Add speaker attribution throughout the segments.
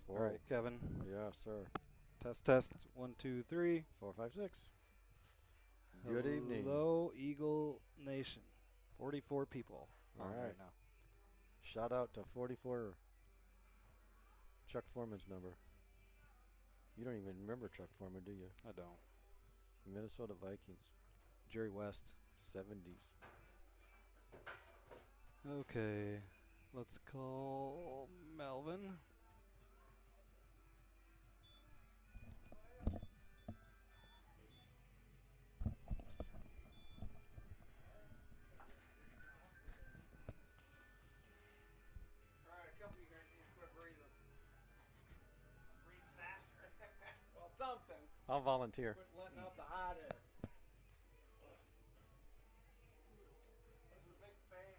Speaker 1: All right, Kevin.
Speaker 2: Yeah, sir.
Speaker 1: Test, test. 1, 2, 3.
Speaker 2: 4, 5, 6. Good evening.
Speaker 1: Hello, Eagle Nation. 44 people
Speaker 2: All
Speaker 1: on
Speaker 2: right.
Speaker 1: now.
Speaker 2: Shout out to 44, Chuck Foreman's number. You don't even remember Chuck Foreman, do you?
Speaker 1: I don't.
Speaker 2: Minnesota Vikings,
Speaker 1: Jerry West.
Speaker 2: 70s.
Speaker 1: Okay, let's call Melvin.
Speaker 3: All right, a couple of you guys need to quit breathing. Breathe faster. Well, something.
Speaker 2: I'll volunteer.
Speaker 3: Quit letting out the hot air. There's a big fan.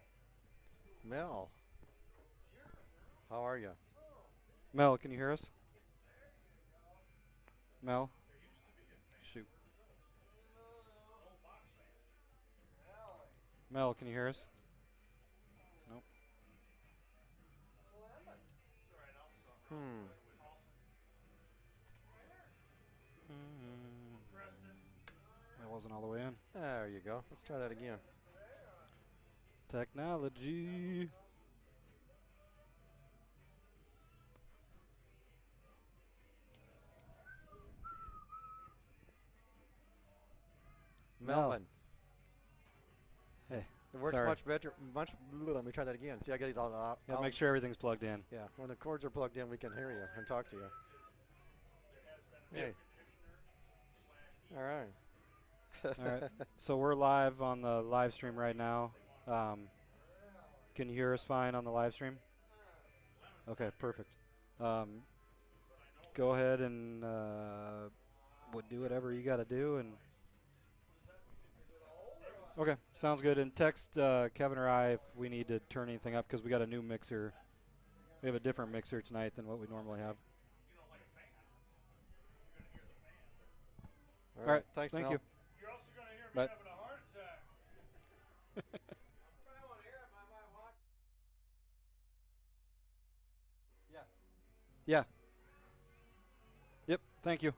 Speaker 2: Mel, how are you?
Speaker 1: Mel, can you hear us? Mel? Shoot. Mel, can you hear us? Nope. That wasn't all the way in.
Speaker 2: There you go. Let's try that again.
Speaker 1: Technology.
Speaker 2: Melvin.
Speaker 1: Hey.
Speaker 2: It works
Speaker 1: sorry.
Speaker 2: much better. Let me try that again. See, I got it all out.
Speaker 1: Gotta make sure everything's plugged in.
Speaker 2: Yeah, when the cords are plugged in, we can hear you and talk to you. Hey. All right.
Speaker 1: All right. So we're live on the live stream right now. Can you hear us fine on the live stream? Okay, perfect. Go ahead and do whatever you got to do. And okay, sounds good. And text Kevin or I if we need to turn anything up because we got a new mixer. We have a different mixer tonight than what we normally have.
Speaker 2: All right. Thanks,
Speaker 1: Thank
Speaker 2: Mel.
Speaker 1: you.
Speaker 4: You're also going to hear me
Speaker 1: But-
Speaker 4: having a heart attack.
Speaker 3: I probably want to hear it, but I might watch.
Speaker 1: Yeah. Yeah. Yep. Thank you.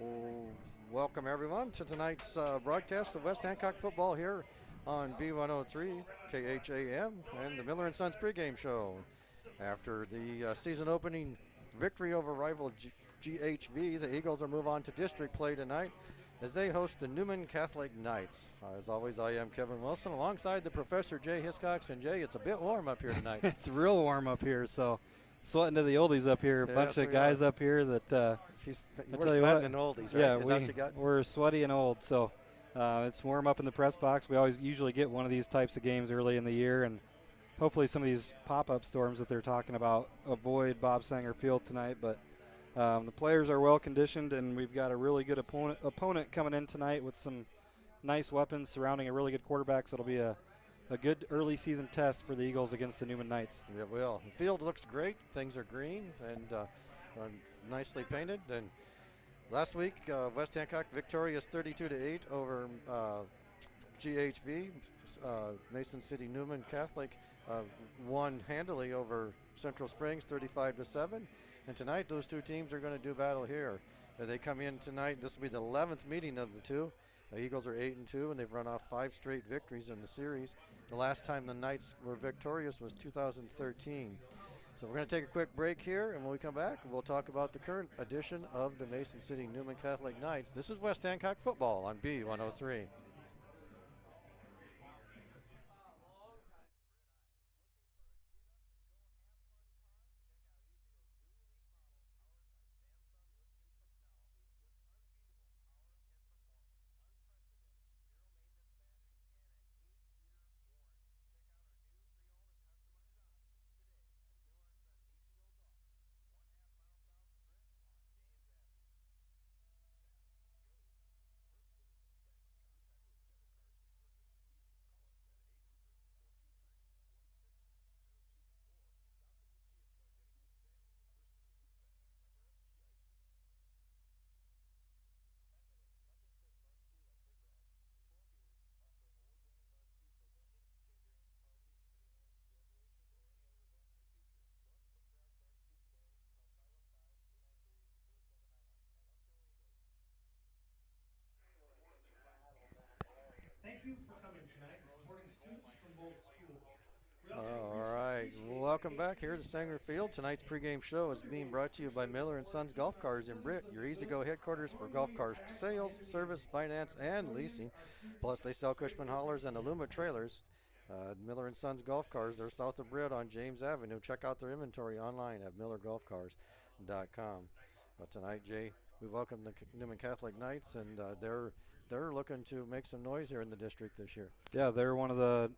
Speaker 2: Well, welcome everyone to tonight's broadcast of West Hancock football here on B103 KHAM and the Miller and Sons pregame show. After the season opening victory over rival GHV, the Eagles will move on to district play tonight as they host the Newman Catholic Knights. As always, I am Kevin Wilson alongside the Professor Jay Hiscox. And Jay, it's a bit warm up here tonight.
Speaker 1: It's real warm up here, so sweating to the oldies up here. A bunch of guys up here that
Speaker 2: We're sweating in oldies, right?
Speaker 1: Yeah,
Speaker 2: Is that what you got?
Speaker 1: we're sweaty and old, so it's warm up in the press box. We always usually get one of these types of games early in the year, and hopefully some of these pop-up storms that they're talking about avoid Bob Sanger Field tonight. But the players are well conditioned, and we've got a really good opponent coming in tonight with some nice weapons surrounding a really good quarterback, so it'll be a good early season test for the Eagles against the Newman Knights.
Speaker 2: It will. The field looks great. Things are green and nicely painted. And last week, West Hancock victorious 32-8 over GHV. Mason City Newman Catholic won handily over Central Springs 35-7. And tonight, those two teams are going to do battle here. They come in tonight. This will be the 11th meeting of the two. The Eagles are 8-2, and they've run off 5 straight victories in the series. The last time the Knights were victorious was 2013. So we're going to take a quick break here, and when we come back, we'll talk about the current edition of the Mason City Newman Catholic Knights. This is West Hancock football on B103.
Speaker 4: Thank you for coming tonight and supporting students from both schools.
Speaker 2: All right, welcome back here to Sanger Field. Tonight's pregame show is being brought to you by Miller and Sons Golf Cars in Britt, your easy-go headquarters for golf car sales, service, finance, and leasing. Plus, they sell Cushman haulers and Aluma trailers. Miller and Sons Golf Cars, they're south of Britt on James Avenue. Check out their inventory online at millergolfcars.com. Tonight, Jay, we welcome the Newman Catholic Knights, and they're looking to make some noise here in the district this year.
Speaker 1: Yeah, they're one of the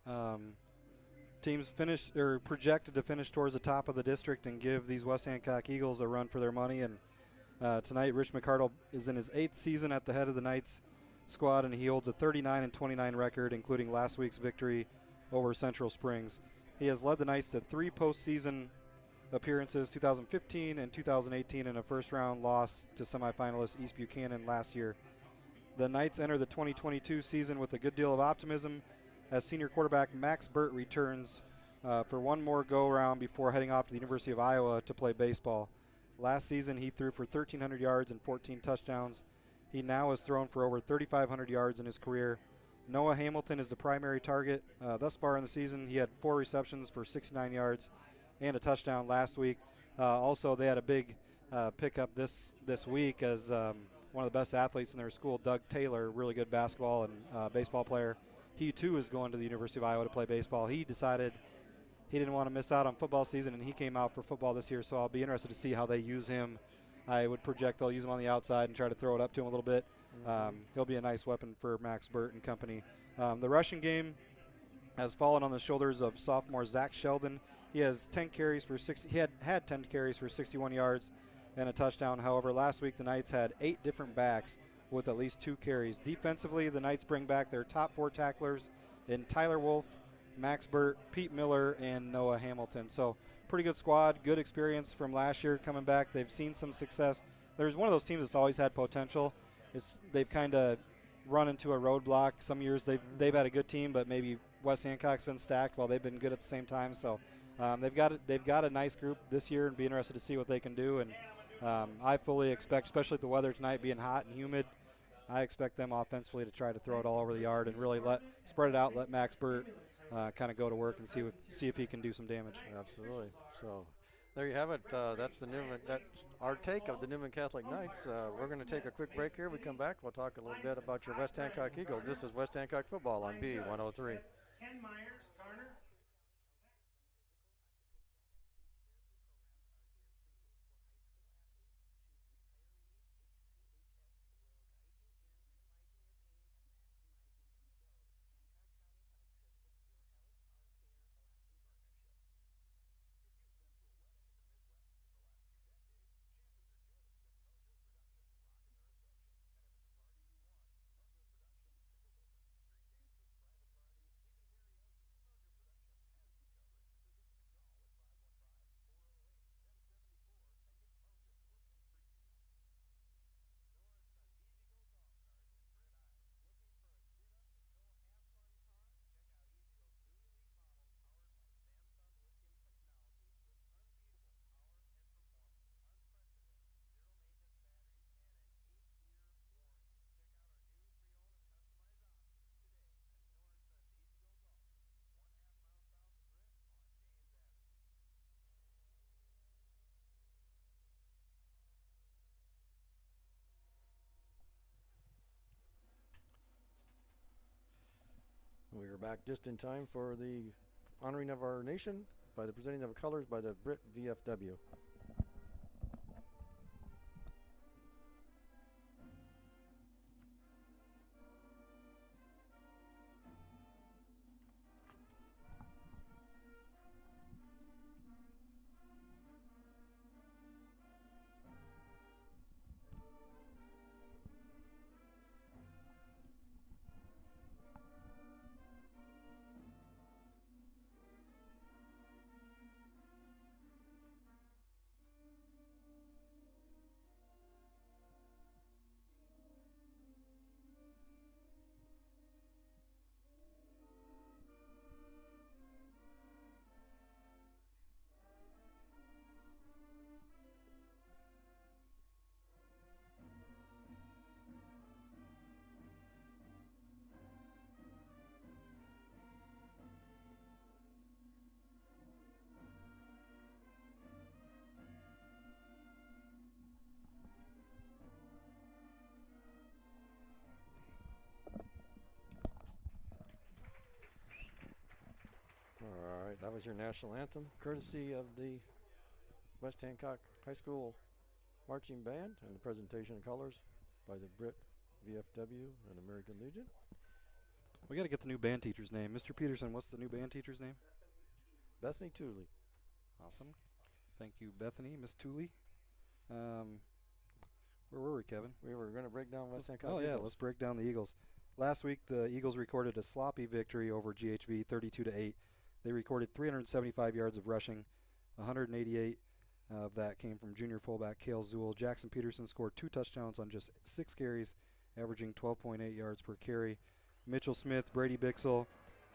Speaker 1: teams projected to finish towards the top of the district and give these West Hancock Eagles a run for their money. And tonight, Rich McCardle is in his 8th season at the head of the Knights squad, and he holds a 39-29 record, including last week's victory over Central Springs. He has led the Knights to 3 postseason appearances, 2015 and 2018, and a first-round loss to semifinalist East Buchanan last year. The Knights enter the 2022 season with a good deal of optimism as senior quarterback Max Burt returns for one more go-around before heading off to the University of Iowa to play baseball. Last season, he threw for 1,300 yards and 14 touchdowns. He now has thrown for over 3,500 yards in his career. Noah Hamilton is the primary target. Thus far in the season, he had 4 receptions for 69 yards and a touchdown last week. Also, they had a big pickup this week as one of the best athletes in their school, Doug Taylor, really good basketball and baseball player. He, too, is going to the University of Iowa to play baseball. He decided he didn't want to miss out on football season, and he came out for football this year, so I'll be interested to see how they use him. I would project they'll use him on the outside and try to throw it up to him a little bit. He'll be a nice weapon for Max Burt and company. The rushing game has fallen on the shoulders of sophomore Zach Sheldon. He has 10 carries for he had 10 carries for 61 yards and a touchdown. However, last week the Knights had 8 different backs with at least 2 carries. Defensively, the Knights bring back their top 4 tacklers in Tyler Wolf, Max Burt, Pete Miller, and Noah Hamilton. So pretty good squad, good experience from last year coming back. They've seen some success. There's one of those teams that's always had potential. They've kind of run into a roadblock. Some years they've had a good team, but maybe West Hancock's been stacked while they've been good at the same time. So they've got a nice group this year, and be interested to see what they can do. And I fully expect, especially with the weather tonight being hot and humid, I expect them offensively to try to throw it all over the yard and really spread it out, let Max Burt kind of go to work and see if he can do some damage.
Speaker 2: Absolutely. So there you have it. That's our take of the Newman Catholic Knights. We're going to take a quick break here. We come back. We'll talk a little bit about your West Hancock Eagles. This is West Hancock football on B103.
Speaker 4: Ken Myers, Garner.
Speaker 2: We are back just in time for the honoring of our nation by the presenting of colors by the Brit VFW. All right, that was your national anthem, courtesy of the West Hancock High School Marching Band, and the presentation of colors by the Brit VFW and American Legion.
Speaker 1: We got to get the new band teacher's name. Mr. Peterson, what's the new band teacher's name?
Speaker 2: Bethany Tooley.
Speaker 1: Awesome. Thank you, Bethany. Miss Tooley. Where were we, Kevin?
Speaker 2: We were going to break down West Hancock.
Speaker 1: Oh, yeah,
Speaker 2: Eagles.
Speaker 1: let's break down the Eagles. Last week, the Eagles recorded a sloppy victory over GHV, 32-8. They recorded 375 yards of rushing. 188 of that came from junior fullback Cale Zool. Jackson Peterson scored 2 touchdowns on just 6 carries, averaging 12.8 yards per carry. Mitchell Smith, Brady Bixel,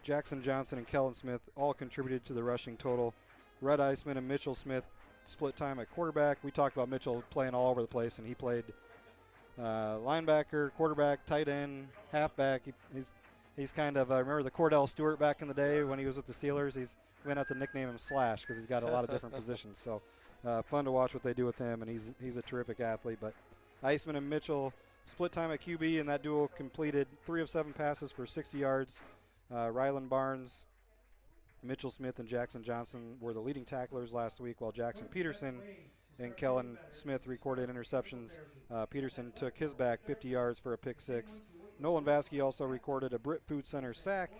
Speaker 1: Jackson Johnson, and Kellen Smith all contributed to the rushing total. Red Iceman and Mitchell Smith split time at quarterback. We talked about Mitchell playing all over the place, and he played linebacker, quarterback, tight end, halfback. He's kind of, remember the Cordell Stewart back in the day when he was with the Steelers? We went out to nickname him Slash because he's got a lot of different positions. So fun to watch what they do with him, and he's a terrific athlete. But Iceman and Mitchell split time at QB, and that duo completed 3 of 7 passes for 60 yards. Ryland Barnes, Mitchell Smith, and Jackson Johnson were the leading tacklers last week, while Jackson Peterson and Kellen Smith recorded interceptions. Peterson took his back 50 yards for a pick 6. Nolan Vasky also recorded a Brit Food Center sack.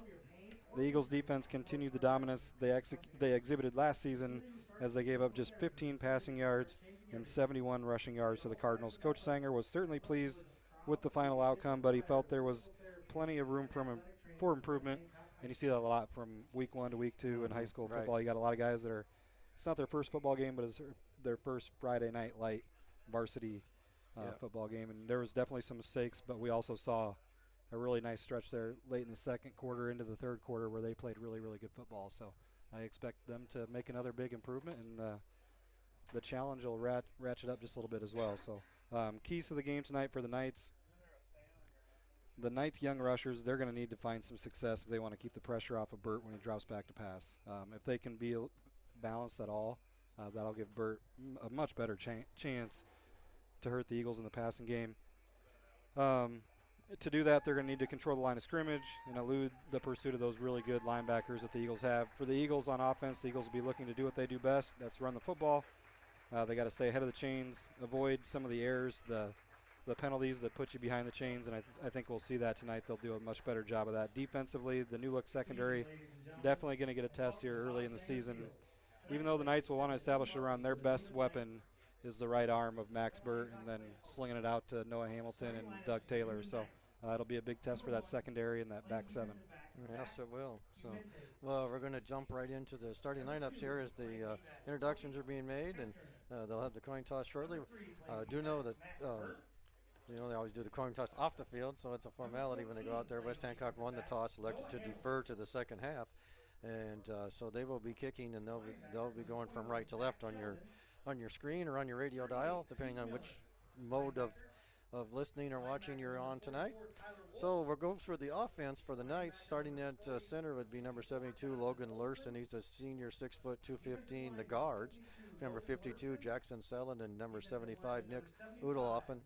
Speaker 1: The Eagles defense continued the dominance they exhibited last season as they gave up just 15 passing yards and 71 rushing yards to the Cardinals. Coach Sanger was certainly pleased with the final outcome, but he felt there was plenty of room for improvement, and you see that a lot from week 1 to week 2 in high school football.
Speaker 2: Right.
Speaker 1: You got a lot of guys that it's not their first football game, but it's their first Friday night light varsity football game, and there was definitely some mistakes, but we also saw a really nice stretch there late in the second quarter into the third quarter where they played really, really good football. So I expect them to make another big improvement and the challenge will ratchet up just a little bit as well. So keys to the game tonight for the Knights. The Knights' young rushers, they're going to need to find some success if they want to keep the pressure off of Burt when he drops back to pass. If they can be balanced at all, that'll give Burt a much better chance to hurt the Eagles in the passing game. To do that, they're going to need to control the line of scrimmage and elude the pursuit of those really good linebackers that the Eagles have. For the Eagles on offense, the Eagles will be looking to do what they do best. That's run the football. They got to stay ahead of the chains, avoid some of the errors, the penalties that put you behind the chains, and I think we'll see that tonight. They'll do a much better job of that. Defensively, the new look secondary definitely going to get a test here early in the season. Even though the Knights will want to establish it around their best weapon is the right arm of Max Burt, and then slinging it out to Noah Hamilton and Doug Taylor. So it'll be a big test for that secondary and that back seven.
Speaker 2: Yes, it will. So, well, we're going to jump right into the starting lineups here as the introductions are being made, and they'll have the coin toss shortly. Do know that they always do the coin toss off the field, so it's a formality when they go out there. West Hancock won the toss, elected to defer to the second half, and so they will be kicking, and they'll be going from right to left on your screen or on your radio dial, depending on which mode of listening or watching you're on tonight. So we'll go for the offense for the Knights. Starting at center would be number 72, Logan Lurson. He's a senior, 6 foot 215. The guards, number 52, Jackson Selland, and number 75, Nick Udeloffen.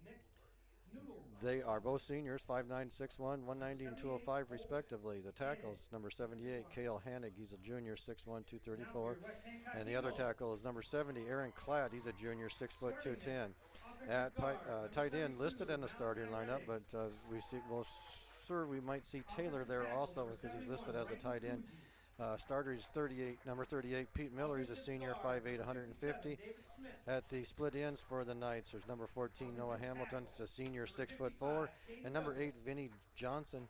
Speaker 2: They are both seniors, 5'9", 6'1", 190 and 205 respectively. The tackles, number 78, Cale Hannig. He's a junior, 6'1", 234. And the other tackle is number 70, Aaron Klatt. He's a junior, 6 foot 210. At tight end, listed in the starting lineup, but we might see Taylor there also because he's listed as a tight end. Starter is number 38, Pete Miller. He's a senior, 5'8", 150. At the split ends for the Knights, there's number 14, Noah Hamilton. He's a senior, 6'4", and number 8, Vinny Joslin,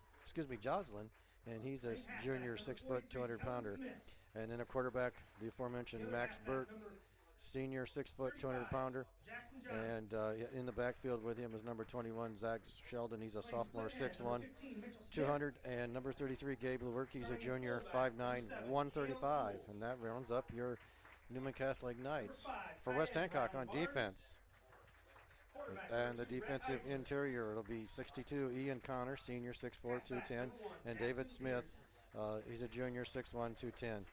Speaker 2: and he's a junior, 6 foot 200 pounder. And then a quarterback, the aforementioned Max Burt, senior, 6 foot 200 pounder. And in the backfield with him is number 21, Zach Sheldon. He's a sophomore, 6'1", 200. And number 33, Gabe Lewerke. He's a junior, 5'9", 135. And that rounds up your Newman Catholic Knights. For West Hancock on defense, and the defensive interior, it'll be 62, Ian Connor, senior, 6'4", 210. And David Smith, he's a junior, 6'1", 210.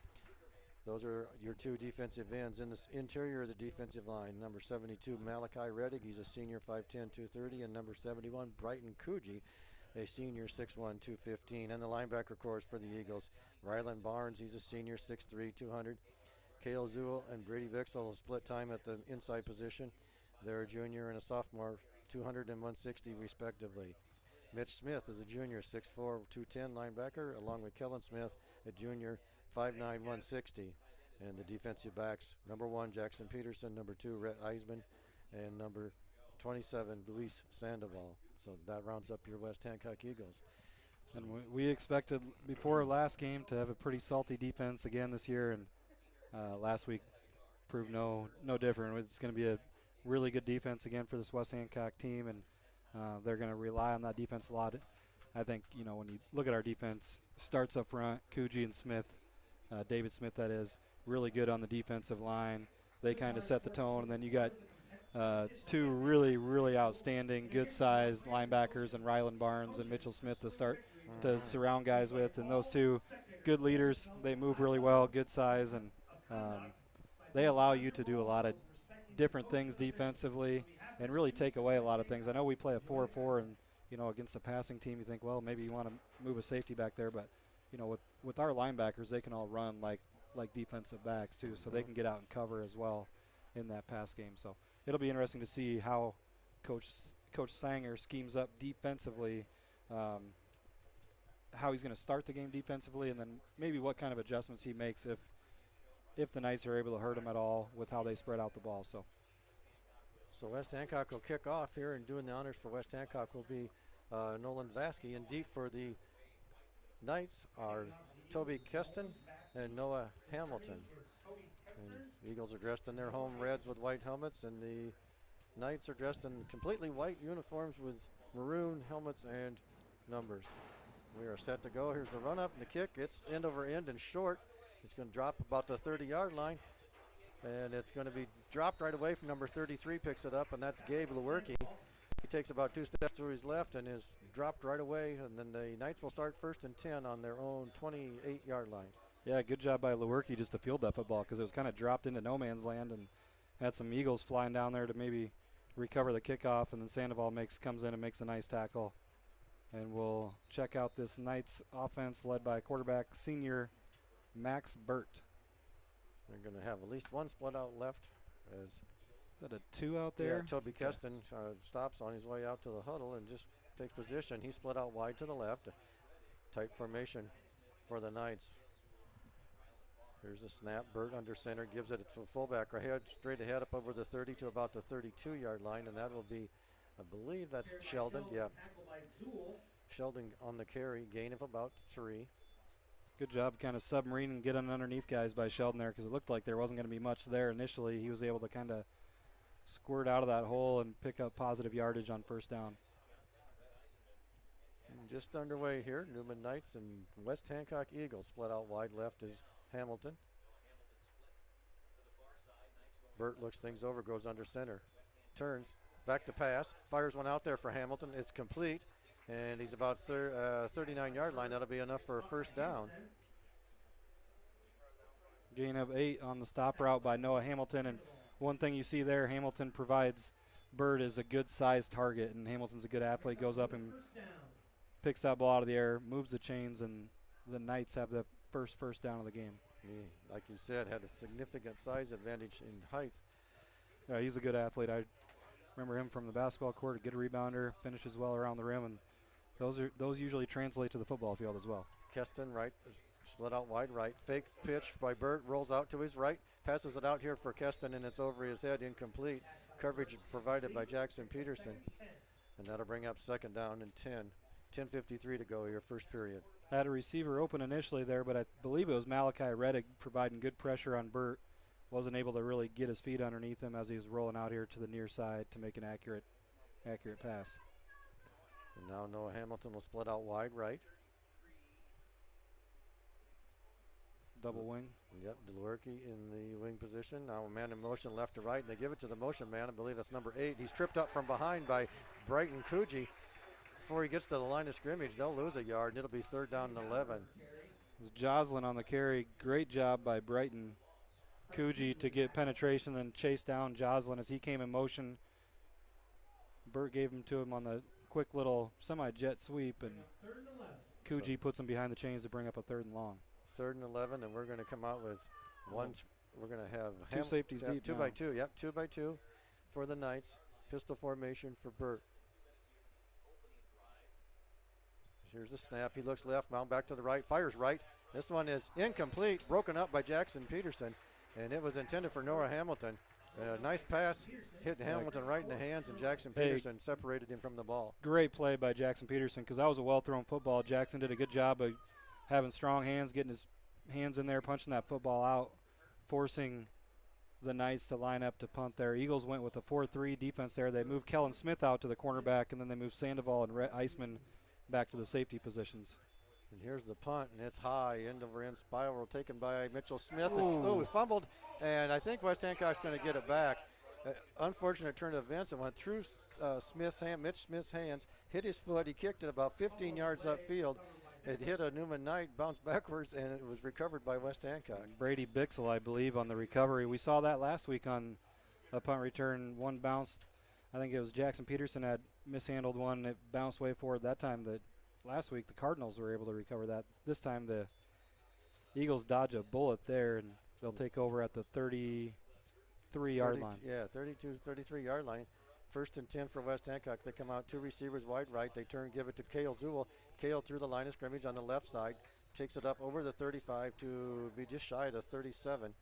Speaker 2: Those are your two defensive ends. In the interior of the defensive line, number 72, Malachi Reddick. He's a senior, 5'10", 230. And number 71, Brighton Coogee, a senior, 6'1", 215. And the linebacker corps for the Eagles, Rylan Barnes. He's a senior, 6'3", 200. Cale Zuhl and Brady Bixel will split time at the inside position. They're a junior and a sophomore, 200 and 160 respectively. Mitch Smith is a junior, 6'4", 210 linebacker, along with Kellen Smith, a junior, 5'9", 160. And the defensive backs, number 1, Jackson Peterson, number 2, Rhett Eisman, and number 27, Luis Sandoval. So that rounds up your West Hancock Eagles.
Speaker 1: And we expected before last game to have a pretty salty defense again this year, and last week proved no different. It's going to be a really good defense again for this West Hancock team, and they're going to rely on that defense a lot. I think, when you look at our defense, starts up front, Coogee and Smith, David Smith that is, really good on the defensive line. They kind of set the tone, and then you got two really, really outstanding, good-sized linebackers and Rylan Barnes and Mitchell Smith to surround guys with. And those two good leaders, they move really well, good size, and they allow you to do a lot of different things defensively and really take away a lot of things. I know we play a 4-4, and against a passing team, you think, well, maybe you want to move a safety back there, but with our linebackers, they can all run like defensive backs too, so they can get out and cover as well in that pass game. So it'll be interesting to see how Coach Sanger schemes up defensively, how he's going to start the game defensively, and then maybe what kind of adjustments he makes if the Knights are able to hurt him at all with how they spread out the ball. So
Speaker 2: West Hancock will kick off here, and doing the honors for West Hancock will be Nolan Vasky. And deep for the Knights are Toby Keston and Noah Hamilton. And the Eagles are dressed in their home reds with white helmets, and the Knights are dressed in completely white uniforms with maroon helmets and numbers. We are set to go. Here's the run up and the kick. It's end over end and short. It's going to drop about the 30-yard line. And it's going to be dropped right away from number 33, picks it up, and that's Gabe Lewerke. He takes about 2 steps to his left and is dropped right away, and then the Knights will start 1st and 10 on their own 28-yard line.
Speaker 1: Yeah, good job by Lewerke just to field that football because it was kind of dropped into no man's land and had some Eagles flying down there to maybe recover the kickoff, and then Sandoval comes in and makes a nice tackle. And we'll check out this Knights offense led by quarterback senior Max Burt.
Speaker 2: They're going to have at least one split out left. Is
Speaker 1: that a 2 out there?
Speaker 2: Yeah, Toby Keston stops on his way out to the huddle and just takes position. He split out wide to the left. Tight formation for the Knights. Here's the snap. Burt under center gives it to fullback ahead, straight ahead up over the 30 to about the 32-yard line, and that will be, I believe that's Sheldon. Yeah. Sheldon on the carry, gain of about 3.
Speaker 1: Good job kind of submarining, getting underneath guys by Sheldon there because it looked like there wasn't going to be much there initially. He was able to kind of squirt out of that hole and pick up positive yardage on 1st down.
Speaker 2: And just underway here, Newman Knights and West Hancock Eagles. Split out wide left is Hamilton. Burt looks things over, goes under center, turns, back to pass, fires one out there for Hamilton. It's complete, and he's about 39-yard line. That'll be enough for a 1st down.
Speaker 1: Gain of 8 on the stop route by Noah Hamilton, and one thing you see there, Hamilton provides Burt is a good sized target, and Hamilton's a good athlete, goes up and picks that ball out of the air, moves the chains, and the Knights have the first down of the game.
Speaker 2: He, like you said, had a significant size advantage in height.
Speaker 1: Yeah, he's a good athlete. I remember him from the basketball court, a good rebounder, finishes well around the rim, and those usually translate to the football field as well.
Speaker 2: Keston right, split out wide right, fake pitch by Burt, rolls out to his right, passes it out here for Keston, and it's over his head, incomplete. Coverage provided by Jackson Peterson, and that'll bring up 2nd down and 10. 10:53 to go here, 1st period.
Speaker 1: Had a receiver open initially there, but I believe it was Malachi Reddick providing good pressure on Burt. Wasn't able to really get his feet underneath him as he was rolling out here to the near side to make an accurate pass.
Speaker 2: And now Noah Hamilton will split out wide right.
Speaker 1: Double wing.
Speaker 2: Yep, Lewerke in the wing position. Now a man in motion left to right, and they give it to the motion man. I believe that's number 8. He's tripped up from behind by Brighton Coogee. Before he gets to the line of scrimmage, they'll lose a yard, and it'll be 3rd down and 11.
Speaker 1: It was Joslin on the carry. Great job by Brighton Coogee to get penetration and chase down Joslin as he came in motion. Burt gave him to him on the quick little semi-jet sweep, and Coogee puts him behind the chains to bring up a 3rd and long.
Speaker 2: 3rd and 11, and we're going to come out with one. We're going to have
Speaker 1: 2 safeties deep.
Speaker 2: 2 by 2. Yep, 2 by 2 for the Knights. Pistol formation for Burt. Here's the snap. He looks left, mound back to the right, fires right. This one is incomplete, broken up by Jackson Peterson, and it was intended for Noah Hamilton. Nice pass, hit Hamilton right in the hands, and Jackson Peterson separated him from the ball.
Speaker 1: Great play by Jackson Peterson because that was a well-thrown football. Jackson did a good job of having strong hands, getting his hands in there, punching that football out, forcing the Knights to line up to punt there. Eagles went with a 4-3 defense there. They moved Kellen Smith out to the cornerback, and then they moved Sandoval and Eisman back to the safety positions.
Speaker 2: And here's the punt, and it's high, end over end spiral taken by Mitchell Smith. Oh, he fumbled, and I think West Hancock's going to get it back. Unfortunate turn of events. It went through Mitch Smith's hands, hit his foot. He kicked it about 15 yards upfield. It hit a Newman Knight, bounced backwards, and it was recovered by West Hancock.
Speaker 1: Brady Bixel, I believe, on the recovery. We saw that last week on a punt return. One bounced. I think it was Jackson Peterson had mishandled one. It bounced way forward that time. Last week the Cardinals were able to recover that. This time the Eagles dodge a bullet there, and they'll take over at the 33-yard line.
Speaker 2: Yeah, 33-yard line. 1st and 10 for West Hancock. They come out 2 receivers wide right. They turn, give it to Cale Zuhl. Cale through the line of scrimmage on the left side. Takes it up over the 35 to be just shy of the 37.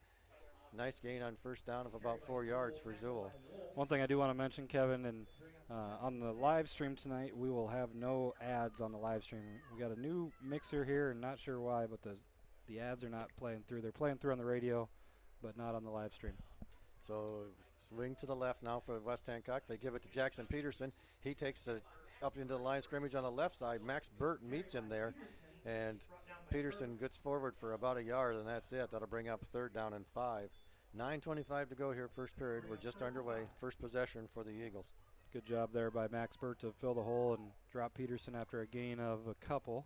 Speaker 2: Nice gain on 1st down of about 4 yards for Zuhl.
Speaker 1: One thing I do want to mention, Kevin, and on the live stream tonight, we will have no ads on the live stream. We got a new mixer here, and not sure why, but the ads are not playing through. They're playing through on the radio, but not on the live stream.
Speaker 2: So swing to the left now for West Hancock. They give it to Jackson Peterson. He takes it up into the line of scrimmage on the left side. Max Burt meets him there, and Peterson gets forward for about a yard, and that's it. That'll bring up 3rd down and 5. 9:25 to go here, first period. We're just underway. First possession for the Eagles.
Speaker 1: Good job there by Max Burt to fill the hole and drop Peterson after a gain of a couple.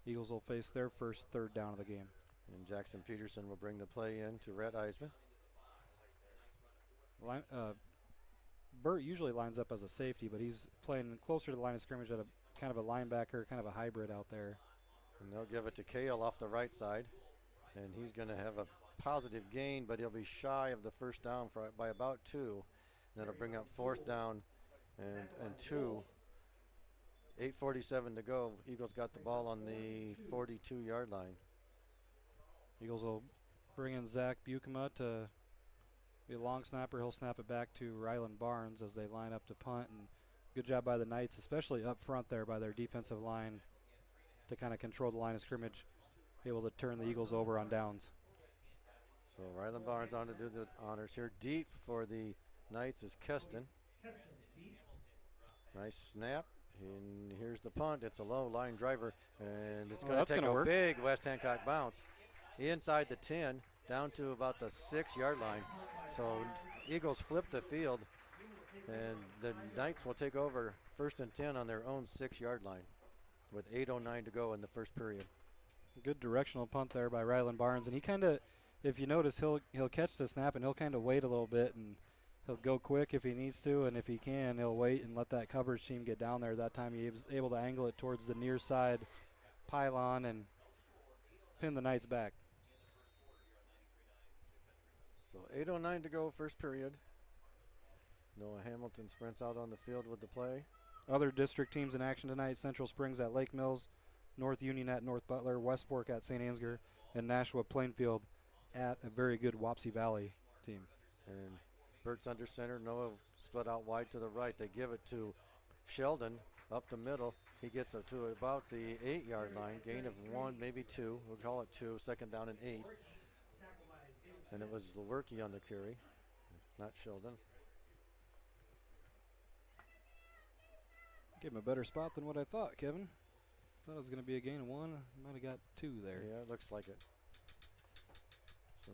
Speaker 1: Eagles will face their first third down of the game.
Speaker 2: And Jackson Peterson will bring the play in to Rhett Eisman.
Speaker 1: Burt usually lines up as a safety, but he's playing closer to the line of scrimmage at a kind of a linebacker, kind of a hybrid out there.
Speaker 2: And they'll give it to Kale off the right side. And he's going to have a positive gain, but he'll be shy of the first down by about 2. That'll bring up fourth down and 2. 8:47 to go. Eagles got the ball on the 42-yard line.
Speaker 1: Eagles will bring in Zach Bukema to be a long snapper. He'll snap it back to Rylan Barnes as they line up to punt. And good job by the Knights, especially up front there by their defensive line to kind of control the line of scrimmage, able to turn the Eagles over on downs.
Speaker 2: So Rylan Barnes on to do the honors here. Deep for the Knights is Keston. Nice snap. And here's the punt. It's a low line driver, and it's going to take a big West Hancock bounce inside the 10 down to about the 6-yard line. So Eagles flip the field, and the Knights will take over first and 10 on their own 6-yard line with 8:09 to go in the first period.
Speaker 1: Good directional punt there by Rylan Barnes, and he kind of, if you notice, he'll catch the snap and he'll kind of wait a little bit, and he'll go quick if he needs to, and if he can, he'll wait and let that coverage team get down there. That time he was able to angle it towards the near side pylon and pin the Knights back.
Speaker 2: So 8:09 to go, first period. Noah Hamilton sprints out on the field with the play.
Speaker 1: Other district teams in action tonight: Central Springs at Lake Mills, North Union at North Butler, West Fork at St. Ansgar, and Nashua Plainfield at a very good Wapsie Valley team.
Speaker 2: And Burt's under center. Noah split out wide to the right. They give it to Sheldon up the middle. He gets it to about the 8-yard line. Gain of 1, maybe 2. We'll call it 2. Second down and 8. And it was Lewerke on the carry, not Sheldon.
Speaker 1: Gave him a better spot than what I thought, Kevin. Thought it was going to be a gain of 1. Might have got 2 there.
Speaker 2: Yeah, it looks like it. So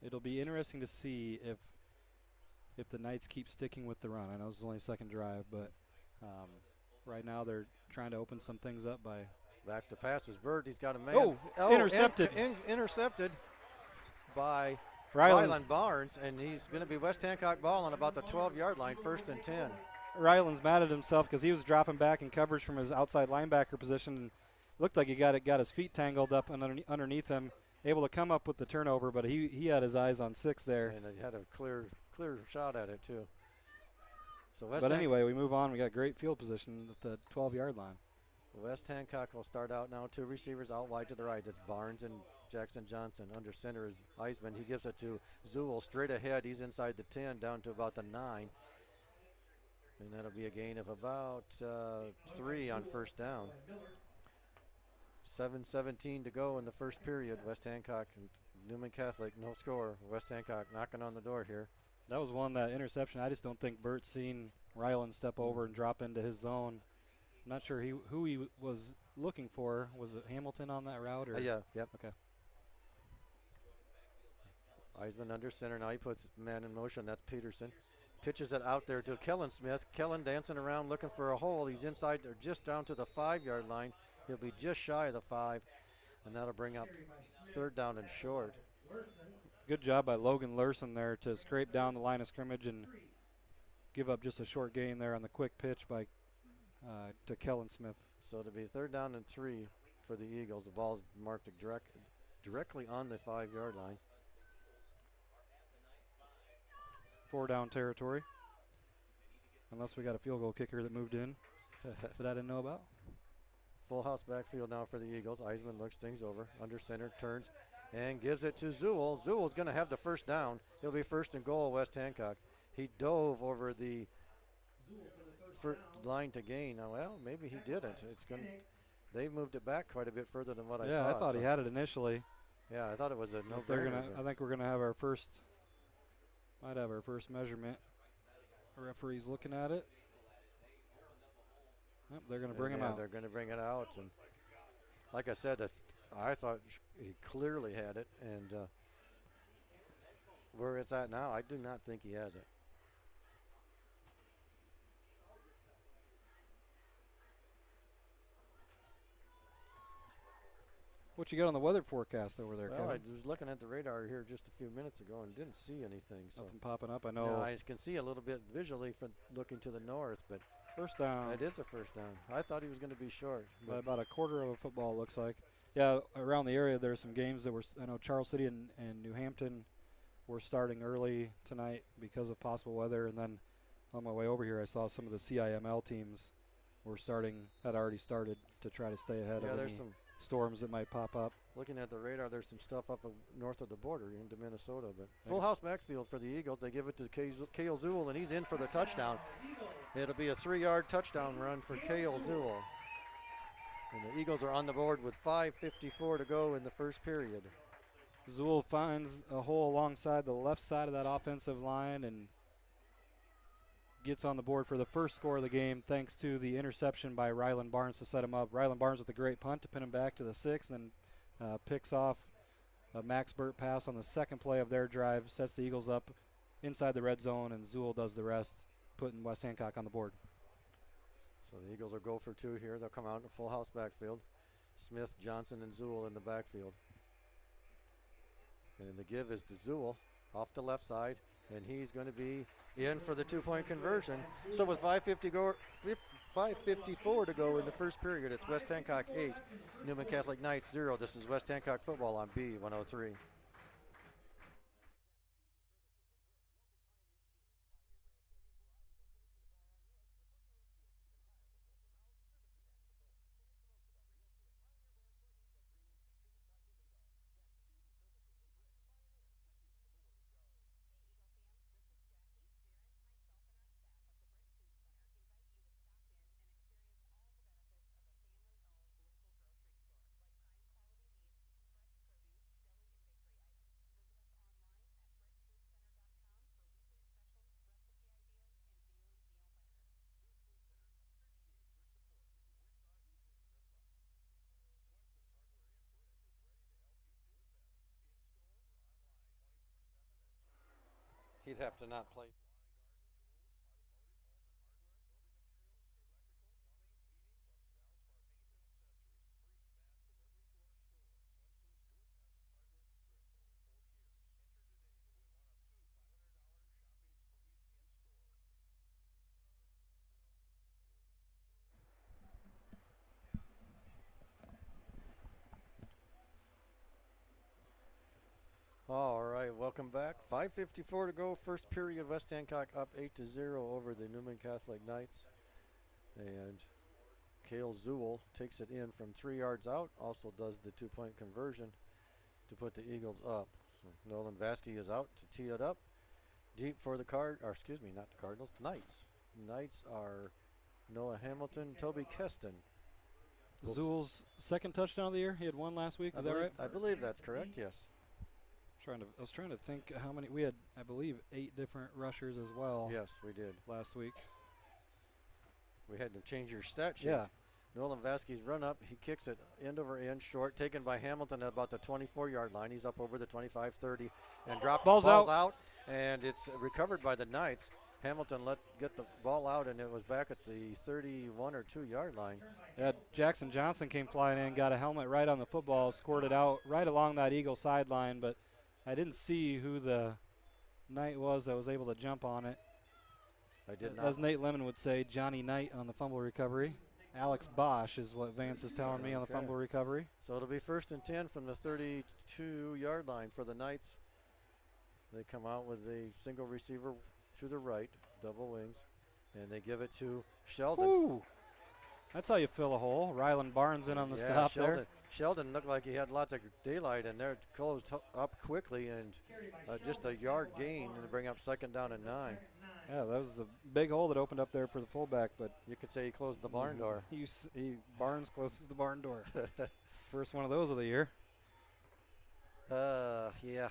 Speaker 1: it'll be interesting to see if the Knights keep sticking with the run. I know it's only second drive, but right now they're trying to open some things up by.
Speaker 2: Back to passes. Bird, he's got a man.
Speaker 1: Intercepted.
Speaker 2: Intercepted by
Speaker 1: Rylan
Speaker 2: Barnes, and he's going to be West Hancock ball on about the 12-yard line, first and 10.
Speaker 1: Rylan's mad at himself because he was dropping back in coverage from his outside linebacker position. And looked like he got his feet tangled up underneath him, able to come up with the turnover, but he had his eyes on 6 there.
Speaker 2: And he had a clear shot at it too. So
Speaker 1: anyway, we move on. We got great field position at the 12-yard line.
Speaker 2: West Hancock will start out now. 2 receivers out wide to the right. It's Barnes and Jackson Johnson. Under center is Eisman. He gives it to Zool straight ahead. He's inside the 10 down to about the 9. And that'll be a gain of about 3 on first down. 7:17 to go in the first period. West Hancock and Newman Catholic, no score. West Hancock knocking on the door here.
Speaker 1: That was that interception. I just don't think Burt's seen Rylan step over and drop into his zone. I'm not sure who he was looking for. Was it Hamilton on that route? Or?
Speaker 2: Yeah, yep.
Speaker 1: Okay.
Speaker 2: Eisman under center. Now he puts man in motion. That's Peterson. Pitches it out there to Kellen Smith. Kellen dancing around looking for a hole. He's inside or just down to the 5-yard line. He'll be just shy of the 5, and that'll bring up third down and short.
Speaker 1: Good job by Logan Lurson there to scrape down the line of scrimmage and give up just a short gain there on the quick pitch by to Kellen Smith.
Speaker 2: So to be third down and 3 for the Eagles. The ball's marked directly on the 5-yard line.
Speaker 1: 4-down territory. Unless we got a field goal kicker that moved in that I didn't know about.
Speaker 2: Full house backfield now for the Eagles. Eisman looks things over. Under center, turns, and gives it to Zool. Zool's going to have the first down. He'll be first and goal, West Hancock. He dove over the line to gain. Now, well, maybe he didn't. They moved it back quite a bit further than what I thought.
Speaker 1: Yeah, I thought he had it initially.
Speaker 2: Yeah, I thought it was a no-brainer.
Speaker 1: I think we're going to have our first, might have our first measurement. The referee's looking at it. Yep, they're going to bring him out.
Speaker 2: They're going to bring it out. And like I said, I thought he clearly had it. And where it's at now, I do not think he has it.
Speaker 1: What you got on the weather forecast over there,
Speaker 2: Well, I
Speaker 1: Kevin?
Speaker 2: was looking at the radar here just a few minutes ago and didn't see anything. So
Speaker 1: Nothing popping up. I
Speaker 2: no,
Speaker 1: know.
Speaker 2: I can see a little bit visually from looking to the north, but
Speaker 1: First down.
Speaker 2: it is a first down. I thought he was going to be short.
Speaker 1: By
Speaker 2: But
Speaker 1: about a quarter of a football, it looks like. Yeah, around the area, there's some games that were. I know Charles City and New Hampton were starting early tonight because of possible weather. And then on my way over here, I saw some of the CIML teams had already started to try to stay ahead
Speaker 2: yeah,
Speaker 1: of
Speaker 2: there's
Speaker 1: any
Speaker 2: some.
Speaker 1: storms that might pop up.
Speaker 2: Looking at the radar, there's some stuff up north of the border into Minnesota. But full house backfield for the Eagles. They give it to Cale Zool, and he's in for the touchdown. It'll be a 3-yard touchdown run for Cale Zool. And the Eagles are on the board with 5:54 to go in the first period.
Speaker 1: Zool finds a hole alongside the left side of that offensive line and gets on the board for the first score of the game thanks to the interception by Ryland Barnes to set him up. Ryland Barnes with a great punt to pin him back to the 6, and then picks off a Max Burt pass on the second play of their drive, sets the Eagles up inside the red zone, and Zool does the rest, putting West Hancock on the board.
Speaker 2: So the Eagles will go for 2 here. They'll come out in a full house backfield. Smith, Johnson, and Zool in the backfield. And the give is to Zool off the left side, and he's going to be in for the 2-point conversion. So with 5:54 to go in the first period, it's West Hancock 8, Newman Catholic Knights 0. This is West Hancock football on B103. He'd have to not play. All right, welcome back. 5:54 to go, first period. West Hancock up 8-0 over the Newman Catholic Knights. And Cale Zool takes it in from 3 yards out, also does the 2-point conversion to put the Eagles up. So Nolan Vasky is out to tee it up. Deep for the not the Cardinals, Knights. Knights are Noah Hamilton, Toby Keston.
Speaker 1: Zool's second touchdown of the year. He had one last week. Is that right?
Speaker 2: I believe that's correct, yes.
Speaker 1: I was trying to think how many. We had, I believe, 8 different rushers as well.
Speaker 2: Yes, we did.
Speaker 1: Last week.
Speaker 2: We had to change your stat sheet.
Speaker 1: Yeah.
Speaker 2: Nolan Vasquez run up. He kicks it end over end short, taken by Hamilton at about the 24-yard line. He's up over the 25-30 and dropped.
Speaker 1: Ball's
Speaker 2: out, and it's recovered by the Knights. Hamilton get the ball out, and it was back at the 31 or 2-yard line.
Speaker 1: Yeah, Jackson Johnson came flying in, got a helmet right on the football, scored it out right along that Eagle sideline, but I didn't see who the Knight was that was able to jump on it.
Speaker 2: I did not.
Speaker 1: As Nate Lemon would say, Johnny Knight on the fumble recovery. Alex Bosch is what Vance is telling me on the fumble recovery.
Speaker 2: So it'll be 1st and 10 from the 32-yard line for the Knights. They come out with a single receiver to the right, double wings, and they give it to Sheldon.
Speaker 1: Ooh, that's how you fill a hole. Ryland Barnes in on the stop there.
Speaker 2: Sheldon looked like he had lots of daylight, and they're closed up quickly, and just a yard gain to bring up 2nd down and 9.
Speaker 1: Yeah, that was a big hole that opened up there for the fullback, but
Speaker 2: you could say he closed the barn door.
Speaker 1: Barnes closes the barn door. It's the first one of those of the year.
Speaker 2: Yeah.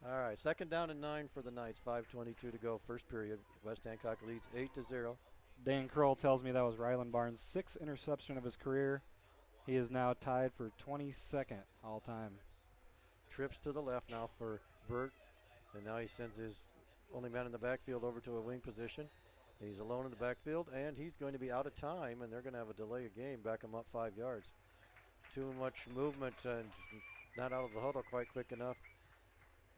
Speaker 2: All right, 2nd down and 9 for the Knights. 5:22 to go, first period. West Hancock leads 8-0.
Speaker 1: Dan Kroll tells me that was Ryland Barnes' 6th interception of his career. He is now tied for 22nd all time.
Speaker 2: Trips to the left now for Burt And now he sends his only man in the backfield over to a wing position. He's alone in the backfield, and he's going to be out of time, and they're going to have a delay of game, back him up 5 yards. Too much movement and not out of the huddle quite quick enough.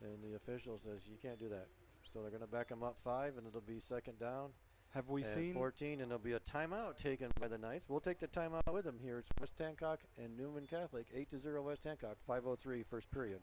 Speaker 2: And the official says you can't do that. So they're going to back him up 5, and it'll be second down.
Speaker 1: Have we seen
Speaker 2: 14, and there'll be a timeout taken by the Knights. We'll take the timeout with them here. It's West Hancock and Newman Catholic, 8-0 West Hancock, 5:03 first period.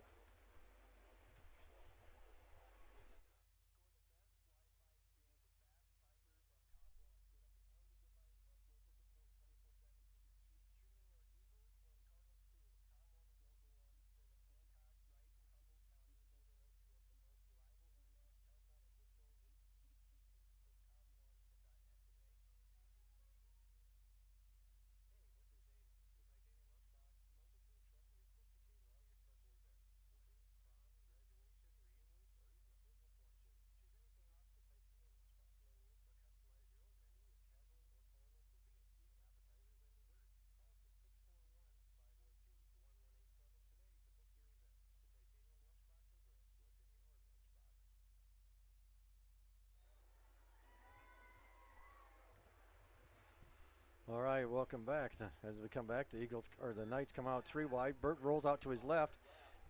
Speaker 2: All right, welcome back. As we come back, the Knights come out 3 wide. Burt rolls out to his left,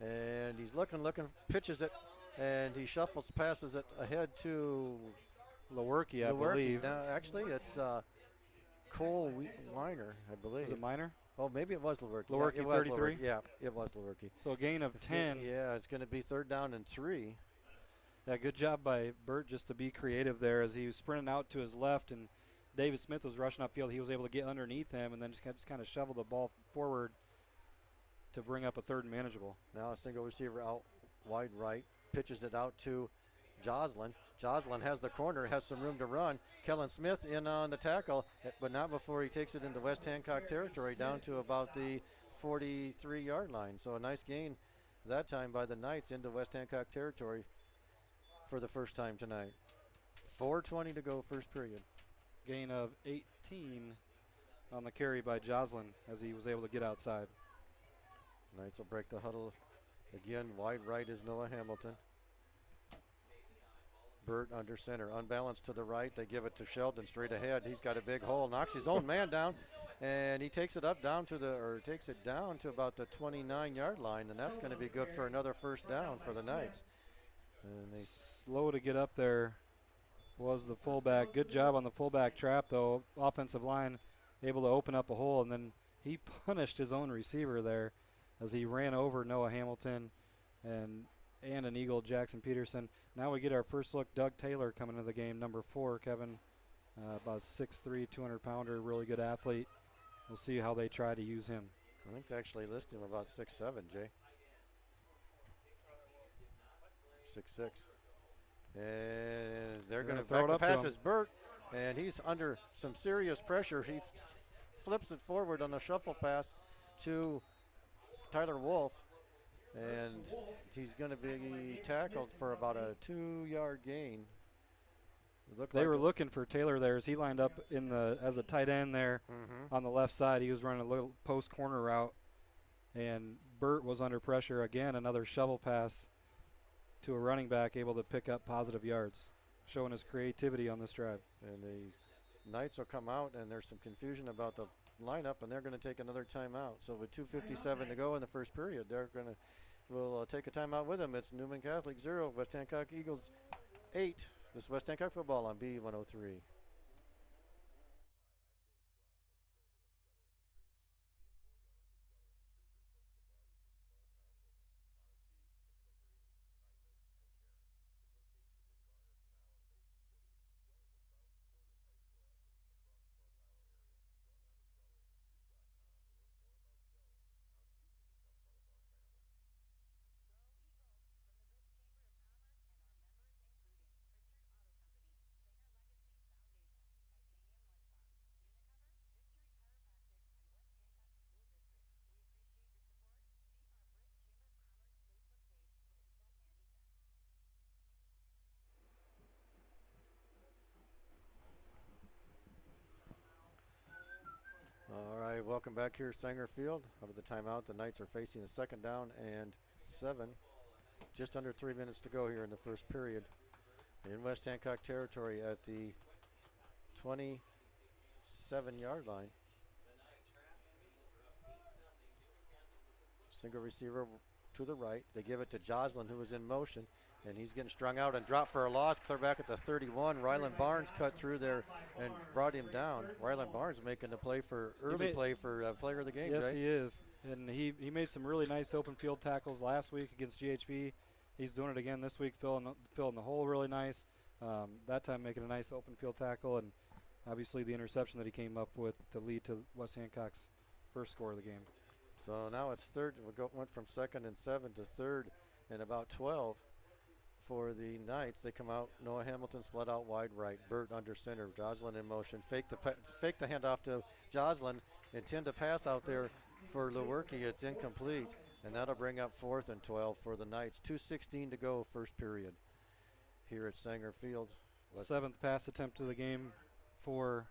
Speaker 2: and he's looking, pitches it, and he shuffles, passes it ahead to
Speaker 1: Lewerke, I believe.
Speaker 2: No, actually, it's Cole Weiner, I believe.
Speaker 1: Was it Minor?
Speaker 2: Oh, maybe it was Lewerke.
Speaker 1: Lewerke,
Speaker 2: Yeah, it was
Speaker 1: 33?
Speaker 2: Yeah, it was Lewerke.
Speaker 1: So a gain of 10.
Speaker 2: Yeah, it's going to be 3rd down and 3.
Speaker 1: Yeah, good job by Burt just to be creative there as he was sprinting out to his left, and David Smith was rushing upfield. He was able to get underneath him and then just kind of shovel the ball forward to bring up a 3rd and manageable.
Speaker 2: Now a single receiver out wide right, pitches it out to Joslin. Joslin has the corner, has some room to run. Kellen Smith in on the tackle, but not before he takes it into West Hancock territory down to about the 43-yard line. So a nice gain that time by the Knights into West Hancock territory for the first time tonight. 4:20 to go, first period.
Speaker 1: Gain of 18 on the carry by Joslin as he was able to get outside.
Speaker 2: Knights will break the huddle. Again, wide right is Noah Hamilton. Burt under center, unbalanced to the right. They give it to Sheldon straight ahead. He's got a big hole, knocks his own man down, and he takes it down to about the 29-yard line, and that's going to be good for another first down for the Knights. And they
Speaker 1: slow to get up there was the fullback. Good job on the fullback trap, though. Offensive line able to open up a hole, and then he punished his own receiver there as he ran over Noah Hamilton and an Eagle, Jackson Peterson. Now we get our first look. Doug Taylor coming into the game, number 4, Kevin, about 6'3", 200-pounder, really good athlete. We'll see how they try to use him.
Speaker 2: I think they actually list him about 6'7", Jay. 6'6". And they're going to back the pass as Burt, and he's under some serious pressure. He flips it forward on a shuffle pass to Tyler Wolf, and he's going to be tackled for about a 2-yard gain.
Speaker 1: They were looking for Taylor there as he lined up as a tight end there on the left side. He was running a little post corner route, and Burt was under pressure again. Another shovel pass to a running back, able to pick up positive yards, showing his creativity on this drive.
Speaker 2: And the Knights will come out, and there's some confusion about the lineup, and they're going to take another timeout. So with 2:57 to go in the first period, we'll take a timeout with them. It's Newman Catholic 0, West Hancock Eagles 8. This is West Hancock football on B103. All right, welcome back here, Sanger Field. Out of the timeout, the Knights are facing a 2nd down and 7. just under 3 minutes to go here in the first period. In West Hancock territory at the 27-yard line. Single receiver to the right. They give it to Joslin, who was in motion, and he's getting strung out and dropped for a loss. Clear back at the 31. Ryland Barnes cut through there and brought him down. Ryland Barnes making the play for player of the game.
Speaker 1: Yes,
Speaker 2: right?
Speaker 1: he is, and he made some really nice open field tackles last week against GHV. He's doing it again this week, filling the hole really nice. That time making a nice open field tackle, and obviously the interception that he came up with to lead to West Hancock's first score of the game.
Speaker 2: So now it's third. Went from 2nd and 7 to 3rd and about 12 for the Knights. They come out. Noah Hamilton split out wide right. Burt under center. Joslin in motion. Fake the handoff to Joslin. Intend to pass out there for Lewerke. It's incomplete. And that'll bring up 4th and 12 for the Knights. 2:16 to go first period here at Sanger Field.
Speaker 1: 7th pass attempt of the game for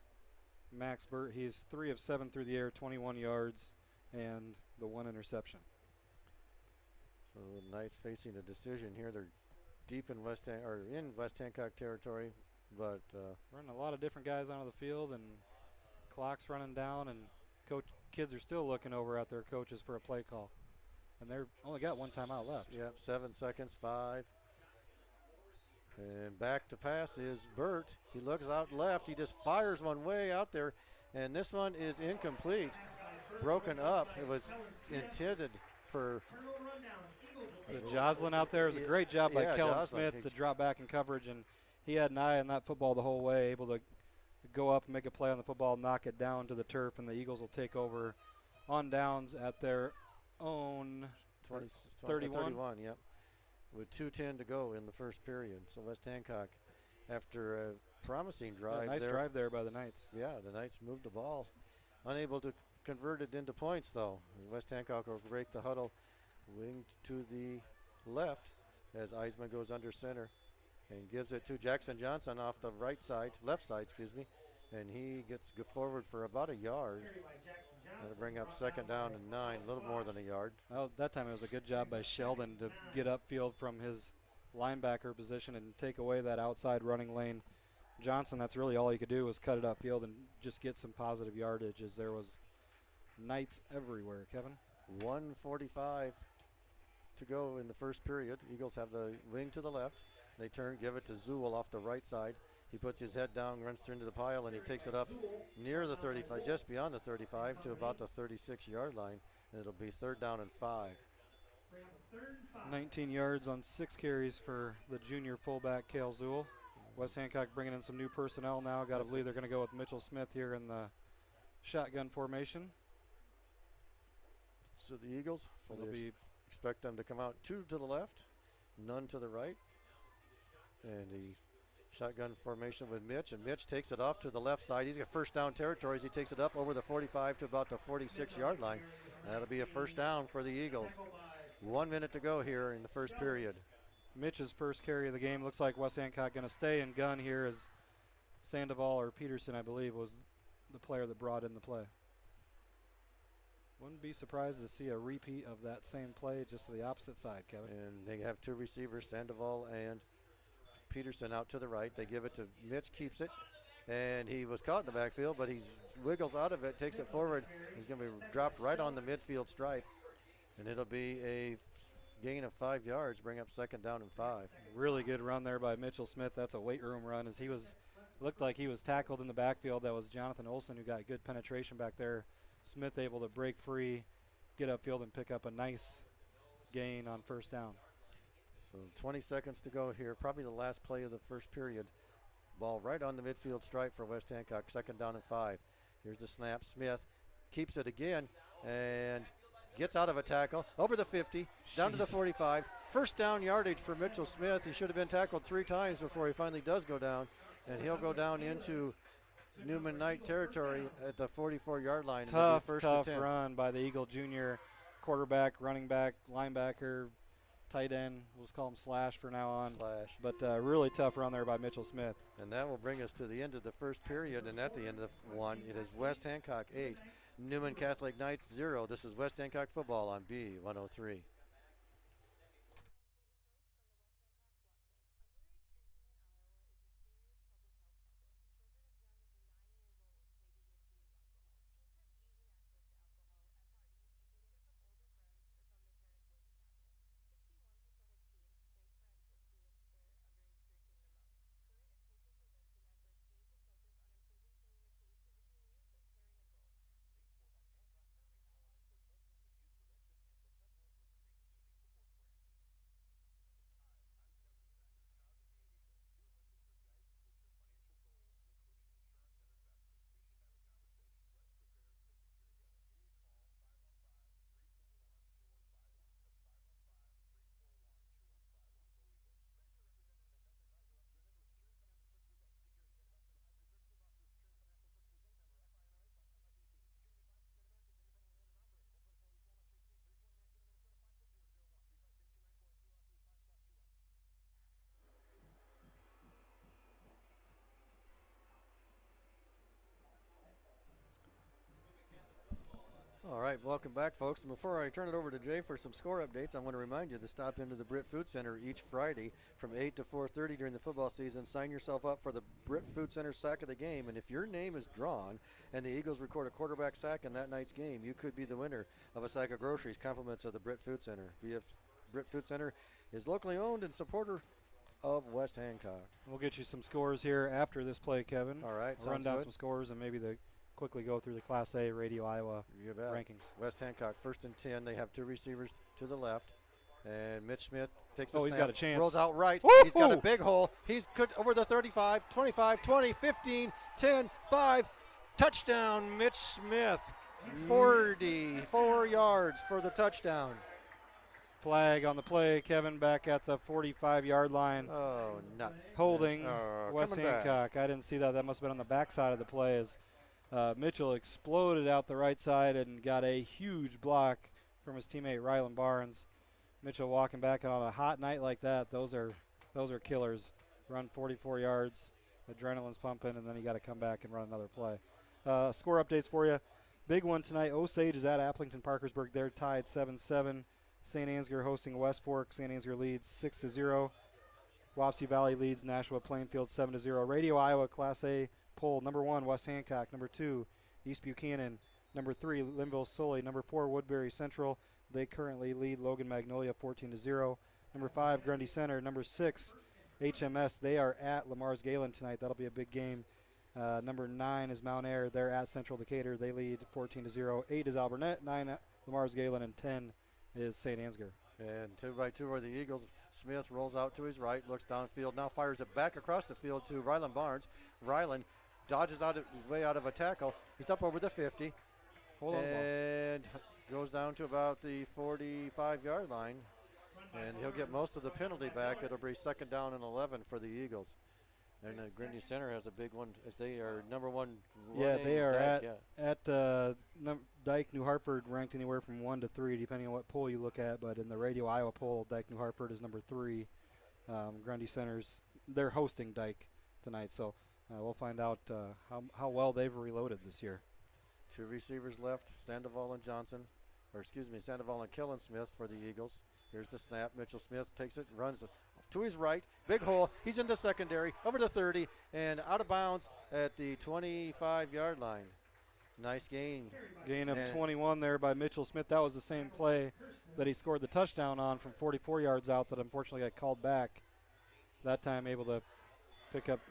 Speaker 1: Max Burt. He's 3 of 7 through the air, 21 yards, and the 1 interception.
Speaker 2: So the Knights facing a decision here. They're deep in West Hancock territory, but
Speaker 1: running a lot of different guys onto the field, and clock's running down, and kids are still looking over at their coaches for a play call. And they're only got 1 timeout left.
Speaker 2: Yep, 7 seconds, 5. And back to pass is Burt. He looks out left. He just fires one way out there. And this one is incomplete. Broken up. It was intended for
Speaker 1: Joslin out there. It was a great job by Kellen
Speaker 2: Joslin.
Speaker 1: Smith to drop back in coverage. And he had an eye on that football the whole way, able to go up and make a play on the football, knock it down to the turf, and the Eagles will take over on downs at their own 31.
Speaker 2: Yep. With 2:10 to go in the first period. So West Hancock, after a promising drive.
Speaker 1: Nice drive there by the Knights.
Speaker 2: Yeah, the Knights moved the ball. Unable to convert it into points, though. West Hancock will break the huddle. Wing to the left as Eisman goes under center and gives it to Jackson Johnson off the left side, and he gets forward for about a yard. That'll bring up 2nd down and 9, a little more than a yard.
Speaker 1: That time it was a good job by Sheldon to get upfield from his linebacker position and take away that outside running lane. Johnson, that's really all he could do was cut it upfield and just get some positive yardage, as there was Knights everywhere, Kevin.
Speaker 2: 1:45 to go in the first period. Eagles have the wing to the left. They give it to Zool off the right side. He puts his head down, runs through into the pile, and he takes it up near the 35, just beyond the 35 to about the 36-yard line. And it'll be 3rd down and 5.
Speaker 1: 19 yards on 6 carries for the junior fullback, Cale Zool. West Hancock bringing in some new personnel now. Got to believe they're going to go with Mitchell Smith here in the shotgun formation.
Speaker 2: So the Eagles expect them to come out 2 to the left, none to the right. And the shotgun formation with Mitch, and Mitch takes it off to the left side. He's got first down territories. He takes it up over the 45 to about the 46-yard line. That'll be a first down for the Eagles. 1 minute to go here in the first period.
Speaker 1: Mitch's first carry of the game. Looks like West Hancock going to stay in gun here, as Sandoval or Peterson, I believe, was the player that brought in the play. Wouldn't be surprised to see a repeat of that same play, just to the opposite side, Kevin.
Speaker 2: And they have 2 receivers, Sandoval and Peterson out to the right. They give it to Mitch, keeps it, and he was caught in the backfield, but he wiggles out of it, takes it forward. He's going to be dropped right on the midfield stripe, and it'll be a gain of 5 yards, bring up 2nd down and 5.
Speaker 1: Really good run there by Mitchell Smith. That's a weight room run, as looked like he was tackled in the backfield. That was Jonathan Olson, who got good penetration back there. Smith able to break free, get upfield, and pick up a nice gain on first down.
Speaker 2: So 20 seconds to go here, probably the last play of the first period. Ball right on the midfield stripe for West Hancock, 2nd down and 5. Here's the snap. Smith keeps it again and gets out of a tackle, over the 50, down to the 45. First down yardage for Mitchell Smith. He should have been tackled 3 times before he finally does go down, and he'll go down into Newman Knight territory at the 44-yard line.
Speaker 1: Tough run by the Eagle junior quarterback, running back, linebacker, tight end. We'll just call him Slash for now on.
Speaker 2: Slash.
Speaker 1: But really tough run there by Mitchell Smith.
Speaker 2: And that will bring us to the end of the first period, and at the end of the one, it is West Hancock 8, Newman Catholic Knights 0. This is West Hancock football on B103. All right, welcome back, folks. And before I turn it over to Jay for some score updates, I want to remind you to stop into the Brit Food Center each Friday from 8 to 4:30 during the football season. Sign yourself up for the Brit Food Center sack of the game, and if your name is drawn and the Eagles record a quarterback sack in that night's game, you could be the winner of a sack of groceries, compliments of the Brit Food Center. BF Brit Food Center is locally owned and supporter of West Hancock.
Speaker 1: We'll get you some scores here after this play, Kevin.
Speaker 2: All right,
Speaker 1: We'll run
Speaker 2: sounds
Speaker 1: down
Speaker 2: good.
Speaker 1: some scores and maybe quickly go through the Class A Radio Iowa
Speaker 2: You bet.
Speaker 1: rankings.
Speaker 2: West Hancock, 1st and 10. They have two receivers to the left. And Mitch Smith takes a
Speaker 1: Oh,
Speaker 2: snap.
Speaker 1: he's got a chance.
Speaker 2: Rolls out right.
Speaker 1: Woo-hoo!
Speaker 2: He's got a big hole. He's good over the 35, 25, 20, 15, 10, 5. Touchdown, Mitch Smith. 44 yards for the touchdown.
Speaker 1: Flag on the play. Kevin back at the 45-yard line.
Speaker 2: Oh, nuts.
Speaker 1: Holding West
Speaker 2: coming back.
Speaker 1: Hancock. I didn't see that. That must have been on the backside of the play as Mitchell exploded out the right side and got a huge block from his teammate Rylan Barnes. Mitchell walking back, and on a hot night like that, those are killers. Run 44 yards, adrenaline's pumping, and then you got to come back and run another play. Score updates for you. Big one tonight. Osage is at Applington Parkersburg. They're tied 7-7. St. Ansgar hosting West Fork. St. Ansgar leads 6-0. Wapsie Valley leads Nashua Plainfield 7-0. Radio Iowa Class A poll: number 1, West Hancock. Number 2, East Buchanan. Number 3, Linville Sully. Number 4, Woodbury Central. They currently lead Logan Magnolia 14-0. Number 5, Grundy Center. Number 6, HMS. They are at Lamar's Galen tonight. That'll be a big game. Number 9 is Mount Air. They're at Central Decatur. They lead 14-0. 8 is Alburnett. 9 at Lamar's Galen, and 10 is St. Ansgar.
Speaker 2: And 2 by 2 are the Eagles. Smith rolls out to his right, looks downfield, now fires it back across the field to Rylan Barnes. Rylan dodges way out of a tackle. He's up over the 50.
Speaker 1: Hold on,
Speaker 2: and goes down to about the 45-yard line. And he'll get most of the penalty back. It'll be 2nd down and 11 for the Eagles. And Grundy Center has a big one as they are number 1.
Speaker 1: Yeah, they are
Speaker 2: Dyke,
Speaker 1: at Dyke, New Hartford, ranked anywhere from 1 to 3, depending on what poll you look at. But in the Radio Iowa poll, Dyke, New Hartford is number 3. Grundy Center's, they're hosting Dyke tonight, so we'll find out how well they've reloaded this year.
Speaker 2: 2 receivers left, Sandoval and Sandoval and Kellen Smith for the Eagles. Here's the snap. Mitchell Smith takes it, runs to his right. Big hole. He's in the secondary, over the 30, and out of bounds at the 25-yard line. Nice gain.
Speaker 1: Gain of 21 there by Mitchell Smith. That was the same play that he scored the touchdown on from 44 yards out that unfortunately got called back. That time able to pick up,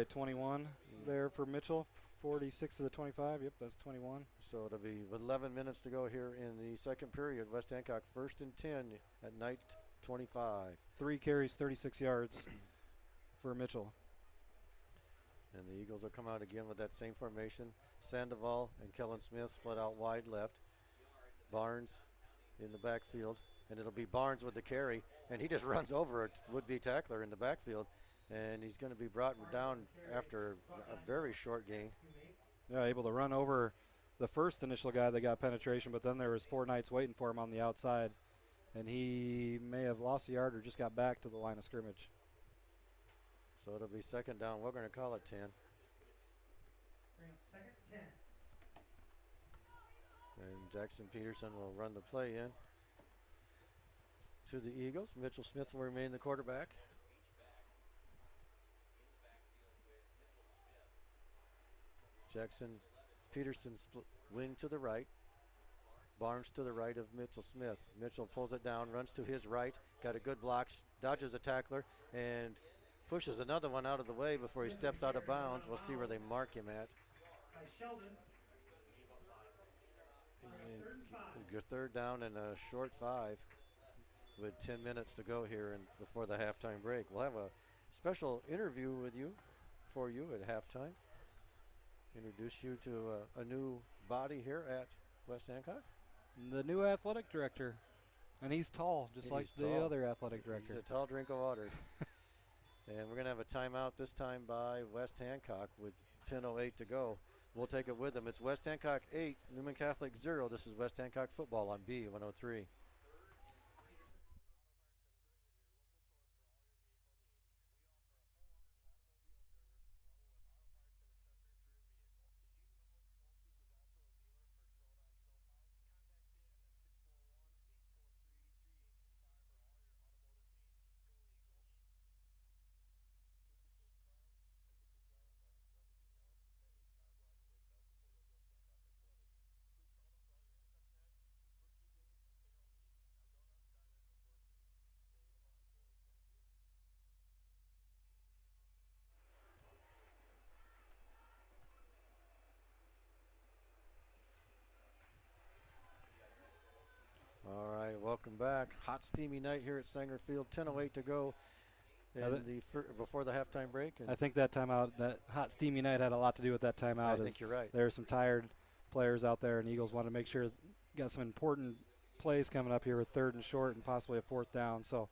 Speaker 1: 21 there for Mitchell. 46 to the 25. Yep, that's 21.
Speaker 2: So it'll be 11 minutes to go here in the second period. West Hancock 1st and 10 at night 25.
Speaker 1: 3 carries, 36 yards for Mitchell.
Speaker 2: And the Eagles will come out again with that same formation. Sandoval and Kellen Smith split out wide left. Barnes in the backfield. And it'll be Barnes with the carry. And he just runs over a would-be tackler in the backfield. And he's going to be brought down after a very short gain.
Speaker 1: Yeah, able to run over the first initial guy that got penetration, but then there was 4 Knights waiting for him on the outside. And he may have lost a yard or just got back to the line of scrimmage.
Speaker 2: So it'll be 2nd down. We're going to call it 10.
Speaker 4: Bring up 2nd, 10.
Speaker 2: And Jackson Peterson will run the play in to the Eagles. Mitchell Smith will remain the quarterback. Jackson Peterson wing to the right. Barnes to the right of Mitchell Smith. Mitchell pulls it down, runs to his right, got a good block, dodges a tackler, and pushes another one out of the way before he steps out of bounds. We'll see where they mark him at.
Speaker 4: By Sheldon.
Speaker 2: Your 3rd down and a short 5 with 10 minutes to go here and before the halftime break. We'll have a special interview for you at halftime. Introduce you to a new body here at West Hancock.
Speaker 1: The new athletic director. And he's tall, just like the other athletic director.
Speaker 2: He's a tall drink of water. And we're going to have a timeout this time by West Hancock with 10:08 to go. We'll take it with them. It's West Hancock 8, Newman Catholic 0. This is West Hancock football on B103. right, welcome back. Hot, steamy night here at Sanger Field. 10:08 to go before the halftime break. And
Speaker 1: I think that timeout, that hot, steamy night, had a lot to do with that timeout.
Speaker 2: I think you're right.
Speaker 1: There are some tired players out there, and Eagles want to make sure got some important plays coming up here with 3rd and short and possibly a 4th down. So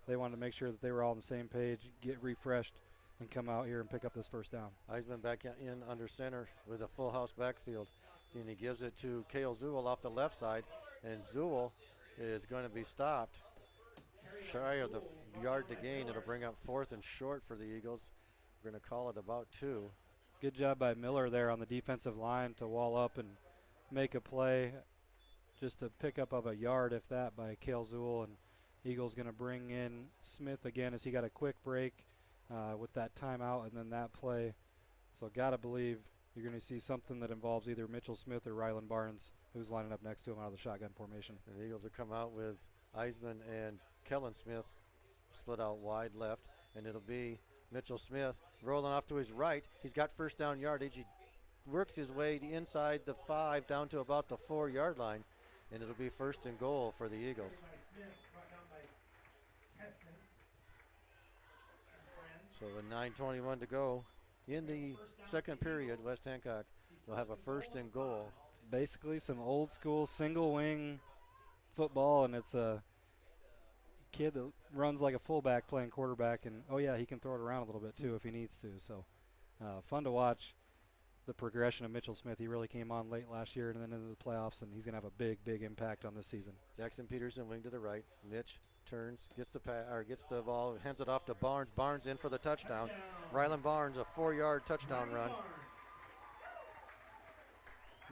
Speaker 1: they wanted to make sure that they were all on the same page, get refreshed, and come out here and pick up this 1st down.
Speaker 2: Heisman back in under center with a full house backfield. And he gives it to Kale Zuhl off the left side, and Zuhl is going to be stopped shy of the yard to gain. It'll bring up 4th and short for the Eagles. We're going to call it about 2.
Speaker 1: Good job by Miller there on the defensive line to wall up and make a play. Just a pickup of a yard, if that, by Kale Zuhl. And Eagles going to bring in Smith again as he got a quick break with that timeout and then that play. So got to believe you're going to see something that involves either Mitchell Smith or Rylan Barnes, who's lining up next to him out of the shotgun formation.
Speaker 2: And the Eagles will come out with Eisman and Kellen Smith split out wide left, and it'll be Mitchell Smith rolling off to his right. He's got 1st down yardage. He works his way inside the 5 down to about the 4-yard line, and it'll be 1st and goal for the Eagles. So with 9:21 to go in the 2nd period, West Hancock will have a 1st and goal.
Speaker 1: Basically some old school single wing football, and it's a kid that runs like a fullback playing quarterback, and oh yeah, he can throw it around a little bit too if he needs to. So fun to watch the progression of Mitchell Smith. He really came on late last year and then into the playoffs, and he's going to have a big impact on this season.
Speaker 2: Jackson Peterson wing to the right. Mitch turns, gets the ball, hands it off to Barnes. Barnes in for the touchdown. Rylan Barnes, a 4-yard touchdown run.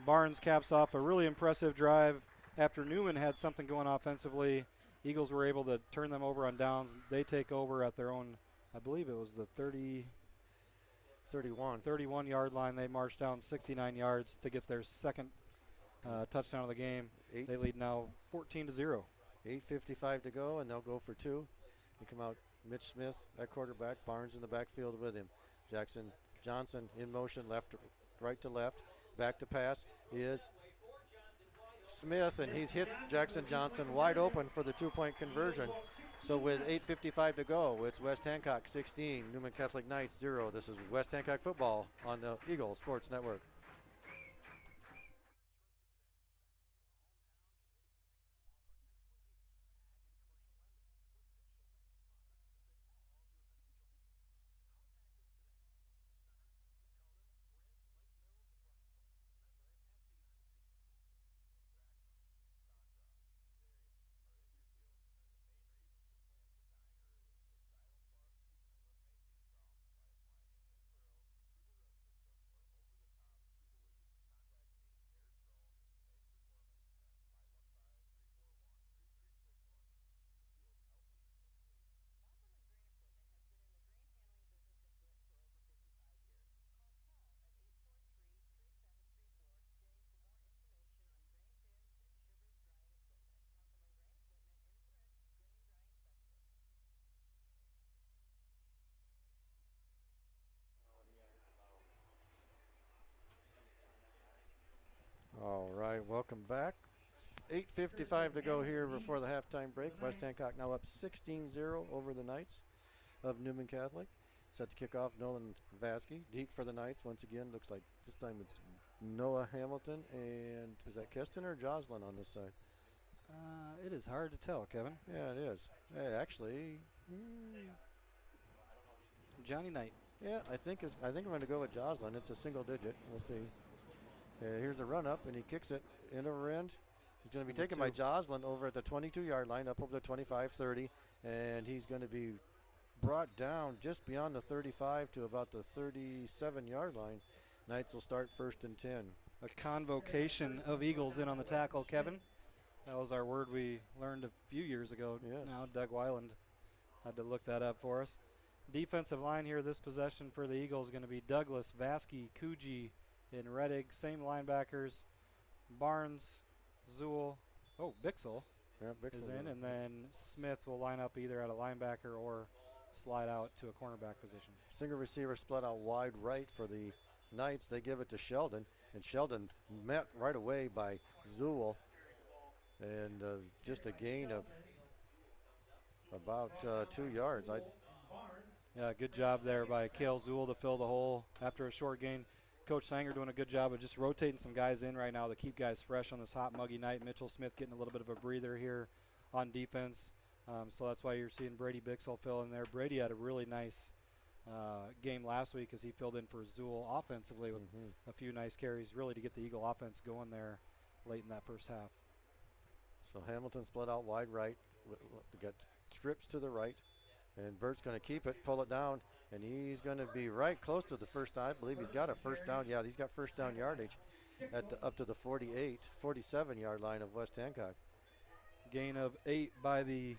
Speaker 1: Barnes caps off a really impressive drive. After Newman had something going offensively, Eagles were able to turn them over on downs. They take over at their own, I believe it was the 31-yard line. They marched down 69 yards to get their 2nd touchdown of the game. They lead now 14-0.
Speaker 2: 8:55 to go, and they'll go for 2. They come out, Mitch Smith at quarterback, Barnes in the backfield with him. Jackson Johnson in motion, right to left. Back to pass is Smith, and he hits Jackson Johnson wide open for the 2-point conversion. So with 8:55 to go, it's West Hancock 16, Newman Catholic Knights 0. This is West Hancock football on the Eagle Sports Network. All right, welcome back. 8:55 to go here before the halftime break. West Hancock now up 16-0 over the Knights of Newman Catholic. Set to kick off Nolan Vasky. Deep for the Knights once again. Looks like this time it's Noah Hamilton. And is that Keston or Joslin on this side?
Speaker 1: It is hard to tell, Kevin.
Speaker 2: Yeah, it is. Hey, actually,
Speaker 1: Johnny Knight.
Speaker 2: yeah, I think I'm going to go with Joslin. It's a single digit. We'll see. Here's the run up, and he kicks it end over end. He's going to be taken by Joslin over at the 22-yard line, up over the 25-30, and he's going to be brought down just beyond the 35 to about the 37-yard line. Knights will start 1st and 10.
Speaker 1: A convocation of Eagles in on the tackle, Kevin. That was our word we learned a few years ago.
Speaker 2: Yes.
Speaker 1: Now Doug Weiland had to look that up for us. Defensive line here, this possession for the Eagles is going to be Douglas, Vasky, Coogee, in Reddick. Same linebackers, Barnes, Zuhl, Bixel is in, and then Smith will line up either at a linebacker or slide out to a cornerback position.
Speaker 2: Single receiver split out wide right for the Knights. They give it to Sheldon, and Sheldon met right away by Zuhl. and just a gain of about 2 yards.
Speaker 1: Yeah, good job there by Cale Zool to fill the hole after a short gain. Coach Sanger doing a good job of just rotating some guys in right now to keep guys fresh on this hot, muggy night. Mitchell Smith getting a little bit of a breather here on defense. So that's why you're seeing Brady Bixel fill in there. Brady had a really nice game last week as he filled in for Zool offensively with a few nice carries, really to get the Eagle offense going there late in that first half.
Speaker 2: So Hamilton split out wide right. We got strips to the right. And Bert's going to keep it, pull it down, and he's going to be right close to the first down. I believe he's got a first down. Yeah, he's got first down yardage up to the 47-yard line of West Hancock.
Speaker 1: Gain of 8 by the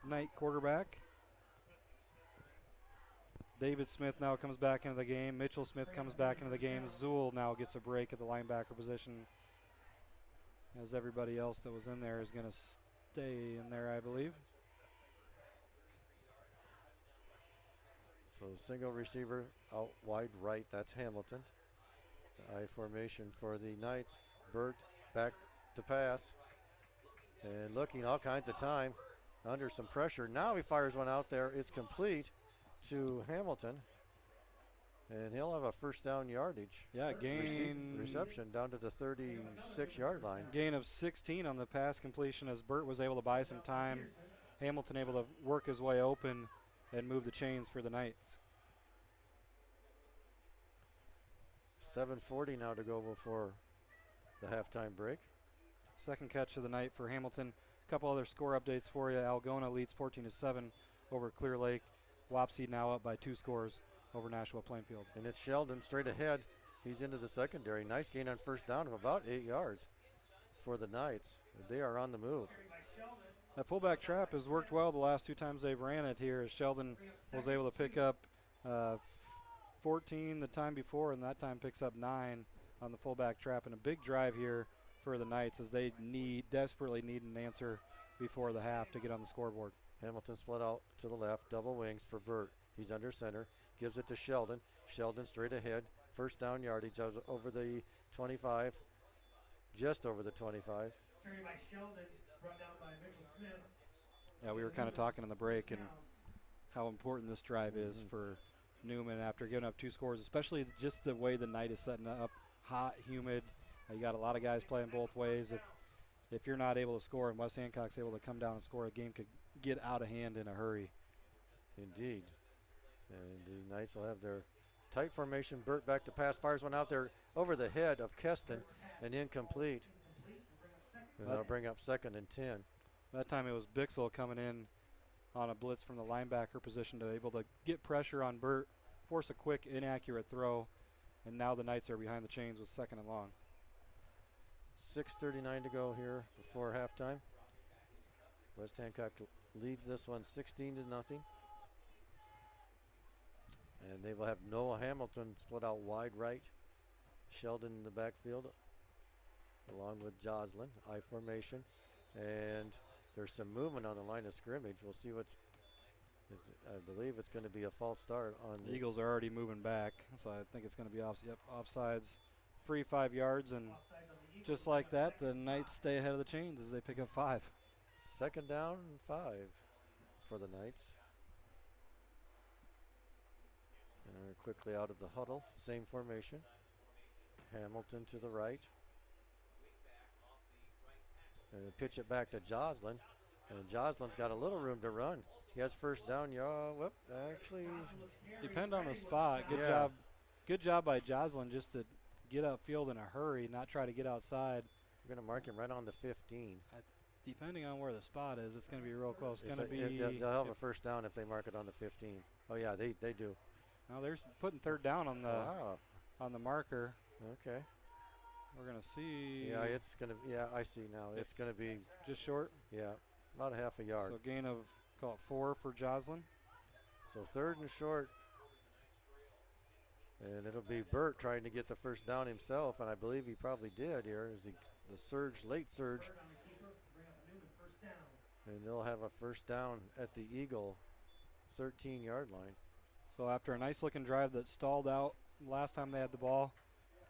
Speaker 1: Knight quarterback. David Smith now comes back into the game. Mitchell Smith comes back into the game. Zool now gets a break at the linebacker position, as everybody else that was in there is going to stay in there, I believe.
Speaker 2: So single receiver out wide right, that's Hamilton. I formation for the Knights. Burt back to pass. And looking all kinds of time, under some pressure. Now he fires one out there. It's complete to Hamilton. And he'll have a first down yardage.
Speaker 1: Yeah, gain.
Speaker 2: Reception down to the 36-yard line.
Speaker 1: Gain of 16 on the pass completion as Burt was able to buy some time. Hamilton able to work his way open and move the chains for the Knights.
Speaker 2: 7:40 now to go before the halftime break.
Speaker 1: Second catch of the night for Hamilton. A couple other score updates for you. Algona leads 14-7 over Clear Lake. Wapsie now up by 2 scores over Nashua Plainfield.
Speaker 2: And it's Sheldon straight ahead. He's into the secondary. Nice gain on first down of about 8 yards for the Knights. They are on the move.
Speaker 1: That fullback trap has worked well the last 2 times they've ran it here, as Sheldon was able to pick up 14 the time before, and that time picks up 9 on the fullback trap. And a big drive here for the Knights as they desperately need an answer before the half to get on the scoreboard.
Speaker 2: Hamilton split out to the left, double wings for Burt. He's under center, gives it to Sheldon. Sheldon straight ahead, first down yardage over the 25, just over the 25.
Speaker 4: Carried by Sheldon, brought down by Mitchell Smith.
Speaker 1: Yeah, we were kind of talking in the break and how important this drive is for Newman after giving up 2 scores, especially just the way the night is setting up, hot, humid. You got a lot of guys playing both ways. If you're not able to score and West Hancock's able to come down and score, a game could get out of hand in a hurry.
Speaker 2: Indeed. And the Knights will have their tight formation. Burt back to pass, fires one out there over the head of Keston and incomplete. And they'll bring up 2nd and 10.
Speaker 1: That time it was Bixel coming in on a blitz from the linebacker position to able to get pressure on Burt, force a quick, inaccurate throw, and now the Knights are behind the chains with 2nd and long.
Speaker 2: 6:39 to go here before halftime. West Hancock leads this one 16-0. And they will have Noah Hamilton split out wide right. Sheldon in the backfield along with Joslin, I formation. And there's some movement on the line of scrimmage. We'll see I believe it's going to be a false start on
Speaker 1: the Eagles are already moving back, so I think it's going to be offsides. Free 5 yards, and just like that, the Knights stay ahead of the chains as they pick up 5.
Speaker 2: 2nd down and 5 for the Knights. And we're quickly out of the huddle, same formation. Hamilton to the right. And they pitch it back to Joslin. And Joslin's got a little room to run. He has first down. Actually.
Speaker 1: Depend on the spot. Good job by Joslin just to get upfield in a hurry, not try to get outside.
Speaker 2: We're going to mark him right on the 15.
Speaker 1: Depending on where the spot is, it's going to be real close.
Speaker 2: They'll have a first down if they mark it on the 15. Oh, yeah, they do.
Speaker 1: Now they're putting 3rd down on the marker.
Speaker 2: Okay.
Speaker 1: We're going to see.
Speaker 2: Yeah, it's going to. Yeah, I see now. It's going to be
Speaker 1: just short.
Speaker 2: Yeah, about a half a yard.
Speaker 1: So gain of 4 for Joslin.
Speaker 2: So 3rd and short. And it'll be Burt trying to get the first down himself, and I believe he probably did here as the late surge. And they'll have a first down at the Eagle 13-yard line.
Speaker 1: So after a nice-looking drive that stalled out last time they had the ball,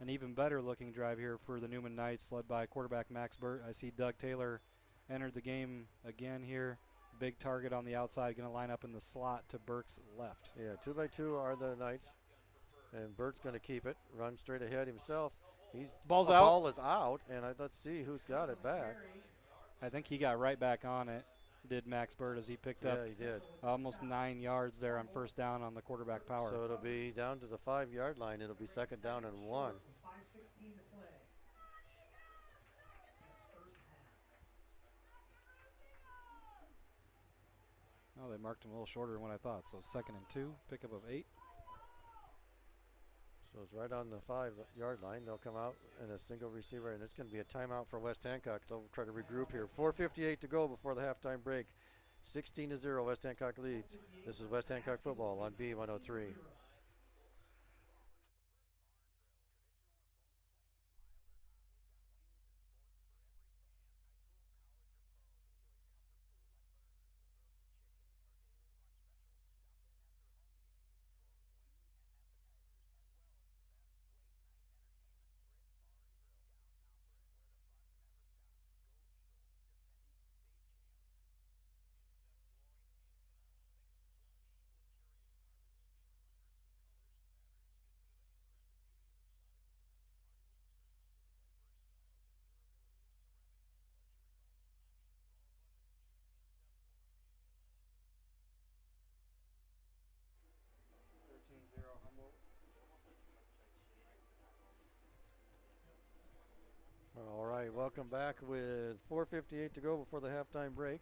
Speaker 1: an even better-looking drive here for the Newman Knights led by quarterback Max Burt. I see Doug Taylor entered the game again here. Big target on the outside, going to line up in the slot to Burke's left.
Speaker 2: Yeah, 2x2 are the Knights. And Bert's going to keep it, run straight ahead himself.
Speaker 1: Ball's
Speaker 2: the
Speaker 1: out.
Speaker 2: Ball is out, and let's see who's got it back.
Speaker 1: I think he got right back on it, did Max Burt, as he picked up
Speaker 2: Yeah, he did.
Speaker 1: almost 9 yards there on first down on the quarterback power.
Speaker 2: So it'll be down to the 5-yard line. It'll be 2nd down and 1.
Speaker 4: 5:16 to play. First half.
Speaker 1: Oh, they marked him a little shorter than what I thought. So 2nd and 2, pickup of 8.
Speaker 2: So it's right on the 5-yard line. They'll come out in a single receiver, and it's going to be a timeout for West Hancock. They'll try to regroup here. 4:58 to go before the halftime break. 16-0, West Hancock leads. This is West Hancock football on B103. All right, welcome back with 4:58 to go before the halftime break.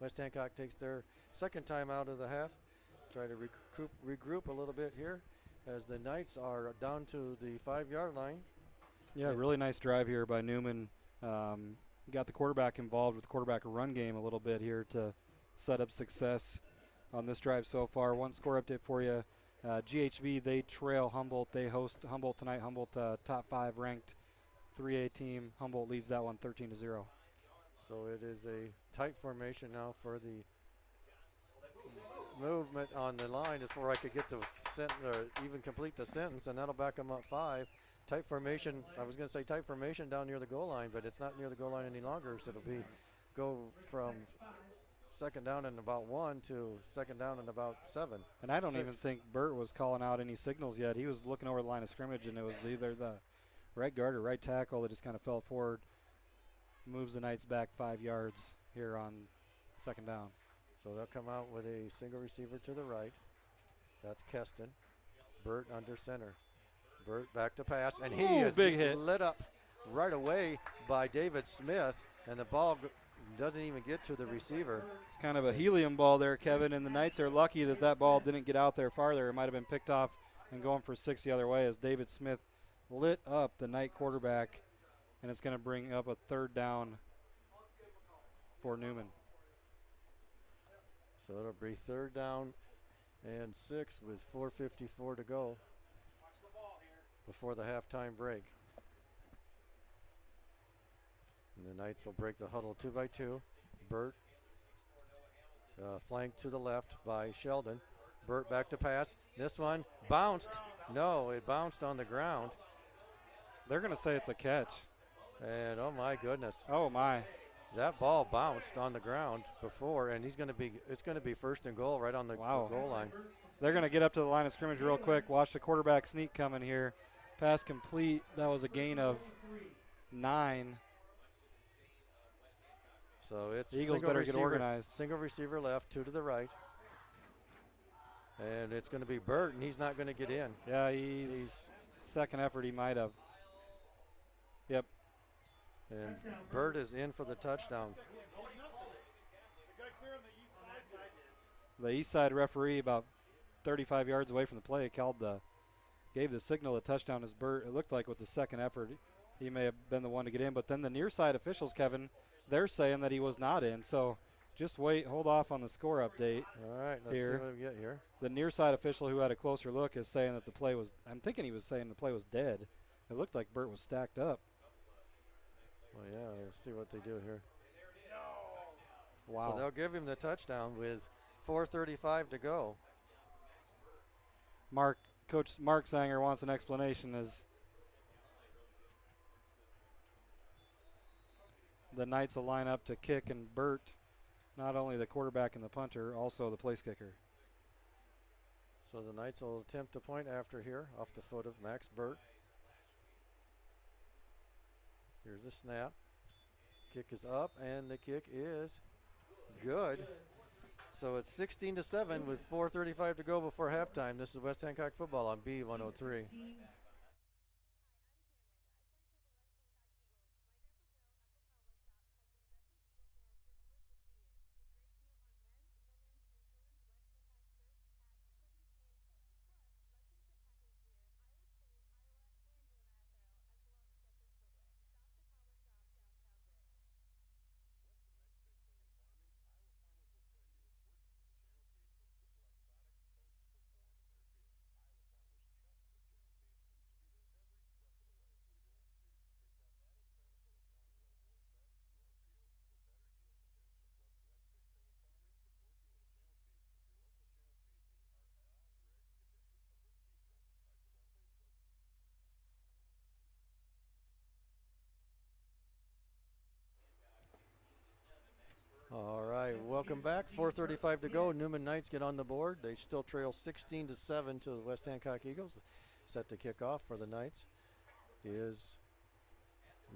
Speaker 2: West Hancock takes their second time out of the half. Try to regroup a little bit here as the Knights are down to the 5-yard line.
Speaker 1: Yeah, really nice drive here by Newman. Got the quarterback involved with the quarterback run game a little bit here to set up success on this drive so far. One score update for you. GHV, they trail Humboldt. They host Humboldt tonight. Humboldt top 5 ranked 3A team. Humboldt leads that one 13-0.
Speaker 2: So it is a tight formation now for the movement on the line before I could get the or even complete the sentence, and that'll back them up 5. Tight formation, I was going to say tight formation down near the goal line, but it's not near the goal line any longer, so it'll be go from 2nd down and about 1 to 2nd down and about 7.
Speaker 1: And I don't
Speaker 2: 6.
Speaker 1: even think Burt was calling out any signals yet. He was looking over the line of scrimmage, and it was either the right guard or right tackle that just kind of fell forward, moves the Knights back 5 yards here on 2nd down.
Speaker 2: So they'll come out with a single receiver to the right. That's Keston. Burt under center. Burt back to pass, and he is
Speaker 1: big hit.
Speaker 2: lit up right away by David Smith, and the ball doesn't even get to the receiver.
Speaker 1: It's kind of a helium ball there, Kevin, and the Knights are lucky that that ball didn't get out there farther. It might have been picked off and going for 6 the other way as David Smith lit up the Knight quarterback, and it's going to bring up a 3rd down for Newman.
Speaker 2: So it'll be 3rd down and 6 with 4:54 to go before the halftime break. And the Knights will break the huddle 2x2. Burt flanked to the left by Sheldon. Burt back to pass. This one bounced. No, it bounced on the ground.
Speaker 1: They're going to say it's a catch.
Speaker 2: And oh my goodness.
Speaker 1: Oh my.
Speaker 2: That ball bounced on the ground before, and it's going to be 1st and goal right on the goal line.
Speaker 1: They're going to get up to the line of scrimmage real quick. Watch the quarterback sneak coming here. Pass complete. That was a gain of 9.
Speaker 2: So it's
Speaker 1: Eagles better get organized.
Speaker 2: Single receiver left, 2 to the right. And it's going to be Burt, and he's not going to get in.
Speaker 1: Yeah, he's second effort he might have. Yep.
Speaker 2: And Burt is in for the touchdown.
Speaker 1: The east side referee, about 35 yards away from the play, gave the signal a touchdown as Burt. It looked like with the second effort, he may have been the one to get in. But then the near side officials, Kevin, they're saying that he was not in. So just wait, hold off on the score update.
Speaker 2: All right, let's see what we get here.
Speaker 1: The near side official who had a closer look is saying that the play was, I'm thinking he was saying the play was dead. It looked like Burt was stacked up.
Speaker 2: Well, yeah, let's see what they do here.
Speaker 1: Wow.
Speaker 2: So they'll give him the touchdown with 4:35 to go.
Speaker 1: Coach Mark Sanger wants an explanation as the Knights will line up to kick, and Burt, not only the quarterback and the punter, also the place kicker.
Speaker 2: So the Knights will attempt the point after here off the foot of Max Burt. Here's the snap. Kick is up, and the kick is good. So it's 16-7 with 4:35 to go before halftime. This is West Hancock football on B103. All right, welcome back. 4:35 to go. Newman Knights get on the board. They still trail 16-7 to the West Hancock Eagles. Set to kick off for the Knights is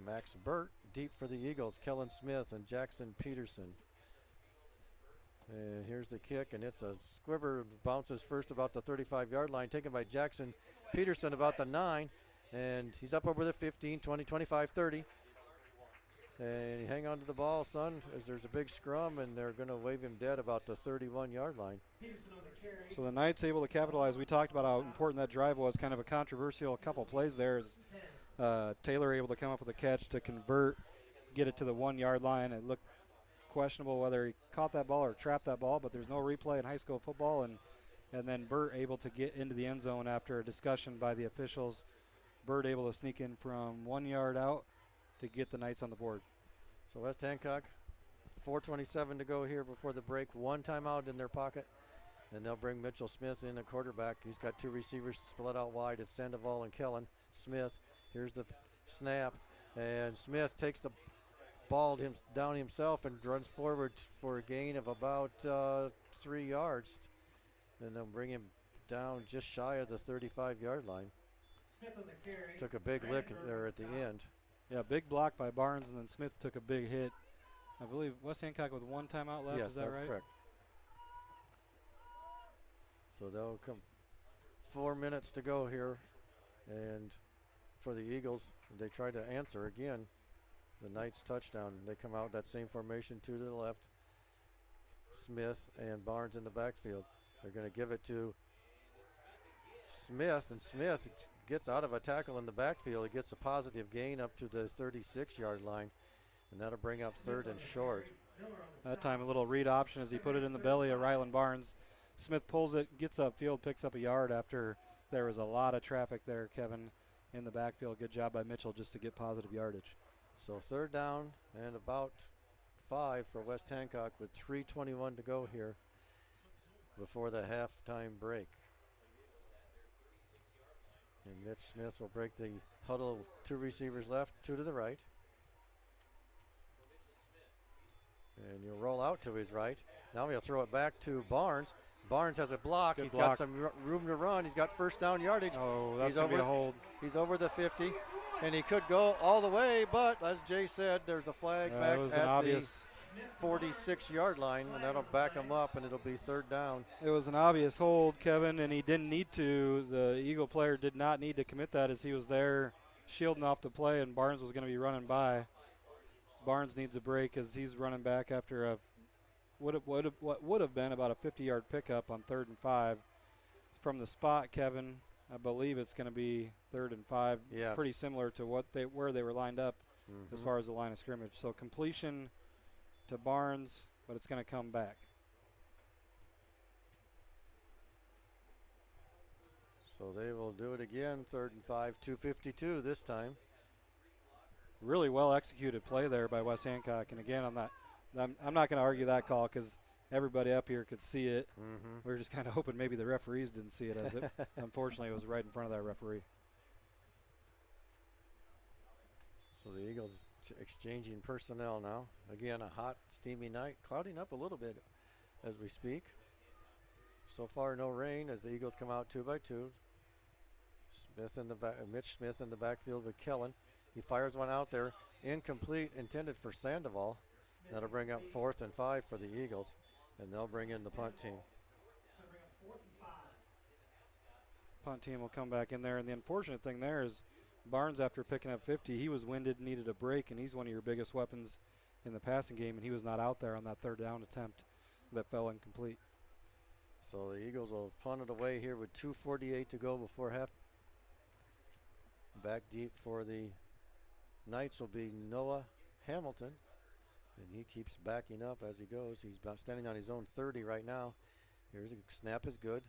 Speaker 2: Max Burt. Deep for the Eagles, Kellen Smith and Jackson Peterson. And here's the kick, and it's a squibber. Bounces first about the 35-yard line, taken by Jackson Peterson about the 9. And he's up over the 15, 20, 25, 30. And you hang on to the ball, son, as there's a big scrum, and they're going to wave him dead about the 31-yard line.
Speaker 1: So the Knights able to capitalize. We talked about how important that drive was. Kind of a controversial couple plays there. As Taylor able to come up with a catch to convert, get it to the 1-yard line. It looked questionable whether he caught that ball or trapped that ball, but there's no replay in high school football. And then Burt able to get into the end zone after a discussion by the officials. Burt able to sneak in from 1 yard out to get the Knights on the board.
Speaker 2: So West Hancock, 4:27 to go here before the break. 1 timeout in their pocket. And they'll bring Mitchell Smith in, a quarterback. He's got 2 receivers split out wide. It's Sandoval and Kellen. Smith, here's the snap. And Smith takes the ball down himself and runs forward for a gain of about 3 yards. And they'll bring him down just shy of the 35-yard line.
Speaker 4: Smith on the carry.
Speaker 2: Took a big lick there at the end.
Speaker 1: Yeah, big block by Barnes, and then Smith took a big hit. I believe West Hancock with 1 timeout left.
Speaker 2: Yes,
Speaker 1: is that
Speaker 2: that's
Speaker 1: right?
Speaker 2: correct. So they'll come 4 minutes to go here. And for the Eagles, they try to answer again. The Knights touchdown. They come out that same formation, 2 to the left. Smith and Barnes in the backfield. They're going to give it to Smith, and Smith gets out of a tackle in the backfield. He gets a positive gain up to the 36-yard line, and that'll bring up 3rd and short.
Speaker 1: That time a little read option as he put it in the belly of Rylan Barnes. Smith pulls it, gets upfield, picks up a yard after there was a lot of traffic there, Kevin, in the backfield. Good job by Mitchell just to get positive yardage.
Speaker 2: So 3rd down and about 5 for West Hancock with 3:21 to go here before the halftime break. And Mitch Smith will break the huddle. 2 receivers left, 2 to the right. And he'll roll out to his right. Now he'll throw it back to Barnes. Barnes has a block.
Speaker 1: Good
Speaker 2: He's
Speaker 1: block.
Speaker 2: got some room to run. He's got 1st down yardage.
Speaker 1: Oh, that's going to be a hold.
Speaker 2: He's over the 50, and he could go all the way, but as Jay said, there's a flag back
Speaker 1: it was
Speaker 2: at
Speaker 1: an obvious.
Speaker 2: the 46-yard line, and that'll back him up, and it'll be 3rd down.
Speaker 1: It was an obvious hold, Kevin, and he didn't need to. The Eagle player did not need to commit that as he was there shielding off the play, and Barnes was going to be running by. Barnes needs a break as he's running back after what would have been about a 50-yard pickup on 3rd and 5. From the spot, Kevin, I believe it's going to be 3rd and 5.
Speaker 2: Yeah.
Speaker 1: Pretty similar to where they were lined up as far as the line of scrimmage. So completion to Barnes, but it's going to come back.
Speaker 2: So they will do it again, 3rd and 5, 2:52 this time.
Speaker 1: Really well executed play there by West Hancock. And again, I'm not going to argue that call because everybody up here could see it. We were just kind of hoping maybe the referees didn't see it, as it unfortunately it was right in front of that referee.
Speaker 2: So the Eagles exchanging personnel now. Again, a hot, steamy night, clouding up a little bit as we speak. So far, no rain as the Eagles come out 2 by 2. Smith in the Mitch Smith in the backfield with Kellen. He fires one out there, incomplete, intended for Sandoval. That'll bring up 4th and 5 for the Eagles, and they'll bring in the punt team.
Speaker 1: Punt team will come back in there, and the unfortunate thing there is Barnes, after picking up 50, he was winded, needed a break, and he's one of your biggest weapons in the passing game, and he was not out there on that 3rd down attempt that fell incomplete.
Speaker 2: So the Eagles will punt it away here with 2:48 to go before half. Back deep for the Knights will be Noah Hamilton, and he keeps backing up as he goes. He's about standing on his own 30 right now. Here's a snap is good.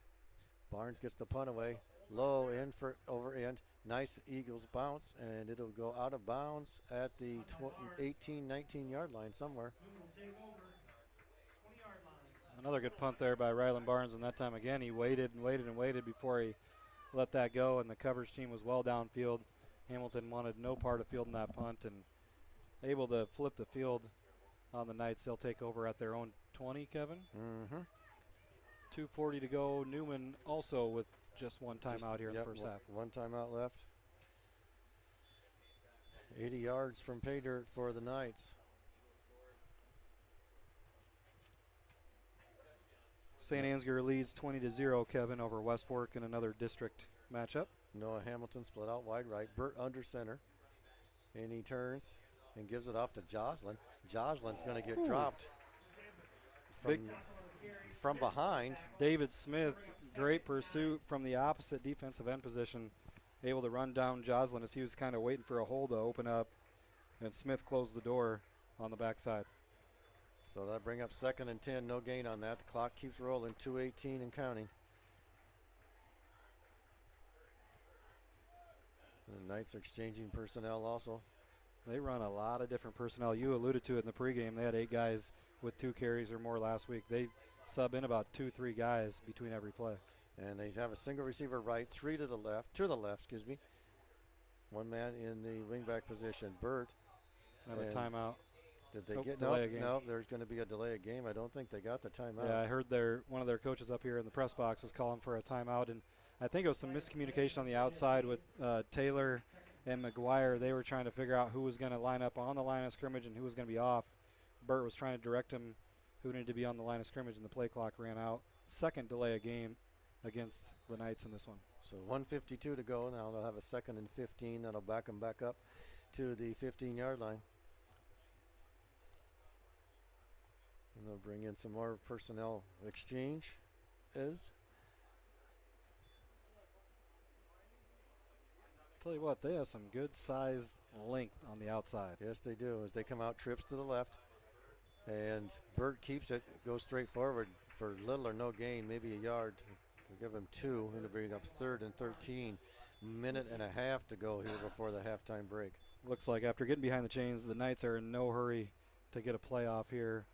Speaker 2: Barnes gets the punt away. Low in for over end. Nice Eagles bounce, and it'll go out of bounds at the 18, 19-yard line somewhere.
Speaker 1: Another good punt there by Rylan Barnes, and that time again he waited and waited and waited before he let that go, and the coverage team was well downfield. Hamilton wanted no part of fielding that punt and able to flip the field on the Knights. They'll take over at their own 20, Kevin. 2:40 to go. Newman also with just one timeout here in the first half.
Speaker 2: One timeout left. 80 yards from pay dirt for the Knights.
Speaker 1: St. Ansgar leads 20-0, Kevin, over West Fork in another district matchup.
Speaker 2: Noah Hamilton split out wide right. Burt under center. And he turns and gives it off to Joslin. Joslin's going to get dropped from behind.
Speaker 1: David Smith, great pursuit from the opposite defensive end position, able to run down Joslin as he was kind of waiting for a hole to open up, and Smith closed the door on the backside.
Speaker 2: So that'll bring up 2nd and 10, no gain on that. The clock keeps rolling, 2:18 and counting. The Knights are exchanging personnel also.
Speaker 1: They run a lot of different personnel. You alluded to it in the pregame. They had 8 guys with 2 carries or more last week. They sub in about 2-3 guys between every play.
Speaker 2: And they have a single receiver right, 3 to the left, excuse me. One man in the wingback position, Burt.
Speaker 1: And a timeout.
Speaker 2: Did they get
Speaker 1: delay a game.
Speaker 2: No, there's going to be a delay of game. I don't think they got the timeout.
Speaker 1: Yeah, I heard one of their coaches up here in the press box was calling for a timeout, and I think it was some miscommunication on the outside with Taylor and McGuire. They were trying to figure out who was going to line up on the line of scrimmage and who was going to be off. Burt was trying to direct him who needed to be on the line of scrimmage, and the play clock ran out. Second delay of game against the Knights in this one.
Speaker 2: So 1:52 to go. Now they'll have a 2nd and 15. That'll back them back up to the 15-yard line. And they'll bring in some more personnel exchange.
Speaker 1: Tell you what, they have some good size length on the outside.
Speaker 2: Yes, they do. As they come out, trips to the left. And Burt keeps it, goes straight forward for little or no gain, maybe a yard. We'll give him 2. It'll bring up 3rd and 13. Minute and a half to go here before the halftime break.
Speaker 1: Looks like after getting behind the chains, the Knights are in no hurry to get a playoff here.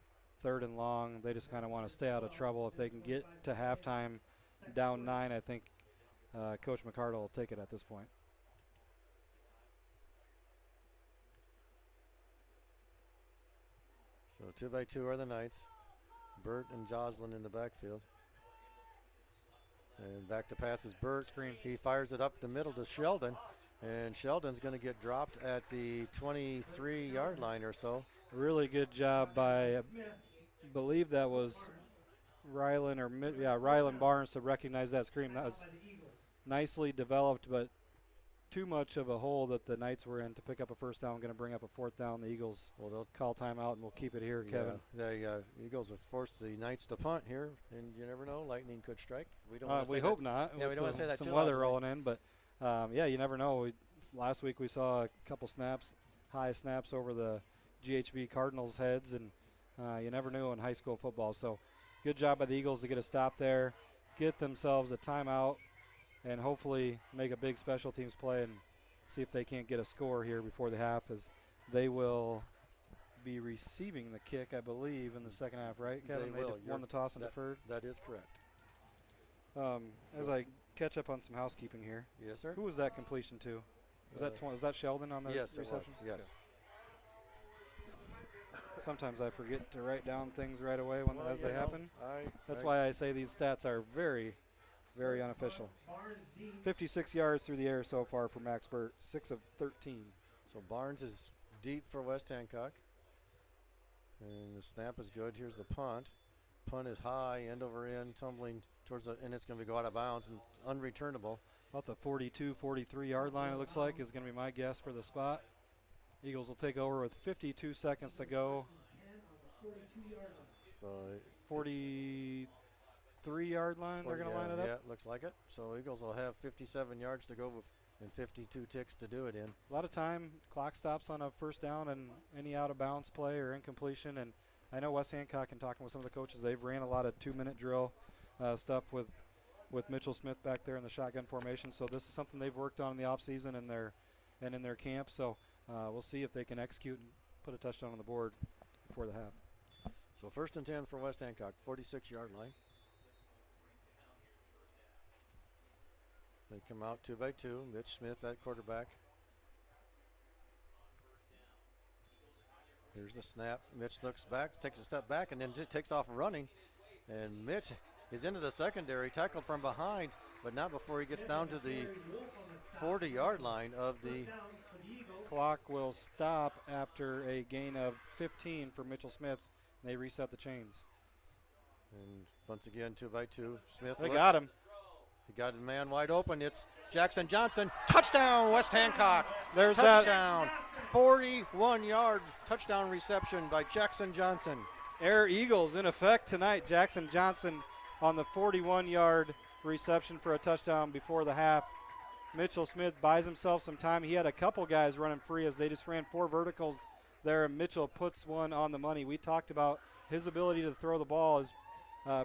Speaker 1: 3rd and long. They just kind of want to stay out of trouble. If they can get to halftime down 9, I think Coach McCardle will take it at this point.
Speaker 2: So 2 by 2 are the Knights. Burt and Joslin in the backfield. And back to pass is Burt.
Speaker 1: Screen.
Speaker 2: He fires it up the middle to Sheldon. And Sheldon's going to get dropped at the 23-yard line or so.
Speaker 1: Really good job by, I believe that was Rylan Barnes to recognize that screen. That was nicely developed, but too much of a hole that the Knights were in to pick up a first down. Going to bring up a 4th down. The Eagles will call timeout, and we'll keep it here, Kevin.
Speaker 2: The Eagles have forced the Knights to punt here, and you never know, lightning could strike. We don't.
Speaker 1: We hope not.
Speaker 2: Yeah, we don't want to say that
Speaker 1: some
Speaker 2: too
Speaker 1: weather
Speaker 2: loud,
Speaker 1: rolling in, but yeah, you never know. Last week we saw a couple snaps, high snaps over the GHV Cardinals' heads, and you never knew in high school football. So good job by the Eagles to get a stop there, get themselves a timeout, and hopefully make a big special teams play and see if they can't get a score here before the half, as they will be receiving the kick, I believe, in the second half, right, Kevin?
Speaker 2: They will.
Speaker 1: Won the toss and deferred.
Speaker 2: That is correct.
Speaker 1: As I catch up on some housekeeping here.
Speaker 2: Yes, sir.
Speaker 1: Who was that completion to? Was that Sheldon on the
Speaker 2: yes,
Speaker 1: reception?
Speaker 2: it was. Yes.
Speaker 1: Okay. Sometimes I forget to write down things right away as they happen. That's why I say these stats are very, very unofficial. 56 yards through the air so far for Max Burt, 6 of 13.
Speaker 2: So Barnes is deep for West Hancock. And the snap is good. Here's the punt. Punt is high, end over end, tumbling towards the, and it's going to go out of bounds and unreturnable.
Speaker 1: About the 42, 43 yard line, it looks like, is going to be my guess for the spot. Eagles will take over with 52 seconds to go.
Speaker 2: So
Speaker 1: 43 yard line, they're going to line it up?
Speaker 2: Yeah, looks like it. So Eagles will have 57 yards to go and 52 ticks to do it in.
Speaker 1: A lot of time, clock stops on a first down and any out of bounds play or incompletion. And I know West Hancock, and talking with some of the coaches, they've ran a lot of 2-minute drill stuff with Mitchell Smith back there in the shotgun formation. So this is something they've worked on in the offseason and in their camp. So we'll see if they can execute and put a touchdown on the board before the half.
Speaker 2: So 1st and 10 for West Hancock, 46-yard line. They come out 2 by 2. Mitch Smith, that quarterback. Here's the snap. Mitch looks back, takes a step back, and then just takes off running. And Mitch is into the secondary, tackled from behind, but not before he gets down to the 40-yard line of the.
Speaker 1: Clock will stop after a gain of 15 for Mitchell Smith. They reset the chains.
Speaker 2: And once again, 2 by 2. Smith.
Speaker 1: They got him.
Speaker 2: He got a man wide open. It's Jackson Johnson. Touchdown, West Hancock.
Speaker 1: There's
Speaker 2: touchdown. 41-yard touchdown reception by Jackson Johnson.
Speaker 1: Air Eagles in effect tonight. Jackson Johnson on the 41-yard reception for a touchdown before the half. Mitchell Smith buys himself some time. He had a couple guys running free as they just ran 4 verticals there. Mitchell puts one on the money. We talked about his ability to throw the ball is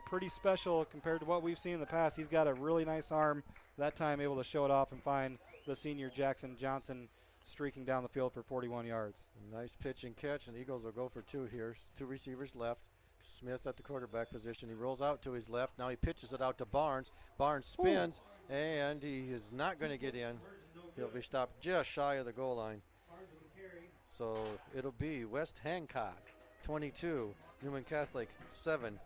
Speaker 1: pretty special compared to what we've seen in the past. He's got a really nice arm. That time able to show it off and find the senior Jackson Johnson streaking down the field for 41 yards.
Speaker 2: Nice pitch and catch, and Eagles will go for 2 here. 2 receivers left. Smith at the quarterback position. He rolls out to his left. Now he pitches it out to Barnes. Barnes spins, and he is not going to get in. He'll be stopped just shy of the goal line. So it'll be West Hancock 22, Newman Catholic 7.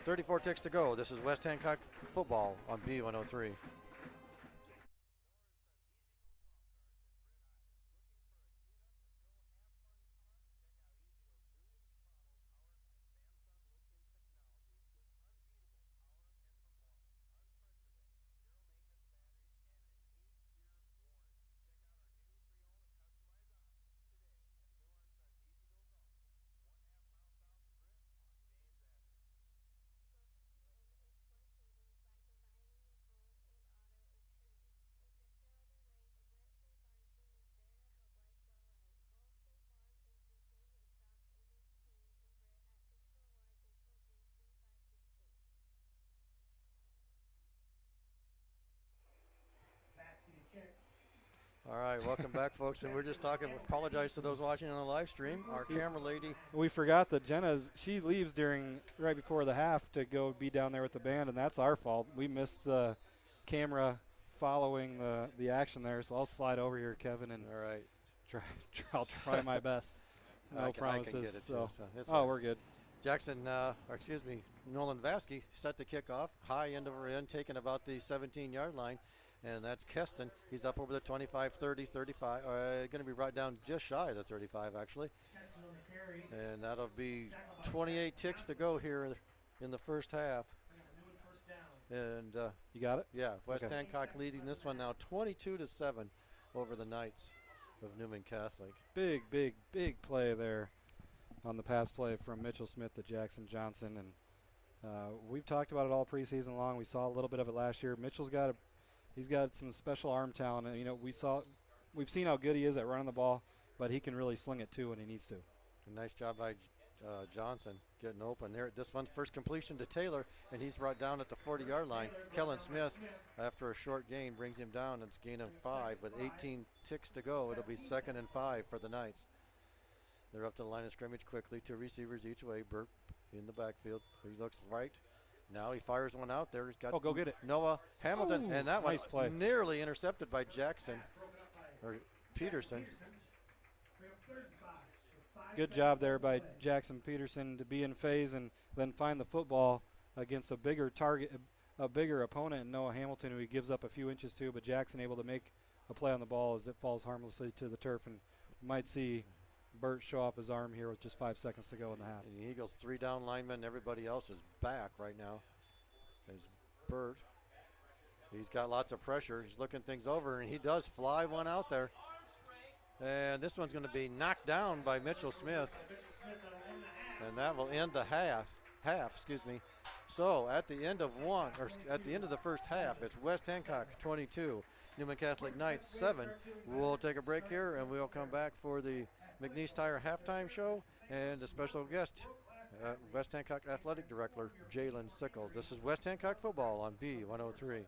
Speaker 2: 34 ticks to go. This is West Hancock football on B103. All right, welcome back, folks. And we're just talking. Apologize to those watching on the live stream. Our camera lady.
Speaker 1: We forgot that she leaves right before the half to go be down there with the band, and that's our fault. We missed the camera following the action there, so I'll slide over here, Kevin, and
Speaker 2: all right,
Speaker 1: I'll try my best. No promises.
Speaker 2: I can get it too,
Speaker 1: we're good.
Speaker 2: Jackson, Nolan Vasky set to kick off. High end over end, taking about the 17-yard line. And that's Keston. He's up over the 25, 30, 35. Going to be brought down just shy of the 35, actually. And that'll be 28 ticks to go here in the first half. And
Speaker 1: you got it?
Speaker 2: Yeah, West Hancock leading this one now 22-7 over the Knights of Newman Catholic.
Speaker 1: Big play there on the pass play from Mitchell Smith to Jackson Johnson. And we've talked about it all preseason long. We saw a little bit of it last year. Mitchell's got he's got some special arm talent, and we've seen how good he is at running the ball, but he can really sling it too when he needs to.
Speaker 2: A nice job by Johnson getting open there. This one's first completion to Taylor, and he's brought down at the 40-yard line. Kellen Smith, after a short gain, brings him down. It's a gain of 5 with 18 ticks to go. It'll be 2nd and 5 for the Knights. They're up to the line of scrimmage quickly. 2 receivers each way. Burke in the backfield. He looks right. Now he fires one out there. He's got
Speaker 1: go get it.
Speaker 2: Noah Hamilton, and that
Speaker 1: nice
Speaker 2: one
Speaker 1: play.
Speaker 2: Nearly intercepted by Jackson or Peterson.
Speaker 1: good job there by Jackson Peterson to be in phase and then find the football against a bigger target, a bigger opponent in Noah Hamilton, who he gives up a few inches to, but Jackson able to make a play on the ball as it falls harmlessly to the turf, and might see Burt show off his arm here with just 5 seconds to go in the half.
Speaker 2: And the Eagles 3 down linemen. Everybody else is back right now. There's Burt. He's got lots of pressure. He's looking things over, and he does fly one out there. And this one's going to be knocked down by Mitchell Smith. And that will end the half. So at the end of the first half, it's West Hancock 22, Newman Catholic Knights 7. We'll take a break here, and we'll come back for the McNeese Tire halftime show and a special guest, West Hancock Athletic Director Jalen Sickles. This is West Hancock football on B103.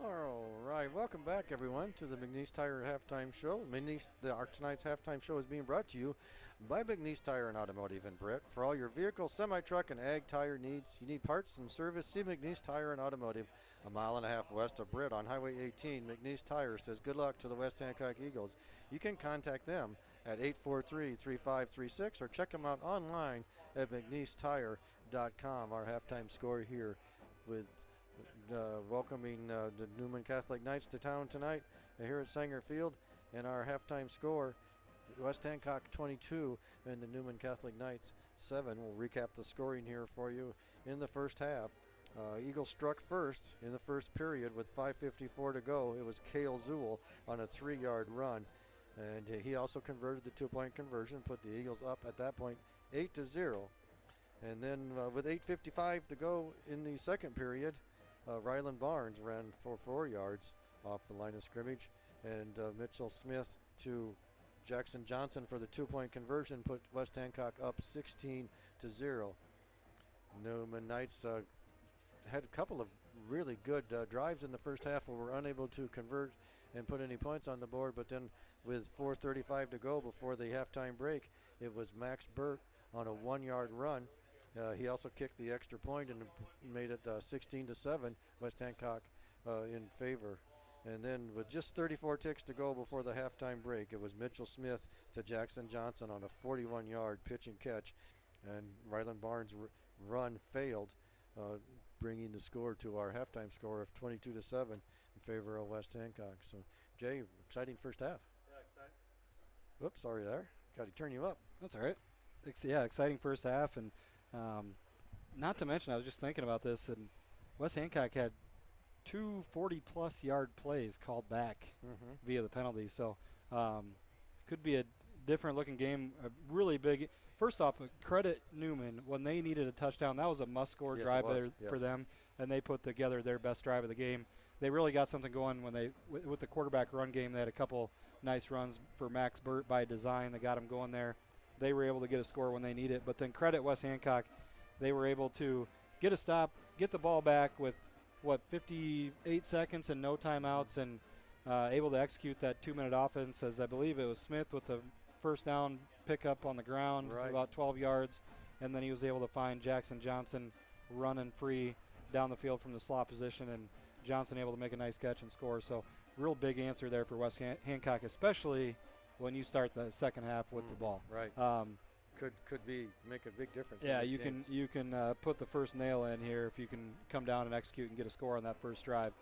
Speaker 2: All right, welcome back, everyone, to the McNeese Tire halftime show. Tonight's halftime show is being brought to you by McNeese Tire and Automotive in Britt. For all your vehicle, semi-truck, and ag tire needs, you need parts and service, see McNeese Tire and Automotive, a mile and a half west of Britt on Highway 18. McNeese Tire says good luck to the West Hancock Eagles. You can contact them at 843-3536 or check them out online at mcneesetire.com. Our halftime score here with welcoming the Newman Catholic Knights to town tonight here at Sanger Field, and our halftime score, West Hancock 22 and the Newman Catholic Knights 7. We'll recap the scoring here for you in the first half. Eagles struck first in the first period with 5:54 to go. It was Cale Zool on a 3-yard run, and he also converted the 2-point conversion, put the Eagles up at that point 8-0. And then with 8:55 to go in the second period, Ryland Barnes ran for 4 yards off the line of scrimmage, and Mitchell Smith to Jackson Johnson for the 2-point conversion put West Hancock up 16-0. Newman Knights had a couple of really good drives in the first half where were unable to convert and put any points on the board, but then with 4:35 to go before the halftime break, it was Max Burt on a 1-yard run. He also kicked the extra point and made it 16-7, West Hancock in favor. And then with just 34 ticks to go before the halftime break, it was Mitchell Smith to Jackson Johnson on a 41-yard pitch and catch. And Ryland Barnes' run failed, bringing the score to our halftime score of 22-7. favor of West Hancock. So, Jay, exciting first half.
Speaker 1: Yeah, exciting.
Speaker 2: Whoops, sorry there. Got to turn you up.
Speaker 1: That's all right. Exciting first half, and not to mention, I was just thinking about this, and West Hancock had 2 40-plus yard plays called back via the penalty. So could be a different looking game. A really big. First off, credit Newman when they needed a touchdown. That was a must-score drive for them, and they put together their best drive of the game. They really got something going when they with the quarterback run game. They had a couple nice runs for Max Burt by design. They got him going there. They were able to get a score when they need it. But then credit West Hancock. They were able to get a stop, get the ball back with, 58 seconds and no timeouts, and able to execute that 2-minute offense, as I believe it was Smith with the first down pickup on the ground, about 12 yards. And then he was able to find Jackson Johnson running free down the field from the slot position, and Johnson able to make a nice catch and score. So real big answer there for West Hancock, especially when you start the second half with the ball.
Speaker 2: Right. Could make a big difference.
Speaker 1: Yeah,
Speaker 2: in this
Speaker 1: you
Speaker 2: game.
Speaker 1: can put the first nail in here if you can come down and execute and get a score on that first drive.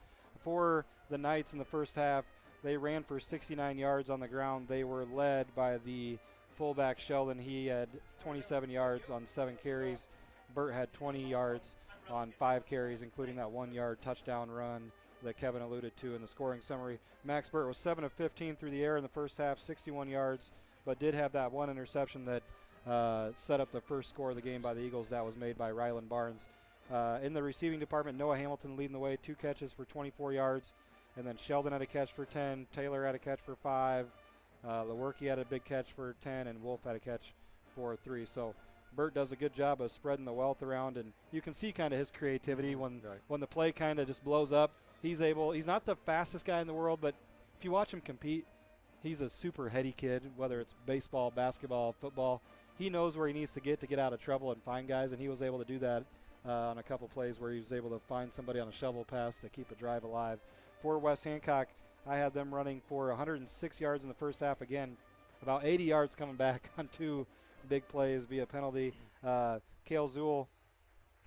Speaker 1: For the Knights in the first half, they ran for 69 yards on the ground. They were led by the fullback Sheldon. He had 27 yards on 7 carries. Burt had 20 yards on 5 carries, including that 1-yard touchdown run that Kevin alluded to in the scoring summary. Max Burt was 7 of 15 through the air in the first half, 61 yards, but did have that one interception that set up the first score of the game by the Eagles. That was made by Ryland Barnes. In the receiving department, Noah Hamilton leading the way, 2 catches for 24 yards. And then Sheldon had a catch for 10. Taylor had a catch for 5. Lewerke had a big catch for 10. And Wolf had a catch for 3. So Burt does a good job of spreading the wealth around. And you can see kind of his creativity when the play kind of just blows up. He's not the fastest guy in the world, but if you watch him compete, he's a super heady kid, whether it's baseball, basketball, football. He knows where he needs to get out of trouble and find guys, and he was able to do that on a couple plays where he was able to find somebody on a shovel pass to keep a drive alive. For West Hancock, I had them running for 106 yards in the first half. Again, about 80 yards coming back on 2 big plays via penalty. Cale Zool,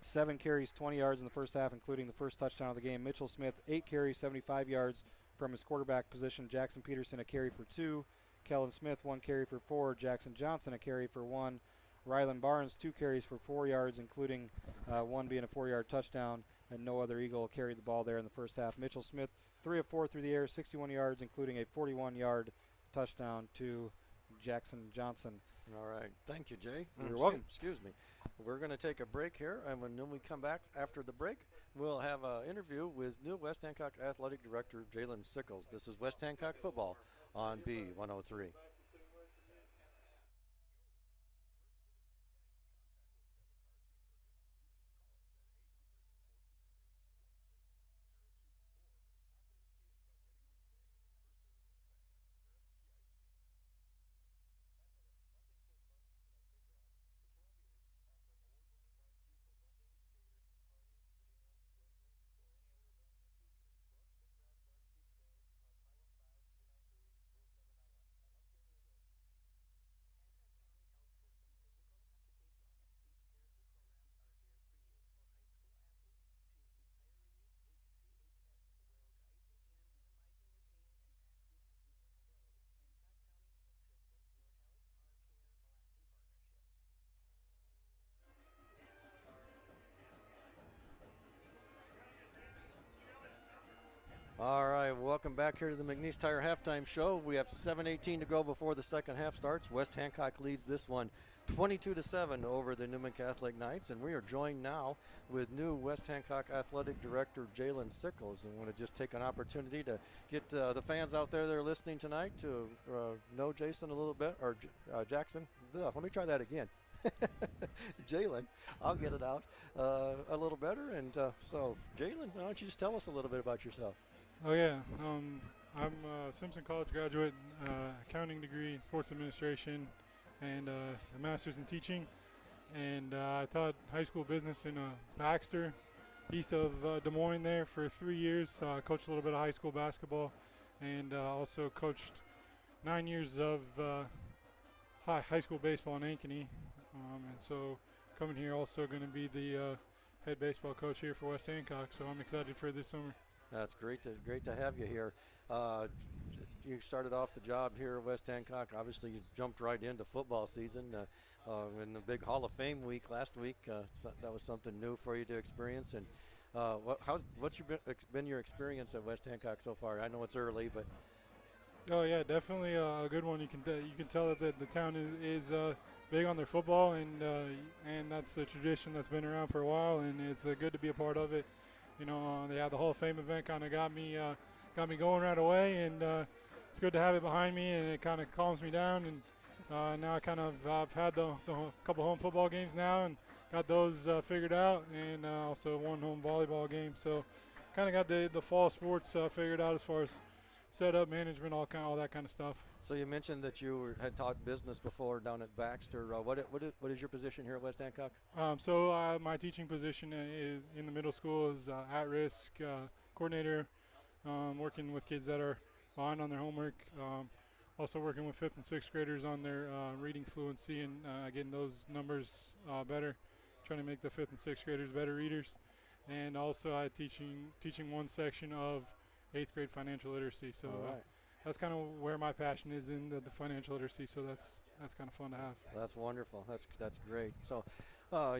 Speaker 1: 7 carries, 20 yards in the first half, including the first touchdown of the game. Mitchell Smith, 8 carries, 75 yards from his quarterback position. Jackson Peterson, a carry for 2. Kellen Smith, 1 carry for 4. Jackson Johnson, a carry for 1. Ryland Barnes, 2 carries for 4 yards, including 1 being a 4-yard touchdown, and no other Eagle carried the ball there in the first half. Mitchell Smith, 3 of 4 through the air, 61 yards, including a 41-yard touchdown to Jackson Johnson.
Speaker 2: All right. Thank you, Jay.
Speaker 1: You're welcome.
Speaker 2: Excuse me. We're going to take a break here, and when we come back after the break, we'll have an interview with new West Hancock Athletic Director Jalen Sickles. This is West Hancock football on B103. All right, welcome back here to the McNeese Tire Halftime Show. We have 7:18 to go before the second half starts. West Hancock leads this one 22-7 over the Newman Catholic Knights, and we are joined now with new West Hancock Athletic Director Jalen Sickles. And I want to just take an opportunity to get the fans out there that are listening tonight to know Jason a little bit, or Jackson. Let me try that again. Jalen, I'll get it out a little better. And so, Jalen, why don't you just tell us a little bit about yourself?
Speaker 5: Oh, yeah. I'm a Simpson College graduate, accounting degree, sports administration, and a master's in teaching. And I taught high school business in Baxter, east of Des Moines there for 3 years. I coached a little bit of high school basketball, and also coached 9 years of high school baseball in Ankeny. And so coming here also going to be the head baseball coach here for West Hancock. So I'm excited for this summer.
Speaker 2: That's great to have you here. You started off the job here at West Hancock. Obviously, you jumped right into football season in the big Hall of Fame week last week. That was something new for you to experience. And what's been your experience at West Hancock so far? I know it's early, but
Speaker 5: Oh yeah, definitely a good one. You can tell that the town is big on their football, and that's the tradition that's been around for a while, and it's good to be a part of it. You know, they had the Hall of Fame event, kind of got me going right away, and it's good to have it behind me, and it kind of calms me down. And now I've had the couple home football games now, and got those figured out, and also one home volleyball game. So kind of got the fall sports figured out as far as setup, management, all that kind of stuff.
Speaker 2: so you mentioned that you had taught business before down at Baxter. What is your position here at West Hancock?
Speaker 5: So my teaching position in the middle school is at-risk coordinator, working with kids that are behind on their homework. Also working with 5th and 6th graders on their reading fluency and getting those numbers better, trying to make the 5th and 6th graders better readers. And also I teaching one section of 8th grade financial literacy. So
Speaker 2: All right.
Speaker 5: that's kind of where my passion is in the financial literacy. So that's kind of fun to have.
Speaker 2: That's wonderful. That's great. So, I'll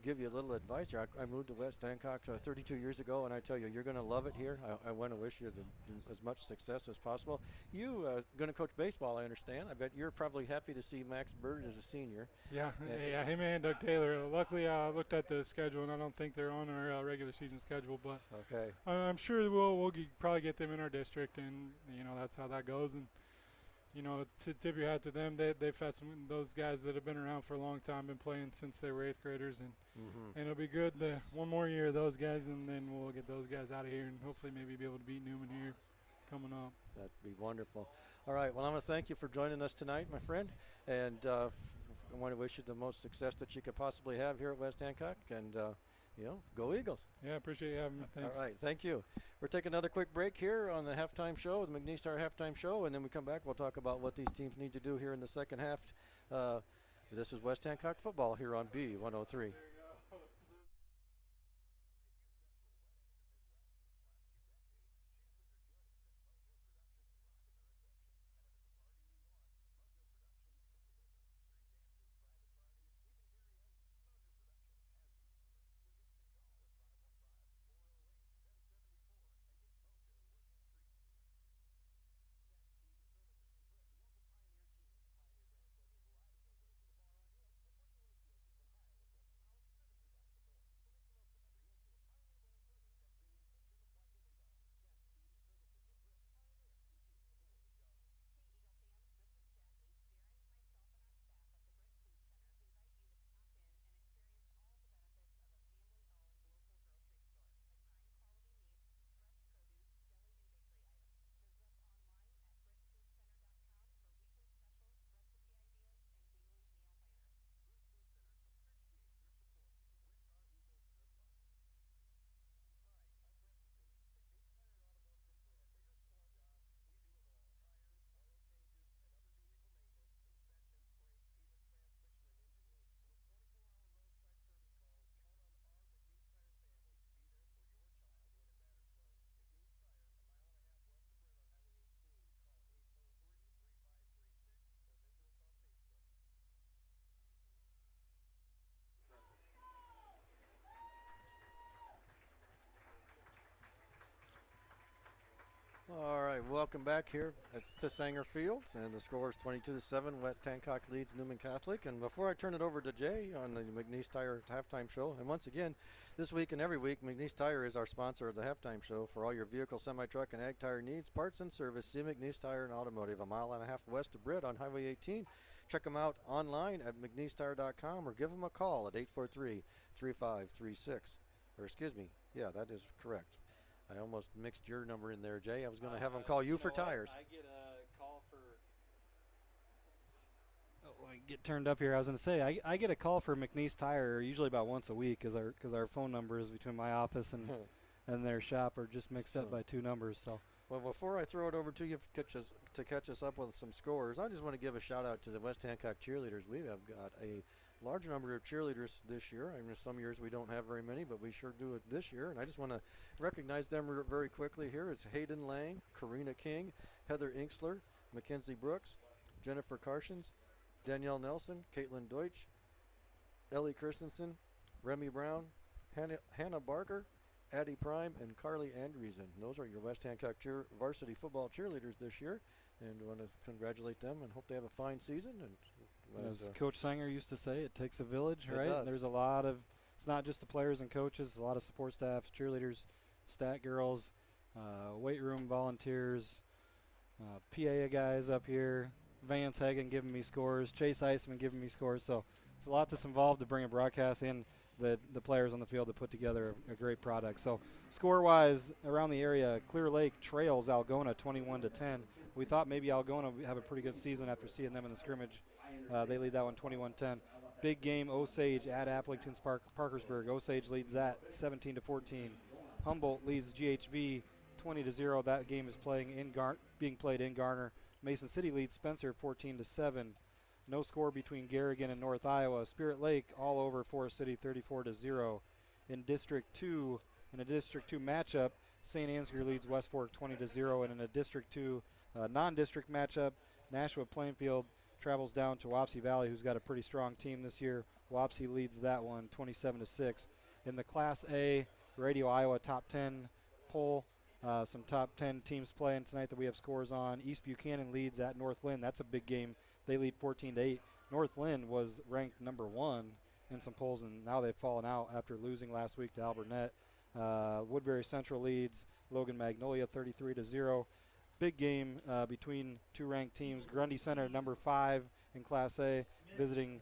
Speaker 2: give you a little advice here. I moved to West Hancock 32 years ago, and I tell you, you're going to love it here. I want to wish you as much success as possible. You going to coach baseball, I understand. I bet you're probably happy to see Max Bird as a senior.
Speaker 5: Yeah, him and Doug Taylor. Luckily, I looked at the schedule, and I don't think they're on our regular season schedule, but
Speaker 2: Okay.
Speaker 5: I'm sure we'll probably get them in our district, and that's how that goes. And to tip your hat to them, they've had those guys that have been around for a long time, been playing since they were 8th graders, and it'll be good one more year of those guys, and then we'll get those guys out of here, and hopefully maybe be able to beat Newman here coming up.
Speaker 2: That'd be wonderful. All right. Well, I'm going to thank you for joining us tonight, my friend, and I want to wish you the most success that you could possibly have here at West Hancock, and go Eagles.
Speaker 5: Yeah, appreciate you having me. Thanks.
Speaker 2: All right, thank you. We're taking another quick break here on the halftime show, the McNeese Star halftime show, and then we come back. We'll talk about what these teams need to do here in the second half. This is West Hancock football here on B103. All right, welcome back here at Sanger Field, and the score is 22-7. West Hancock leads Newman Catholic. And before I turn it over to Jay on the McNeese Tire halftime show, and once again, this week and every week, McNeese Tire is our sponsor of the halftime show for all your vehicle, semi-truck, and ag tire needs, parts and service. See McNeese Tire and Automotive, a mile and a half west of Britt on Highway 18. Check them out online at mcneesetire.com or give them a call at 843-3536. Or excuse me, yeah, that is correct. I almost mixed your number in there, Jay. I was going to have them call you for tires.
Speaker 1: I get a call for. Oh, I get turned up here. I was going to say I get a call for McNeese Tire usually about once a week because our phone number is between my office and their shop are just mixed up by two numbers. So.
Speaker 2: Well, before I throw it over to you to catch us up with some scores, I just want to give a shout out to the West Hancock cheerleaders. We have got a large number of cheerleaders this year. I mean, some years we don't have very many, but we sure do it this year. And I just want to recognize them very quickly here. It's Hayden Lang, Karina King, Heather Inksler, Mackenzie Brooks, Jennifer Carshins, Danielle Nelson, Caitlin Deutsch, Ellie Christensen, Remy Brown, Hannah Barker, Addie Prime, and Carly Andreessen. Those are your West Hancock varsity football cheerleaders this year. And I want to congratulate them and hope they have a fine season. And
Speaker 1: as Coach Sanger used to say, it takes a village,
Speaker 2: It
Speaker 1: right?
Speaker 2: does.
Speaker 1: There's a lot of, it's not just the players and coaches, a lot of support staff, cheerleaders, stat girls, weight room volunteers, PA guys up here, Vance Hagen giving me scores, Chase Eisman giving me scores. So it's a lot that's involved to bring a broadcast in, the players on the field to put together a great product. So score-wise, around the area, Clear Lake trails Algona 21-10. We thought maybe Algona would have a pretty good season after seeing them in the scrimmage. They lead that one 21-10. Big game, Osage at Applington Parkersburg. Osage leads that 17-14. Humboldt leads GHV 20-0. That game is being played in Garner. Mason City leads Spencer 14-7. No score between Garrigan and North Iowa. Spirit Lake all over Forest City 34-0. In District 2 matchup, St. Ansgar leads West Fork 20-0. And in a District 2 non-district matchup, Nashua Plainfield travels down to Wapsie Valley, who's got a pretty strong team this year. Wapsie leads that one 27-6. In the Class A Radio Iowa top 10 poll, some top 10 teams playing tonight that we have scores on. East Buchanan leads at North Lynn. That's a big game. They lead 14-8. North Lynn was ranked number 1 in some polls, and now they've fallen out after losing last week to Albernet. Woodbury Central leads Logan Magnolia 33-0. Big game between two ranked teams. Grundy Center, number 5 in Class A, visiting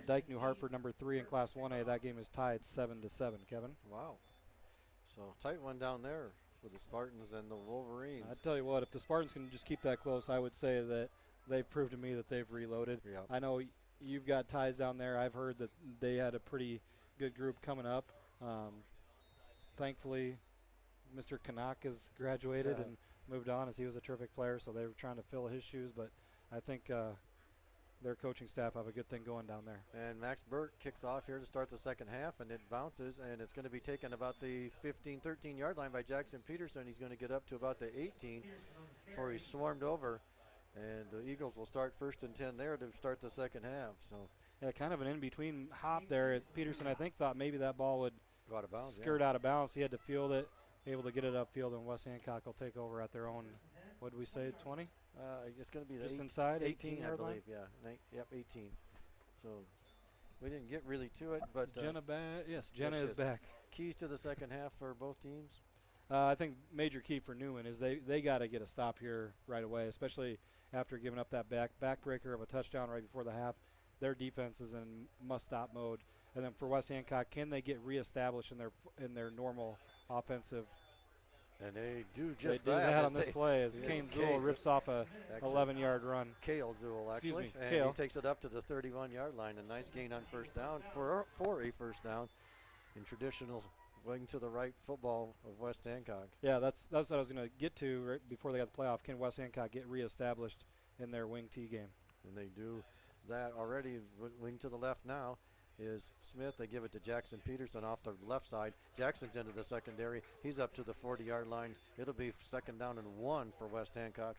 Speaker 1: Dyke New Hartford, number 3 in Class 1A. That game is tied 7-7. Kevin?
Speaker 2: wow. So tight one down there with the Spartans and the Wolverines.
Speaker 1: I tell you what, if the Spartans can just keep that close, I would say that they've proved to me that they've reloaded.
Speaker 2: Yeah.
Speaker 1: I know you've got ties down there. I've heard that they had a pretty good group coming up. Thankfully, Mr. Hancock has graduated and moved on, as he was a terrific player, so they were trying to fill his shoes. But I think their coaching staff have a good thing going down there.
Speaker 2: And Max Burt kicks off here to start the second half, and it bounces, and it's going to be taken about the 13-yard line by Jackson Peterson. He's going to get up to about the 18 before he's swarmed over. And the Eagles will start 1st and 10 there to start the second half. So
Speaker 1: yeah, kind of an in-between hop there. Peterson, I think, thought maybe that ball would
Speaker 2: go out of bounds,
Speaker 1: skirt out of bounds. He had to field it, able to get it upfield, and West Hancock will take over at their own, what did we say, 20?
Speaker 2: It's going to be
Speaker 1: just inside
Speaker 2: 18, I
Speaker 1: yard
Speaker 2: believe.
Speaker 1: line?
Speaker 2: Yeah, yep, 18. So we didn't get really to it, but
Speaker 1: Jenna Jenna is back.
Speaker 2: Keys to the second half for both teams.
Speaker 1: I think major key for Newman is they got to get a stop here right away, especially after giving up that backbreaker of a touchdown right before the half. Their defense is in must-stop mode. And then for West Hancock, can they get reestablished in their normal offensive?
Speaker 2: And they do just
Speaker 1: they do that on this play as Kane Zool rips off a 11-yard run.
Speaker 2: Kale Zool, actually.
Speaker 1: Excuse me,
Speaker 2: and
Speaker 1: Kale.
Speaker 2: He takes it up to the 31-yard line. A nice gain on first down for a first down in traditional wing to the right football of West Hancock.
Speaker 1: Yeah, that's what I was going to get to right before they got the playoff. Can West Hancock get reestablished in their wing T game?
Speaker 2: And they do that already. Wing to the left now is Smith. They give it to Jackson Peterson off the left side. Jackson's into the secondary. He's up to the 40-yard line. It'll be 2nd down and 1 for West Hancock,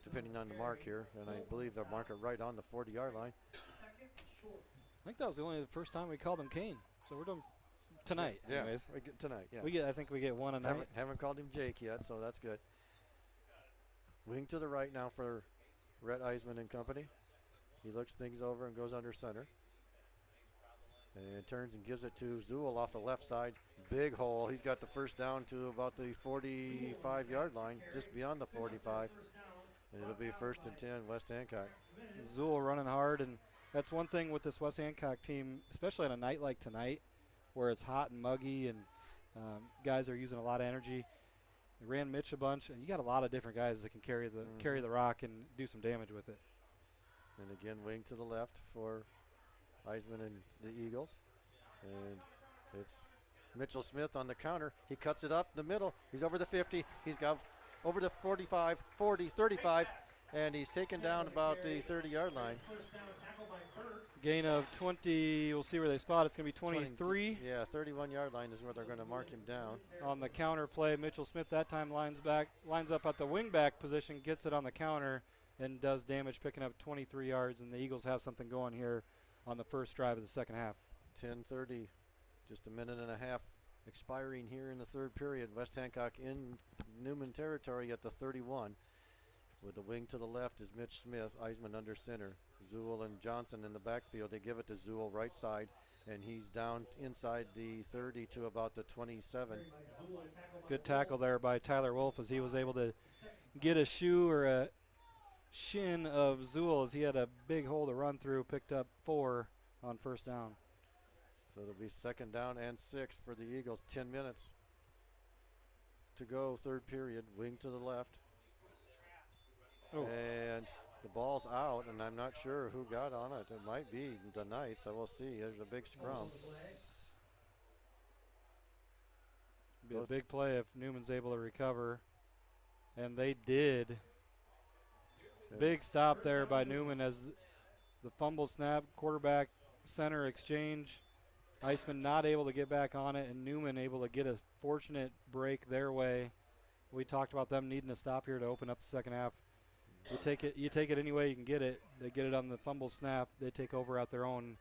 Speaker 2: depending on the mark here. And I believe they'll mark it right on the 40-yard line.
Speaker 1: I think that was the first time we called him Kane. So we're doing tonight, anyways.
Speaker 2: We get tonight, yeah.
Speaker 1: I think we get one a night.
Speaker 2: Haven't called him Jake yet, so that's good. Wing to the right now for Rhett Eisman and company. He looks things over and goes under center. And turns and gives it to Zool off the left side. Big hole. He's got the first down to about the 45-yard line, just beyond the 45. And it'll be 1st and 10, West Hancock.
Speaker 1: Zool running hard, and that's one thing with this West Hancock team, especially on a night like tonight, where it's hot and muggy and guys are using a lot of energy. They ran Mitch a bunch, and you got a lot of different guys that can carry the rock and do some damage with it.
Speaker 2: And again, wing to the left for Eisman and the Eagles. And it's Mitchell Smith on the counter. He cuts it up the middle. He's over the 50. He's got over the 45, 40, 35. And he's taken down about the 30-yard line.
Speaker 4: First down tackle by Burt.
Speaker 1: Gain of 20. We'll see where they spot. It's going to be 23.
Speaker 2: Yeah, 31-yard line is where they're going to mark him down.
Speaker 1: On the counter play, Mitchell Smith that time lines up at the wingback position, gets it on the counter, and does damage, picking up 23 yards. And the Eagles have something going here on the first drive of the second half.
Speaker 2: 10:30, just a minute and a half expiring here in the third period. West Hancock in Newman territory at the 31. With the wing to the left is Mitch Smith, Eisman under center. Zool and Johnson in the backfield. They give it to Zool right side, and he's down inside the 30 to about the 27.
Speaker 1: Good tackle there by Tyler Wolf as he was able to get a shoe or a shin of Zool as he had a big hole to run through, picked up 4 on first down.
Speaker 2: So it'll be second down and 6 for the Eagles. 10 minutes to go, third period. Wing to the left.
Speaker 1: Oh.
Speaker 2: And the ball's out, and I'm not sure who got on it. It might be the Knights. I will see. There's a big scrum.
Speaker 1: Be a big play if Newman's able to recover. And they did. Big stop there by Newman as the fumble snap, quarterback center exchange. Eisman not able to get back on it, and Newman able to get a fortunate break their way. We talked about them needing to stop here to open up the second half. You take it any way you can get it. They get it on the fumble snap. They take over at their own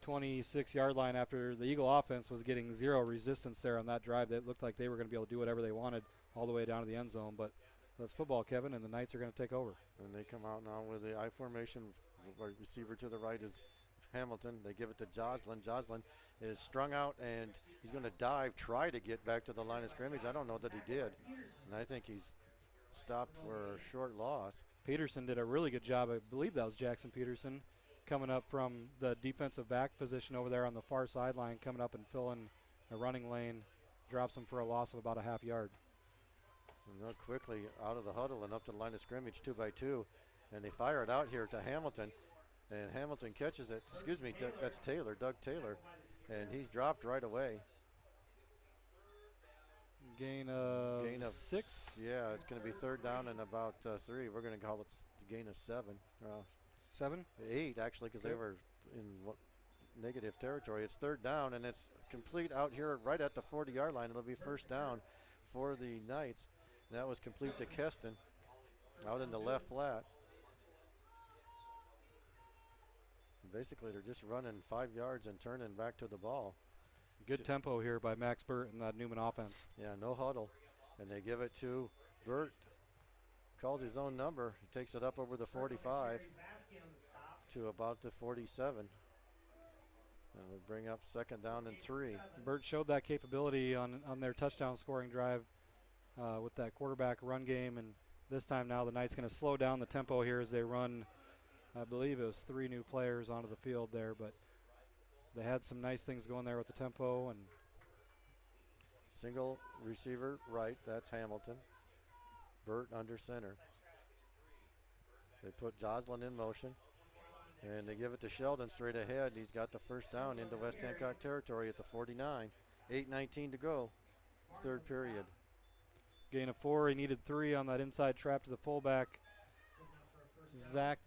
Speaker 1: 26-yard line after the Eagle offense was getting zero resistance there on that drive. That looked like they were going to be able to do whatever they wanted all the way down to the end zone. But that's football, Kevin, and the Knights are going to take over.
Speaker 2: And they come out now with the I formation. Receiver to the right is Hamilton. They give it to Joslin. Joslin is strung out, and he's going to dive, try to get back to the line of scrimmage. I don't know that he did. And I think he's stopped for a short loss.
Speaker 1: Peterson did a really good job. I believe that was Jackson Peterson coming up from the defensive back position over there on the far sideline, coming up and filling a running lane. Drops him for a loss of about a half yard.
Speaker 2: And real quickly out of the huddle and up to the line of scrimmage, 2 by 2. And they fire it out here to Hamilton. And Hamilton catches it. Excuse me, that's Taylor, Doug Taylor. And he's dropped right away.
Speaker 1: Gain of
Speaker 2: 6. Yeah, it's going to be third down and about 3. We're going to call it the gain of 7.
Speaker 1: 7?
Speaker 2: 8, actually, because they were in negative territory. It's third down, and it's complete out here right at the 40-yard line. It'll be first down for the Knights. And that was complete to Keston out in the left flat. Basically, they're just running 5 yards and turning back to the ball.
Speaker 1: Good tempo here by Max Burt and that Newman offense.
Speaker 2: Yeah, no huddle. And they give it to Burt. Calls his own number. He takes it up over the 45 to about the 47. And we'll bring up second down and 3.
Speaker 1: Burt showed that capability on their touchdown scoring drive with that quarterback run game. And this time now the Knights going to slow down the tempo here as they run, I believe it was 3 new players onto the field there. But they had some nice things going there with the tempo. And
Speaker 2: single receiver right, that's Hamilton. Burt under center. They put Joslin in motion. And they give it to Sheldon straight ahead. He's got the first down into West Hancock territory at the 49. 8:19 to go, third period.
Speaker 1: Gain of 4. He needed 3 on that inside trap to the fullback. Zach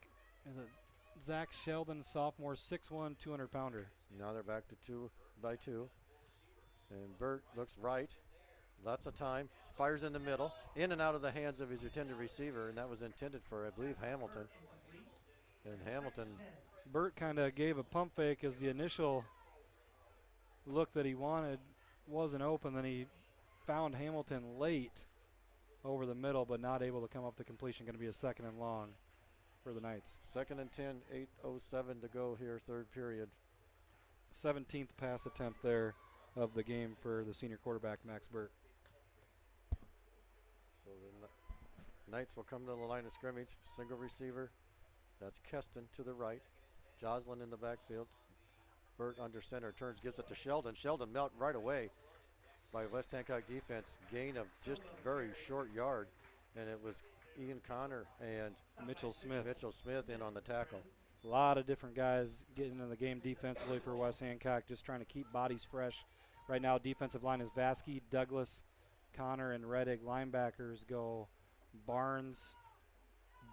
Speaker 1: Sheldon, sophomore, 6'1", 200-pounder.
Speaker 2: Now they're back to 2 by 2. And Burt looks right. Lots of time. Fires in the middle. In and out of the hands of his intended receiver, and that was intended for, I believe, Hamilton. And Hamilton.
Speaker 1: Burt kind of gave a pump fake as the initial look that he wanted wasn't open. Then he found Hamilton late over the middle, but not able to come up the completion. Going to be a second and long for the Knights.
Speaker 2: Second and 10, 8:07 to go here, third period.
Speaker 1: 17th pass attempt there of the game for the senior quarterback, Max Burt.
Speaker 2: So the Knights will come to the line of scrimmage. Single receiver. That's Keston to the right. Joslin in the backfield. Burt under center. Turns, gives it to Sheldon. Sheldon melt right away by West Hancock defense. Gain of just very short yard. And it was Ian Connor and
Speaker 1: Mitchell Smith
Speaker 2: in on the tackle.
Speaker 1: A lot of different guys getting in the game defensively for West Hancock, just trying to keep bodies fresh. Right now, defensive line is Vasky, Douglas, Connor, and Reddick. Linebackers go Barnes,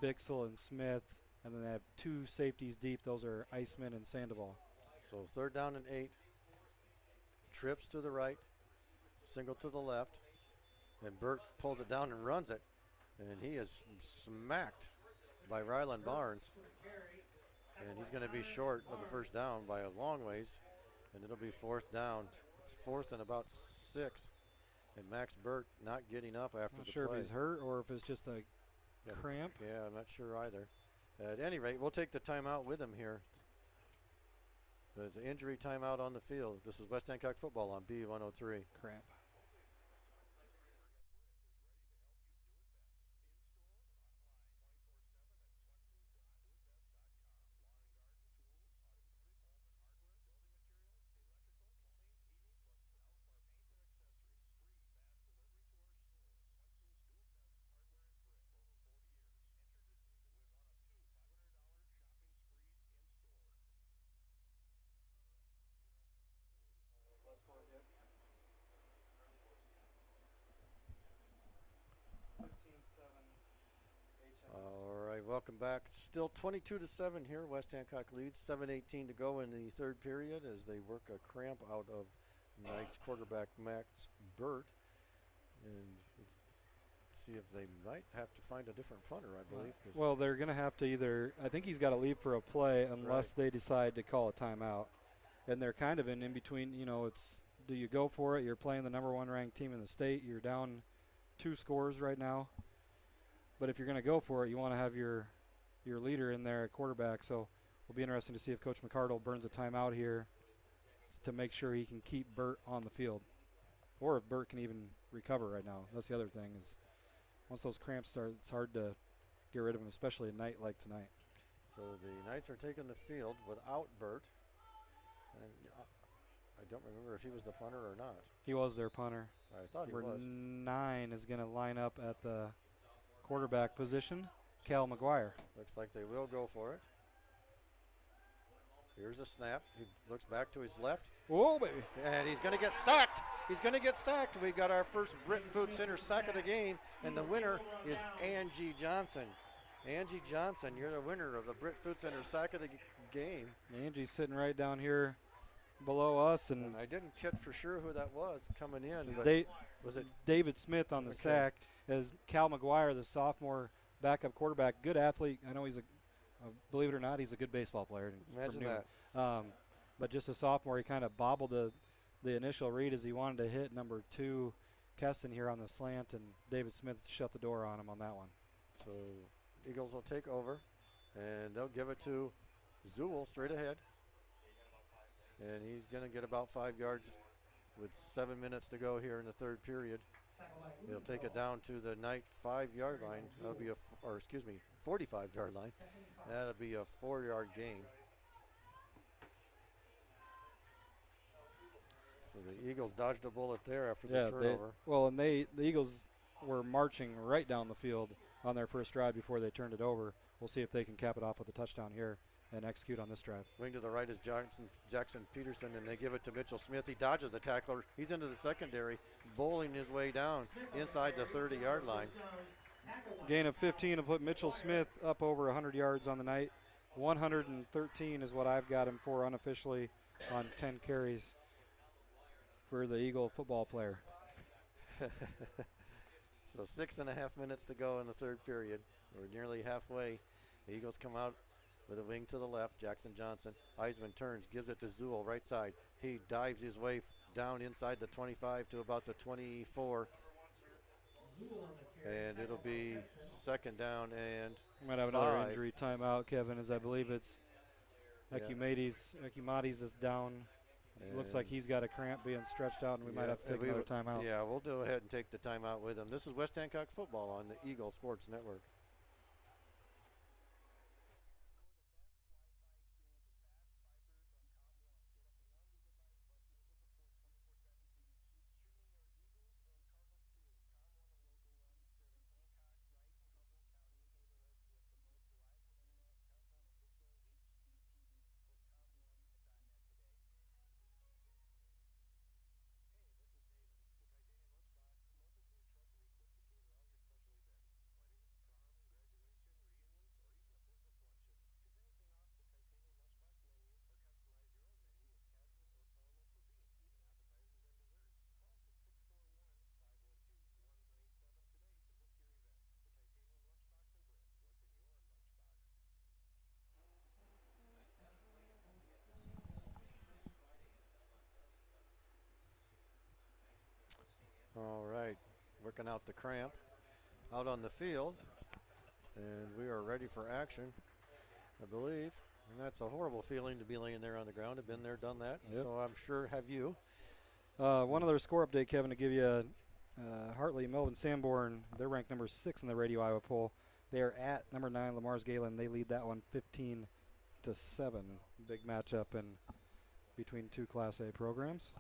Speaker 1: Bixel and Smith, and then they have 2 safeties deep. Those are Iceman and Sandoval.
Speaker 2: So 3rd down and 8. Trips to the right, single to the left, and Burt pulls it down and runs it, and he is smacked by Ryland Barnes, and he's going to be short of the first down by a long ways, and it'll be 4th down. It's 4th and about 6, and Max Burt not getting up after
Speaker 1: Not
Speaker 2: the
Speaker 1: sure
Speaker 2: play.
Speaker 1: if he's hurt or if it's just a cramp.
Speaker 2: Yeah, I'm not sure either. At any rate, we'll take the timeout with him here. There's an injury timeout on the field. This is West Hancock football on B103.
Speaker 1: Cramp.
Speaker 2: All right, welcome back. Still 22-7 here. West Hancock leads. 7:18 to go in the 3rd period as they work a cramp out of Knights quarterback Max Burt, and see if they might have to find a different punter, I believe.
Speaker 1: Well, they're going to have to either, I think he's got to leave for a play unless they decide to call a timeout. And they're kind of in between, you know, it's do you go for it? You're playing the number 1 ranked team in the state. You're down 2 scores right now. But if you're going to go for it, you want to have your leader in there at quarterback. So it'll be interesting to see if Coach McCardle burns a timeout here to make sure he can keep Burt on the field. Or if Burt can even recover right now. That's the other thing is once those cramps start, it's hard to get rid of them, especially a night like tonight.
Speaker 2: So the Knights are taking the field without Burt. And I don't remember if he was the punter or not.
Speaker 1: He was their punter.
Speaker 2: I thought he
Speaker 1: Number
Speaker 2: was.
Speaker 1: 9 is going to line up at the quarterback position, Cal McGuire.
Speaker 2: Looks like they will go for it. Here's a snap. He looks back to his left.
Speaker 1: Whoa, baby.
Speaker 2: And he's going to get sacked. He's going to get sacked. We got our first Brit Food Center sack of the game, and the winner is Angie Johnson. Angie Johnson, you're the winner of the Brit Food Center sack of the game.
Speaker 1: Angie's sitting right down here below us, and
Speaker 2: I didn't get for sure who that was coming in. Was it
Speaker 1: David Smith on the sack as Cal McGuire, the sophomore backup quarterback, good athlete. I know he's believe it or not, he's a good baseball player.
Speaker 2: Imagine that.
Speaker 1: But just a sophomore, he kind of bobbled the initial read as he wanted to hit number 2, Keston, here on the slant, and David Smith shut the door on him on that one.
Speaker 2: So Eagles will take over, and they'll give it to Zool straight ahead. And he's going to get about 5 yards with 7 minutes to go here in the 3rd period. He'll take it down to the Knight 5-yard line. That'll be 45-yard line. That'll be a 4-yard gain. So the Eagles dodged a bullet there after the turnover.
Speaker 1: The Eagles were marching right down the field on their first drive before they turned it over. We'll see if they can cap it off with a touchdown here and execute on this drive.
Speaker 2: Wing to the right is Jackson Peterson, and they give it to Mitchell Smith. He dodges the tackler. He's into the secondary, bowling his way down inside the 30-yard line.
Speaker 1: Gain of 15 to put Mitchell Smith up over 100 yards on the night. 113 is what I've got him for unofficially on 10 carries for the Eagle football player.
Speaker 2: So 6.5 minutes to go in the 3rd period. We're nearly halfway. The Eagles come out with a wing to the left. Jackson Johnson. Eisman turns, gives it to Zool, right side. He dives his way down inside the 25 to about the 24. And it'll be 2nd down and
Speaker 1: We might have another injury timeout, Kevin, as I believe it's Ecumades is down. It looks like he's got a cramp being stretched out, and we might have to take another timeout.
Speaker 2: Yeah, we'll go ahead and take the timeout with him. This is West Hancock football on the Eagle Sports Network. All right, working out the cramp out on the field, and we are ready for action, I believe. And that's a horrible feeling to be laying there on the ground. I've been there, done that,
Speaker 1: Yep.
Speaker 2: so I'm sure have you.
Speaker 1: One other score update, Kevin, to give you. Hartley, Melvin Sanborn, they're ranked number 6 in the Radio Iowa poll. They are at number 9, Lamar's Galen. They lead that one 15-7. Big matchup in between two Class A programs.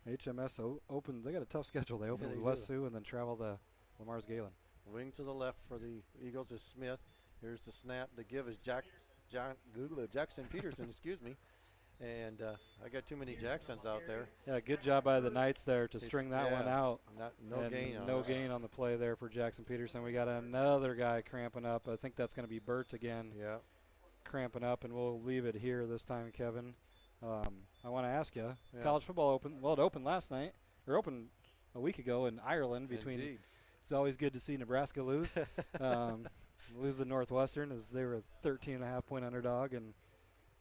Speaker 1: HMS open. They got a tough schedule. They open
Speaker 2: Yeah,
Speaker 1: with
Speaker 2: they
Speaker 1: West
Speaker 2: do.
Speaker 1: Sioux and then travel to Lamar's Galen.
Speaker 2: Wing to the left for the Eagles is Smith. Here's the snap. The give is Jackson Peterson, excuse me. And I got too many Jacksons out there.
Speaker 1: Yeah, good job by the Knights there to
Speaker 2: It's-
Speaker 1: string that one
Speaker 2: yeah,
Speaker 1: out.
Speaker 2: No
Speaker 1: And
Speaker 2: gain on
Speaker 1: no
Speaker 2: it.
Speaker 1: gain on the play there for Jackson Peterson. We got another guy cramping up. I think that's going to be Burt again,
Speaker 2: Yeah.
Speaker 1: cramping up, and we'll leave it here this time, Kevin. I want to ask you,
Speaker 2: Yeah.
Speaker 1: college football opened. Well, it opened last night, or opened a week ago in Ireland.
Speaker 2: Indeed.
Speaker 1: It's always good to see Nebraska lose. Lose to Northwestern as they were a 13.5-point underdog, and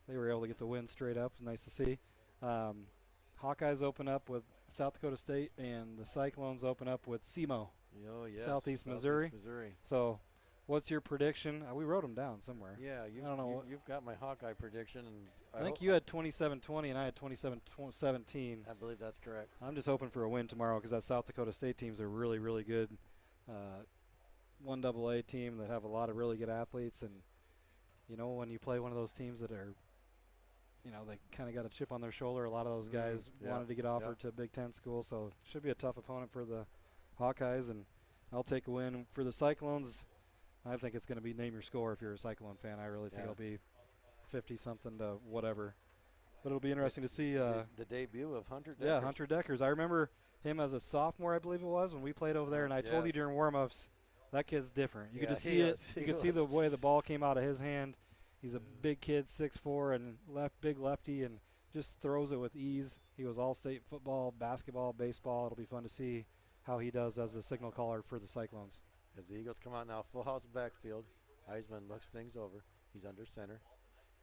Speaker 1: they were able to get the win straight up. Nice to see. Hawkeyes open up with South Dakota State, and the Cyclones open up with SEMO.
Speaker 2: Oh, yes.
Speaker 1: Southeast Missouri.
Speaker 2: Missouri.
Speaker 1: So what's your prediction? We wrote them down somewhere.
Speaker 2: Yeah,
Speaker 1: I don't know.
Speaker 2: you've got my Hawkeye prediction, and
Speaker 1: I think you had 27-20, and I had 27-17.
Speaker 2: I believe that's correct.
Speaker 1: I'm just hoping for a win tomorrow because that South Dakota State team's a really, really good 1AA team that have a lot of really good athletes. And, you know, when you play one of those teams that are, you know, they kind of got a chip on their shoulder, a lot of those guys
Speaker 2: yeah,
Speaker 1: wanted to get offered to a Big Ten school. So should be a tough opponent for the Hawkeyes, and I'll take a win. For the Cyclones, I think it's going to be name your score if you're a Cyclone fan. I really think
Speaker 2: Yeah.
Speaker 1: it'll be 50-something to whatever. But it'll be interesting to see.
Speaker 2: The debut of Hunter Deckers.
Speaker 1: Yeah, Hunter Deckers. I remember him as a sophomore, I believe it was, when we played over there. And I told you
Speaker 2: Yes.
Speaker 1: during warm-ups, that kid's different. You could
Speaker 2: Yeah,
Speaker 1: just
Speaker 2: he
Speaker 1: see it.
Speaker 2: is.
Speaker 1: You
Speaker 2: He
Speaker 1: could see the
Speaker 2: was.
Speaker 1: way the ball came out of his hand. He's a big kid, 6'4", and big lefty, and just throws it with ease. He was all-state football, basketball, baseball. It'll be fun to see how he does as the signal caller for the Cyclones.
Speaker 2: As the Eagles come out now, full house backfield, Eisman looks things over. He's under center,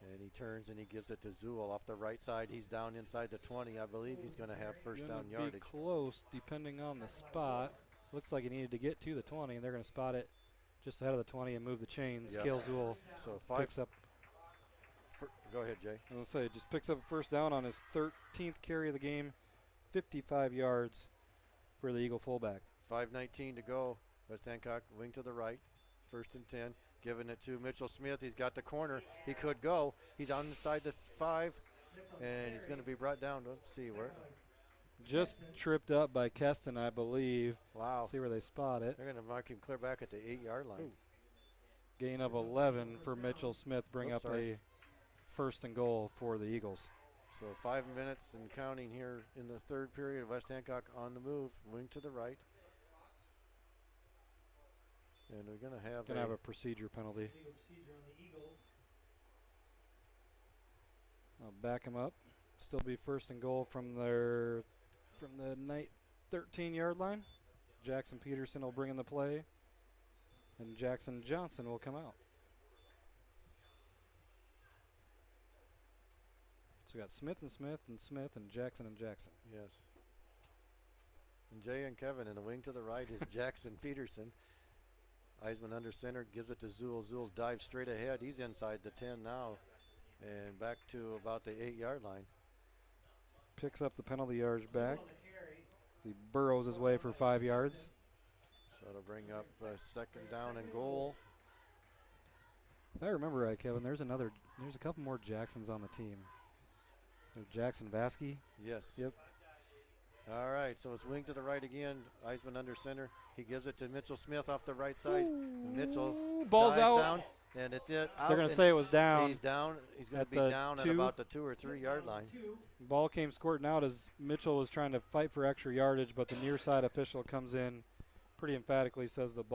Speaker 2: and he turns and he gives it to Zool off the right side. He's down inside the 20. I believe he's going to have first
Speaker 1: Gonna
Speaker 2: down
Speaker 1: be
Speaker 2: yardage.
Speaker 1: close, depending on the spot. Looks like he needed to get to the 20, and they're going to spot it just ahead of the 20 and move the chains.
Speaker 2: Yep.
Speaker 1: Kale Zool
Speaker 2: So five.
Speaker 1: picks up.
Speaker 2: Go ahead, Jay.
Speaker 1: I was going to say, just picks up a first down on his 13th carry of the game, 55 yards for the Eagle fullback.
Speaker 2: 5:19 to go. West Hancock wing to the right. First and 10. Giving it to Mitchell Smith. He's got the corner. He could go. He's on inside the 5, and he's going to be brought down. Let's see where.
Speaker 1: Just tripped up by Keston, I believe.
Speaker 2: Wow.
Speaker 1: See where they spot it.
Speaker 2: They're going to mark him clear back at the 8-yard line.
Speaker 1: Gain of 11 for Mitchell Smith. Bring
Speaker 2: Oops,
Speaker 1: up
Speaker 2: sorry.
Speaker 1: a first and goal for the Eagles.
Speaker 2: So 5 minutes and counting here in the third period. West Hancock on the move. Wing to the right. And we're going to have
Speaker 1: A procedure penalty.
Speaker 4: Legal procedure on the Eagles.
Speaker 1: I'll back him up. Still be first and goal from the Knight 13-yard line. Jackson Peterson will bring in the play, and Jackson Johnson will come out. So we got Smith and Smith and Smith and Jackson and Jackson.
Speaker 2: Yes. And Jay and Kevin in the wing to the right is Jackson Peterson. Eisman under center, gives it to Zool. Zool dives straight ahead. He's inside the 10 now and back to about the 8-yard line.
Speaker 1: Picks up the penalty yards back. He burrows his way for 5 yards.
Speaker 2: So it'll bring up second down and goal.
Speaker 1: If I remember right, Kevin, there's a couple more Jacksons on the team. There's Jackson Vasky.
Speaker 2: Yes.
Speaker 1: Yep.
Speaker 2: All right, so it's wing to the right again. Eisman under center. He gives it to Mitchell Smith off the right side. Mitchell
Speaker 1: Ball's
Speaker 2: dives
Speaker 1: out.
Speaker 2: down, and it's it. Out
Speaker 1: They're going to
Speaker 2: and
Speaker 1: say it was down.
Speaker 2: He's down. He's going
Speaker 1: at
Speaker 2: to be
Speaker 1: the
Speaker 2: down at
Speaker 1: 2.
Speaker 2: about the 2 or 3 yard line.
Speaker 1: Ball came squirting out as Mitchell was trying to fight for extra yardage, but the near side official comes in pretty emphatically, says the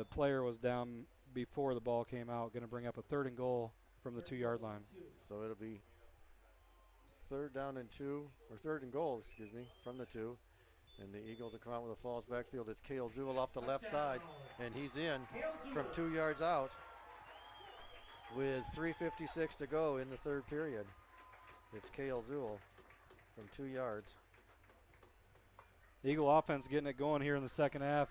Speaker 1: player was down before the ball came out, going to bring up a third and goal from the 2-yard line.
Speaker 2: So it'll be third and goal, excuse me, from the 2. And the Eagles will come out with a falls backfield. It's Cale Zool off the left side, and he's in from 2 yards out with 3:56 to go in the third period. It's Cale Zool from 2 yards.
Speaker 1: Eagle offense getting it going here in the second half.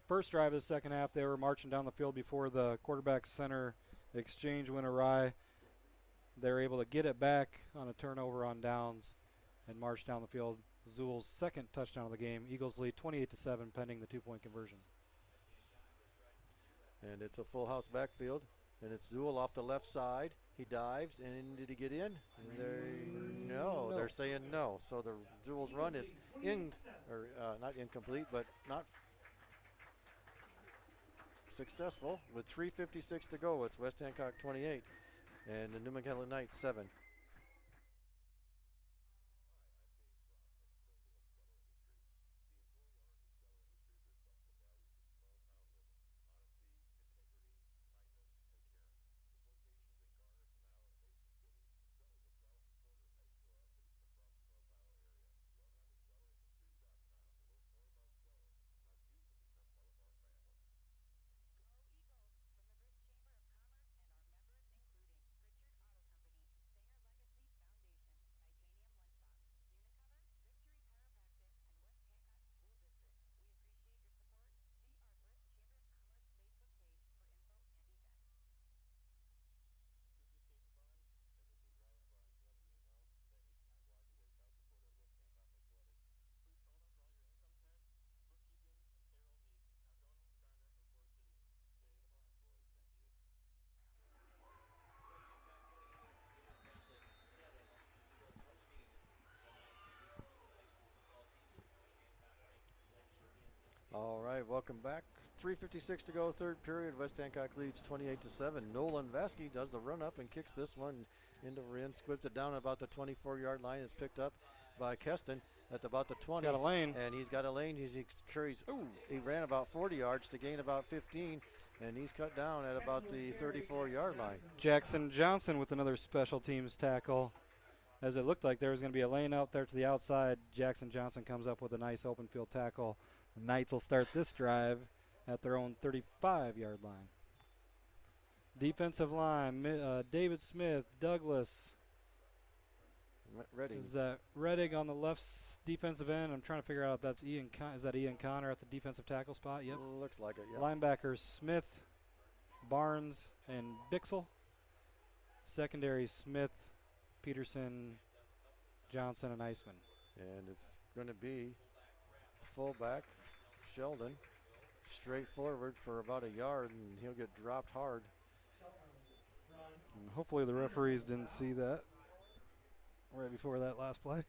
Speaker 1: First drive of the second half, they were marching down the field before the quarterback center exchange went awry. They were able to get it back on a turnover on downs and march down the field. Zool's second touchdown of the game. Eagles lead 28-7 pending the 2-point conversion.
Speaker 2: And it's a full house backfield. And it's Zool off the left side. He dives, and did he get in? No, they're saying no. So the Zool's run is not incomplete, but not successful. With 3:56 to go, it's West Hancock 28 and the Newman Catholic Knights 7. All right, welcome back. 3:56 to go, third period. West Hancock leads 28-7. Nolan Vasky does the run up and kicks this one into Rin, squibs it down about the 24-yard line. It's picked up by Keston at about the 20.
Speaker 1: He's got a lane.
Speaker 2: And he's got a lane. He ran about 40 yards to gain about 15, and he's cut down at about the 34-yard line.
Speaker 1: Jackson Johnson with another special teams tackle. As it looked like there was going to be a lane out there to the outside, Jackson Johnson comes up with a nice open field tackle. The Knights will start this drive at their own 35-yard line. Defensive line, David Smith, Douglas.
Speaker 2: Redding.
Speaker 1: Is that Reddick on the left defensive end? I'm trying to figure out if that's Ian. Is that Ian Connor at the defensive tackle spot? Yep.
Speaker 2: Looks like it, yeah.
Speaker 1: Linebackers Smith, Barnes, and Bixel. Secondary Smith, Peterson, Johnson, and Eisman.
Speaker 2: And it's going to be fullback Sheldon, straight forward for about a yard, and he'll get dropped hard.
Speaker 1: And hopefully the referees didn't see that right before that last play.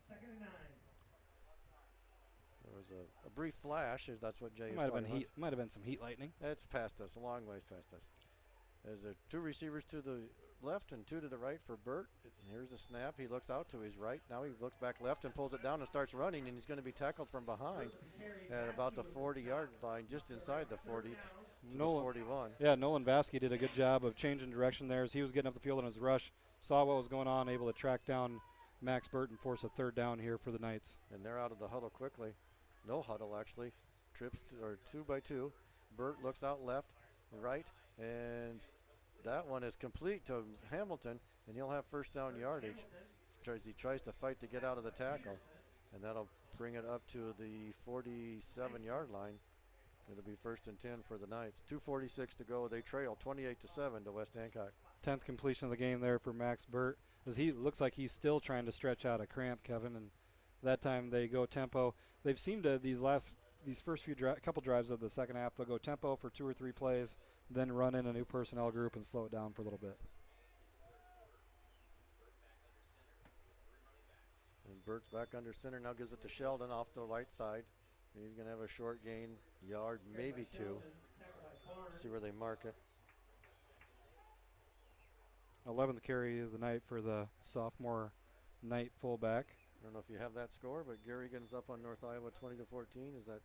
Speaker 4: Second and 9.
Speaker 2: There was a brief flash, as that's what Jay is
Speaker 1: Might have
Speaker 2: talking
Speaker 1: been
Speaker 2: about.
Speaker 1: heat. Might have been some heat lightning.
Speaker 2: It's past us, a long ways past us. There's two receivers to the left and two to the right for Burt. Here's the snap. He looks out to his right. Now he looks back left and pulls it down and starts running, and he's going to be tackled from behind at about the 40-yard line, just inside the 40 to the 41.
Speaker 1: Yeah, Nolan Vasky did a good job of changing direction there as he was getting up the field in his rush, saw what was going on, able to track down Max Burt and force a third down here for the Knights.
Speaker 2: And they're out of the huddle quickly. No huddle, actually. Trips or 2 by 2. Burt looks out left, right, and that one is complete to Hamilton, and he'll have first down yardage as he tries to fight to get out of the tackle. And that'll bring it up to the 47-yard line. It'll be first and 10 for the Knights. 2:46 to go. They trail 28-7 to West Hancock.
Speaker 1: 10th completion of the game there for Max Burt. As he looks like he's still trying to stretch out a cramp, Kevin, and that time they go tempo. They've seemed to these first few couple drives of the second half, they'll go tempo for 2 or 3 plays, then run in a new personnel group and slow it down for a little bit.
Speaker 2: And Burt's back under center, now gives it to Sheldon off the right side. He's going to have a short gain, yard, maybe 2. See where they mark it.
Speaker 1: 11th carry of the night for the sophomore Knight fullback.
Speaker 2: I don't know if you have that score, but Garrigan's up on North Iowa 20-14. Is that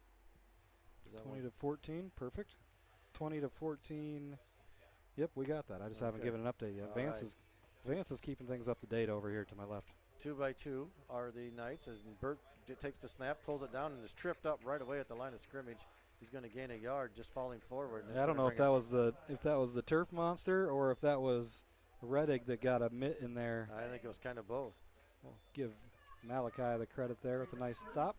Speaker 1: 20-14, perfect. 20-14. Yep, we got that. I just haven't given an update yet. Vance is keeping things up to date over here to my left.
Speaker 2: 2 by 2 are the Knights as Burt takes the snap, pulls it down, and is tripped up right away at the line of scrimmage. He's going to gain a yard just falling forward.
Speaker 1: I don't know if that was the turf monster or if that was Reddick that got a mitt in there.
Speaker 2: I think it was kind of both.
Speaker 1: We'll give Malachi the credit there with a nice stop.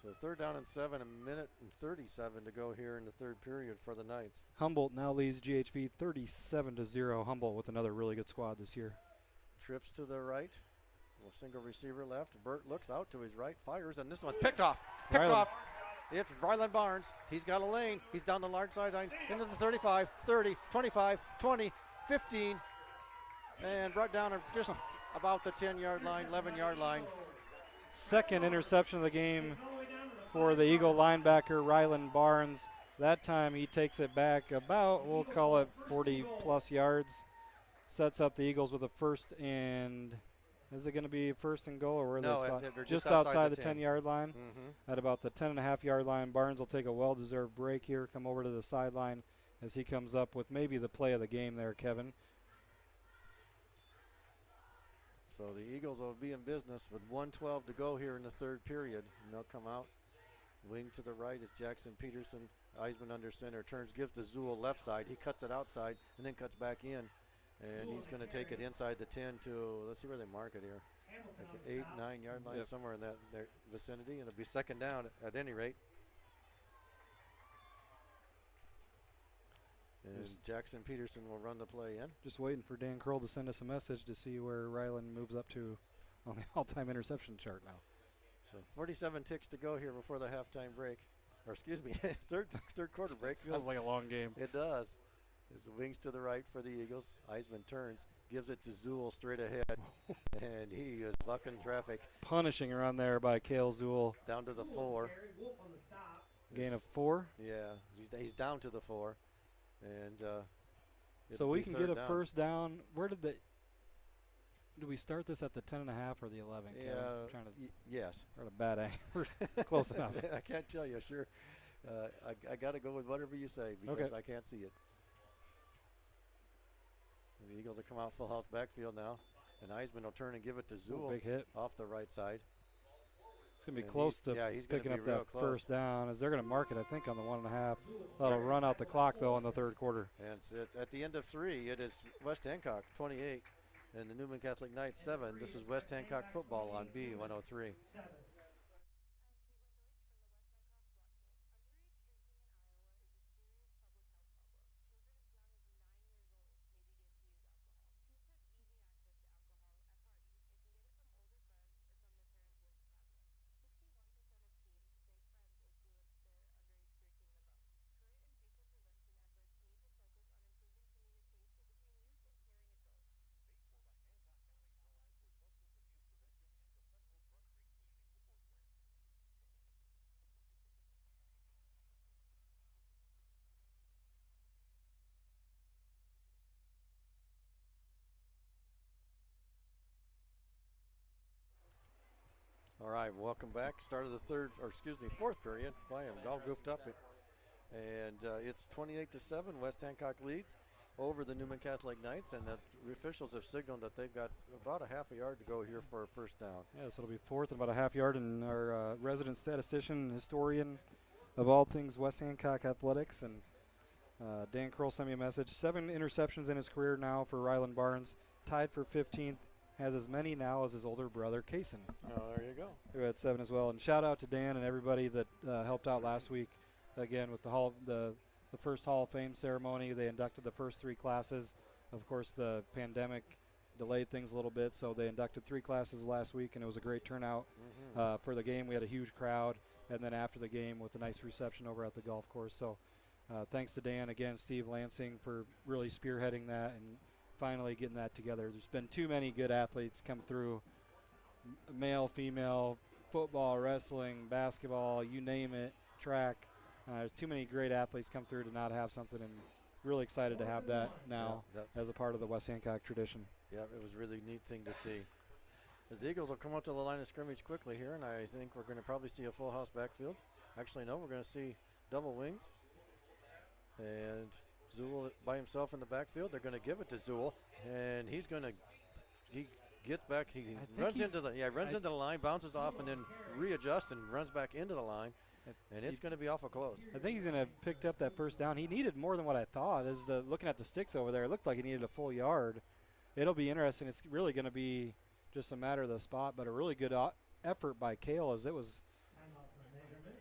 Speaker 2: So 3rd down and 7, 1:37 to go here in the third period for the Knights.
Speaker 1: Humboldt now leads GHV 37-0. Humboldt with another really good squad this year.
Speaker 2: Trips to the right. Single receiver left. Burt looks out to his right, fires, and this one's picked off. Picked
Speaker 1: Ryland.
Speaker 2: off. It's Ryland Barnes. He's got a lane. He's down the large sideline into the 35, 30, 25, 20, 15, and brought down just about the 10-yard line, 11-yard line.
Speaker 1: Second interception of the game for the Eagle linebacker, Ryland Barnes. That time he takes it back about, we'll call it 40-plus yards. Sets up the Eagles with a first and, is it going to be first and goal or where
Speaker 2: No,
Speaker 1: they spot?
Speaker 2: they're
Speaker 1: Just
Speaker 2: just outside
Speaker 1: outside the 10-yard line. At about the 10.5-yard line, Barnes will take a well-deserved break here, come over to the sideline as he comes up with maybe the play of the game there, Kevin.
Speaker 2: So the Eagles will be in business with 1:12 to go here in the third period. And they'll come out. Wing to the right is Jackson Peterson. Eisman under center. Turns, gives to Zool left side. He cuts it outside and then cuts back in. And he's going to take it inside the 10 to, let's see where they mark it here. Like 8, 9-yard line, somewhere in that their vicinity. And it'll be second down at any rate. And Jackson Peterson will run the play in.
Speaker 1: Just waiting for Dan Kroll to send us a message to see where Ryland moves up to on the all-time interception chart now.
Speaker 2: So 47 ticks to go here before the halftime break. Or excuse me, third quarter break.
Speaker 1: Feels like a long game.
Speaker 2: It does. There's the wings to the right for the Eagles. Eisman turns, gives it to Zool straight ahead, and he is bucking traffic.
Speaker 1: Punishing around there by Cale Zool.
Speaker 2: Down to the 4.
Speaker 1: Gain of 4.
Speaker 2: Yeah, he's down to the 4. And
Speaker 1: so we can get a
Speaker 2: down.
Speaker 1: first down. Where did do we start this at the 10.5 or the 11?
Speaker 2: Yeah,
Speaker 1: I'm trying to
Speaker 2: yes.
Speaker 1: start a bad angle. Close enough.
Speaker 2: I can't tell you, sure. I got to go with whatever you say because I can't see it. The Eagles will come out full house backfield now. And Eisman will turn and give it to Zool.
Speaker 1: Big hit.
Speaker 2: Off the right side.
Speaker 1: It's going to be close to picking up that first down as they're going to mark it, I think, on the 1.5. That'll run out the clock, though, in the third quarter.
Speaker 2: And at the end of 3, it is West Hancock 28 and the Newman Catholic Knights 7. This is West Hancock football on B103. All right, welcome back. Start of the fourth period. Boy, I'm all goofed up. And it's 28-7. West Hancock leads over the Newman Catholic Knights, and the officials have signaled that they've got about a half a yard to go here for a first down.
Speaker 1: Yeah, so it'll be fourth and about a half yard, and our resident statistician, historian of all things West Hancock athletics, and Dan Kroll sent me a message. 7 interceptions in his career now for Ryland Barnes, tied for 15th. Has as many now as his older brother, Kaysen.
Speaker 2: Oh, there you go.
Speaker 1: Who had 7 as well. And shout out to Dan and everybody that helped out last week, again, with the first Hall of Fame ceremony. They inducted the first 3 classes. Of course, the pandemic delayed things a little bit, so they inducted 3 classes last week, and it was a great turnout for the game. We had a huge crowd, and then after the game with a nice reception over at the golf course. So thanks to Dan, again, Steve Lansing for really spearheading that and finally getting that together. There's been too many good athletes come through, male, female, football, wrestling, basketball, you name it, track. There's too many great athletes come through to not have something, and really excited to have that now as a part of the West Hancock tradition.
Speaker 2: Yeah, it was a really neat thing to see. As the Eagles will come up to the line of scrimmage quickly here, and I think we're going to probably see a full house backfield. Actually, no, we're going to see double wings. And Zool by himself in the backfield. They're going to give it to Zool, and he gets back. He runs into the line, bounces off, and then readjusts and runs back into the line. And it's going to be awful close.
Speaker 1: I think he's going to have picked up that first down. He needed more than what I thought. Looking at the sticks over there, it looked like he needed a full yard. It'll be interesting. It's really going to be just a matter of the spot, but a really good effort by Kale as it was
Speaker 4: Timeout for measurement.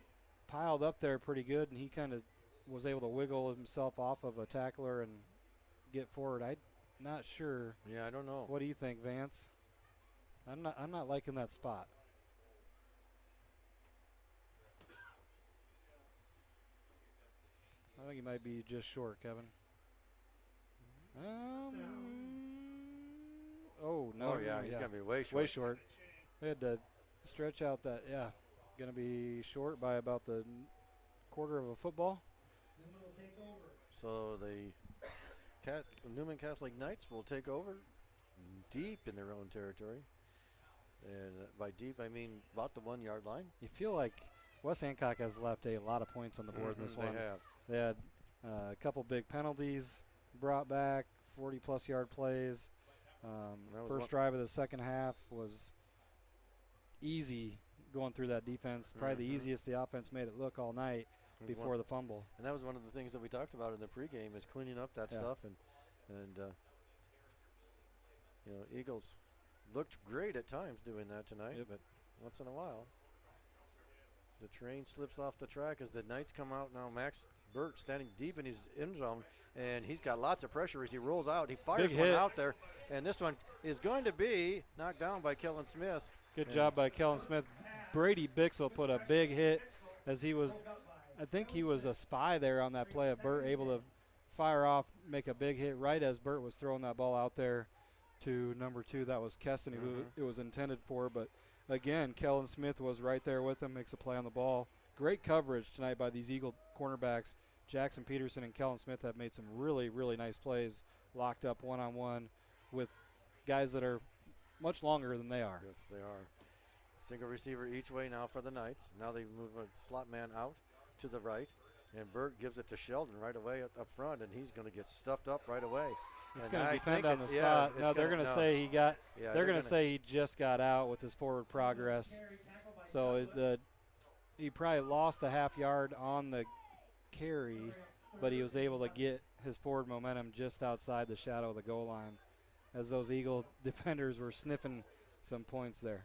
Speaker 1: piled up there pretty good, and he kind of was able to wiggle himself off of a tackler and get forward. I'm not sure.
Speaker 2: Yeah, I don't know.
Speaker 1: What do you think, Vance? I'm not liking that spot. I think he might be just short, Kevin. Oh, no.
Speaker 2: Oh, yeah, he's going to be way short.
Speaker 1: Way short. They had to stretch out that, going to be short by about the quarter of a football.
Speaker 4: Newman will take over.
Speaker 2: So the Newman Catholic Knights will take over deep in their own territory. And by deep, I mean about the 1 yard line.
Speaker 1: You feel like West Hancock has left a lot of points on the board in this one.
Speaker 2: They have.
Speaker 1: They had a couple big penalties brought back, 40-plus yard plays. First drive of the second half was easy going through that defense. Probably the easiest the offense made it look all night before the fumble.
Speaker 2: And that was one of the things that we talked about in the pregame is cleaning up that stuff. And you know, Eagles looked great at times doing that tonight, but once in a while, the train slips off the track as the Knights come out now. Max Burt standing deep in his end zone, and he's got lots of pressure as he rolls out. He fires one out there, and this one is going to be knocked down by Kellen Smith.
Speaker 1: Good job by Kellen Smith. Brady Bixel put a big hit as he was, I think he was a spy there on that play of Burt, able to fire off, make a big hit right as Burt was throwing that ball out there to number 2. That was Keston who it was intended for, but again, Kellen Smith was right there with him, makes a play on the ball. Great coverage tonight by these Eagle cornerbacks. Jackson Peterson and Kellen Smith have made some really, really nice plays, locked up one-on-one with guys that are much longer than they are.
Speaker 2: Yes, they are. Single receiver each way now for the Knights. Now they move a slot man out to the right, and Burt gives it to Sheldon right away up front, and he's going to get stuffed up right away.
Speaker 1: He's going to defend on the spot. No, they're going to say he got. Yeah, they're going to say he just got out with his forward progress. So he probably lost a half yard on the carry, but he was able to get his forward momentum just outside the shadow of the goal line, as those Eagle defenders were sniffing some points there.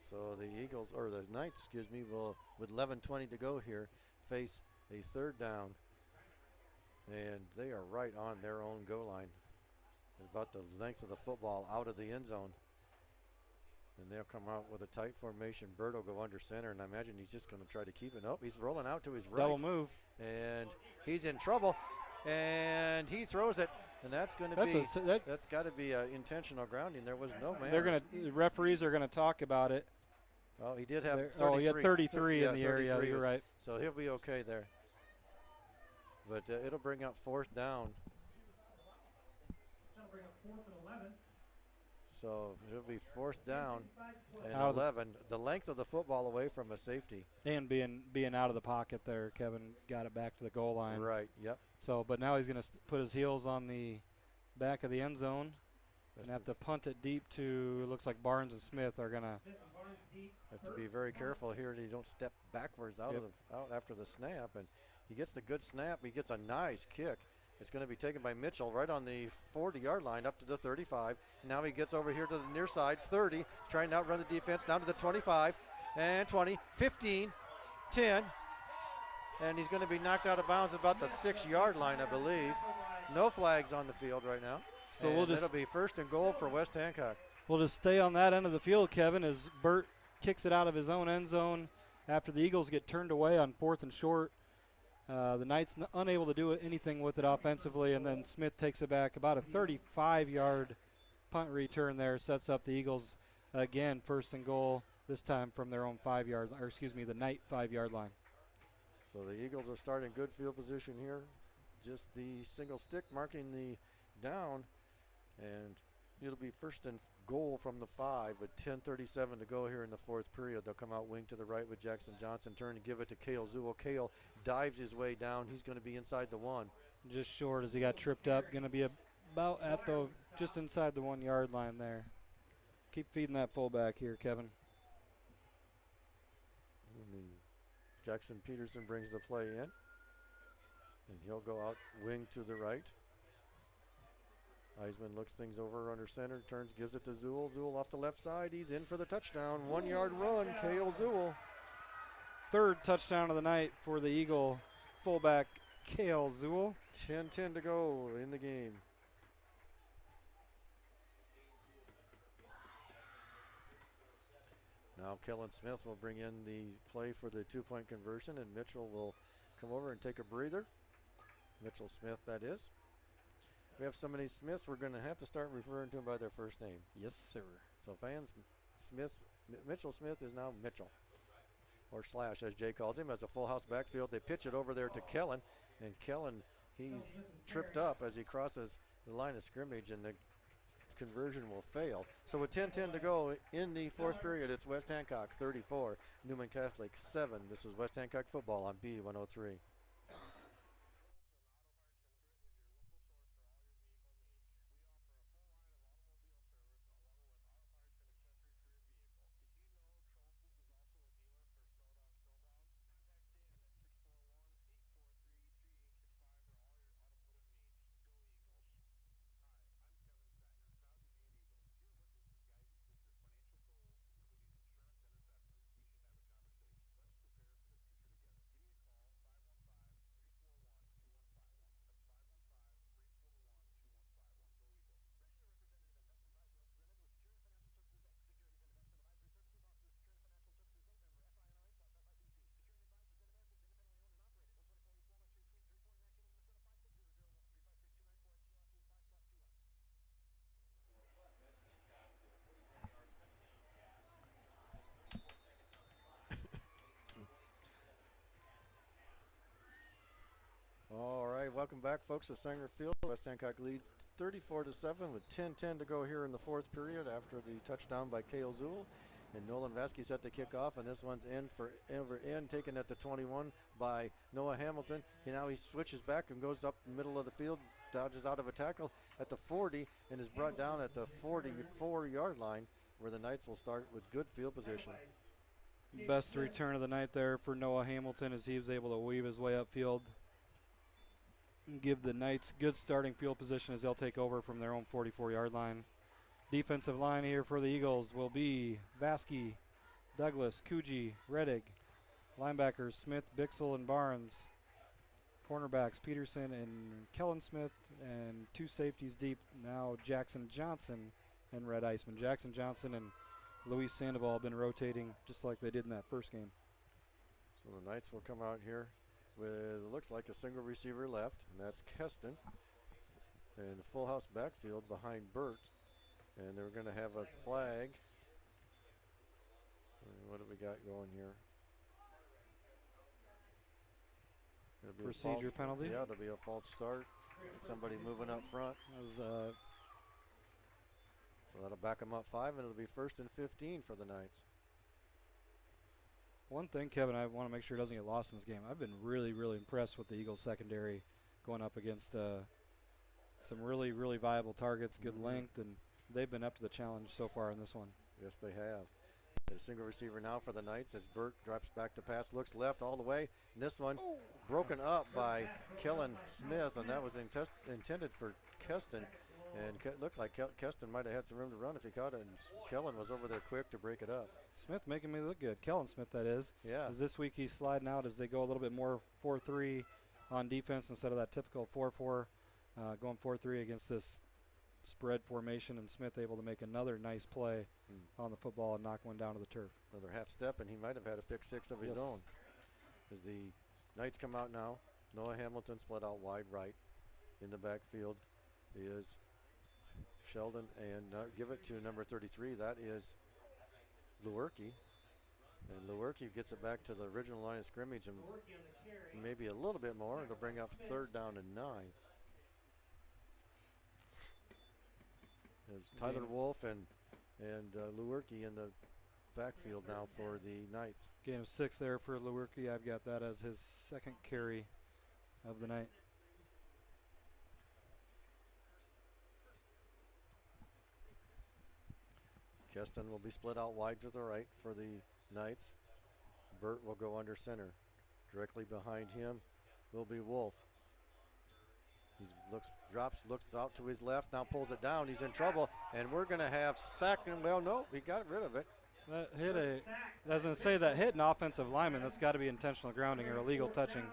Speaker 2: So the Eagles, or the Knights, will, with 11:20 to go here, face a third down, and they are right on their own goal line, about the length of the football out of the end zone. And they'll come out with a tight formation. Burt will go under center, and I imagine he's just going to try to keep it up. He's rolling out to his right.
Speaker 1: Double move.
Speaker 2: And he's in trouble, and he throws it. And that's going to be, that's got to be intentional grounding. There was no man.
Speaker 1: The referees are going to talk about it.
Speaker 2: Oh, he did have 33.
Speaker 1: Oh, he had 33 in the area. You're right.
Speaker 2: So he'll be okay there. But it'll bring up fourth down.
Speaker 4: That'll bring up 4th and 11.
Speaker 2: So it'll be fourth down and 11. The length of the football away from a safety.
Speaker 1: And being out of the pocket there, Kevin got it back to the goal line.
Speaker 2: Right, yep.
Speaker 1: So, but now he's going to put his heels on the back of the end zone and have to punt it deep to, it looks like Barnes and Smith are going to.
Speaker 2: Have to be very careful here that you don't step backwards out after the snap. And he gets the good snap. He gets a nice kick. It's going to be taken by Mitchell right on the 40-yard line up to the 35. Now he gets over here to the near side, 30, trying to outrun the defense down to the 25 and 20, 15, 10. And he's going to be knocked out of bounds about the 6-yard line, I believe. No flags on the field right now.
Speaker 1: So it'll
Speaker 2: be first and goal for West Hancock.
Speaker 1: We'll just stay on that end of the field, Kevin, as Burt kicks it out of his own end zone after the Eagles get turned away on 4th and short. The Knights unable to do anything with it offensively, and then Smith takes it back. About a 35-yard punt return there sets up the Eagles again, first and goal, this time from their own the Knight 5-yard line.
Speaker 2: So the Eagles are starting good field position here. Just the single stick marking the down, and it'll be first and goal from the 5 with 10:37 to go here in the fourth period. They'll come out wing to the right with Jackson Johnson, turn and give it to Cale Zuel. Cale dives his way down. He's going to be inside the 1.
Speaker 1: Just short as he got tripped up. Going to be about at just inside the 1-yard line there. Keep feeding that fullback here, Kevin.
Speaker 2: Jackson Peterson brings the play in, and he'll go out wing to the right. Eisman looks things over under center, turns, gives it to Zool. Zool off the left side. He's in for the touchdown. 1 yard run, Kale Zool.
Speaker 1: Third touchdown of the night for the Eagle fullback Kale Zool.
Speaker 2: 10-10 to go in the game. Now Kellen Smith will bring in the play for the 2-point conversion, and Mitchell will come over and take a breather. Mitchell Smith, that is. We have so many Smiths, we're going to have to start referring to them by their first name.
Speaker 1: Yes, sir.
Speaker 2: So fans, Mitchell Smith is now Mitchell, or Slash as Jay calls him, as a full house backfield. They pitch it over there to Kellen, and Kellen, he's tripped up as he crosses the line of scrimmage, and the conversion will fail. So with 10-10 to go in the fourth period, it's West Hancock 34, Newman Catholic 7. This is West Hancock football on B103. All right, welcome back, folks, to Sanger Field. West Hancock leads 34-7 with 10-10 to go here in the fourth period after the touchdown by Kale Zool. And Nolan Vasquez set to kick off, and this one's in for end, taken at the 21 by Noah Hamilton. And now he switches back and goes up the middle of the field, dodges out of a tackle at the 40, and is brought down at the 44-yard line, where the Knights will start with good field position.
Speaker 1: Best return of the night there for Noah Hamilton as he was able to weave his way upfield and give the Knights good starting field position as they'll take over from their own 44-yard line. Defensive line here for the Eagles will be Vasky, Douglas, Coogee, Reddig. Linebackers Smith, Bixel, and Barnes. Cornerbacks Peterson and Kellen Smith, and two safeties deep now Jackson Johnson and Red Eisman. Jackson Johnson and Luis Sandoval have been rotating just like they did in that first game.
Speaker 2: So the Knights will come out here with, it looks like, a single receiver left, and that's Keston. And a full house backfield behind Burt. And they're going to have a flag. What do we got going here? It'll be
Speaker 1: Procedure penalty?
Speaker 2: Yeah, it'll be a false start. Somebody moving up front.
Speaker 1: That was,
Speaker 2: so that'll back them up 5, and it'll be 1st and 15 for the Knights.
Speaker 1: one thing, Kevin, I want to make sure it doesn't get lost in this game. I've been really, really impressed with the Eagles secondary going up against some really, really viable targets, good length, and they've been up to the challenge so far in this one.
Speaker 2: Yes, they have. A single receiver now for the Knights as Burt drops back to pass, looks left all the way. And this one broken up by Kellen Smith, and that was intended for Keston. And looks like Keston might have had some room to run if he caught it, and Kellen was over there quick to break it up.
Speaker 1: Smith making me look good. Kellen Smith, that is.
Speaker 2: Yeah.
Speaker 1: As this week he's sliding out as they go a little bit more 4-3 on defense instead of that typical 4-4, going 4-3 against this spread formation, and Smith able to make another nice play on the football and knock one down to the turf.
Speaker 2: Another half step, and he might have had a pick 6 of his own. As the Knights come out now, Noah Hamilton split out wide right. In the backfield is Sheldon, and give it to number 33. That is Lewerke. And Lewerke gets it back to the original line of scrimmage and maybe a little bit more. It'll bring up 3rd down and 9. There's Tyler Wolf and Lewerke in the backfield now for the Knights.
Speaker 1: Gain of 6 there for Lewerke. I've got that as his second carry of the night.
Speaker 2: Keston will be split out wide to the right for the Knights. Burt will go under center. Directly behind him will be Wolf. He looks out to his left, now pulls it down. He's in trouble, and we're going to have sack. Well, no, he got rid of it.
Speaker 1: That hit I was going to say that hit an offensive lineman. That's got to be intentional grounding or illegal touching.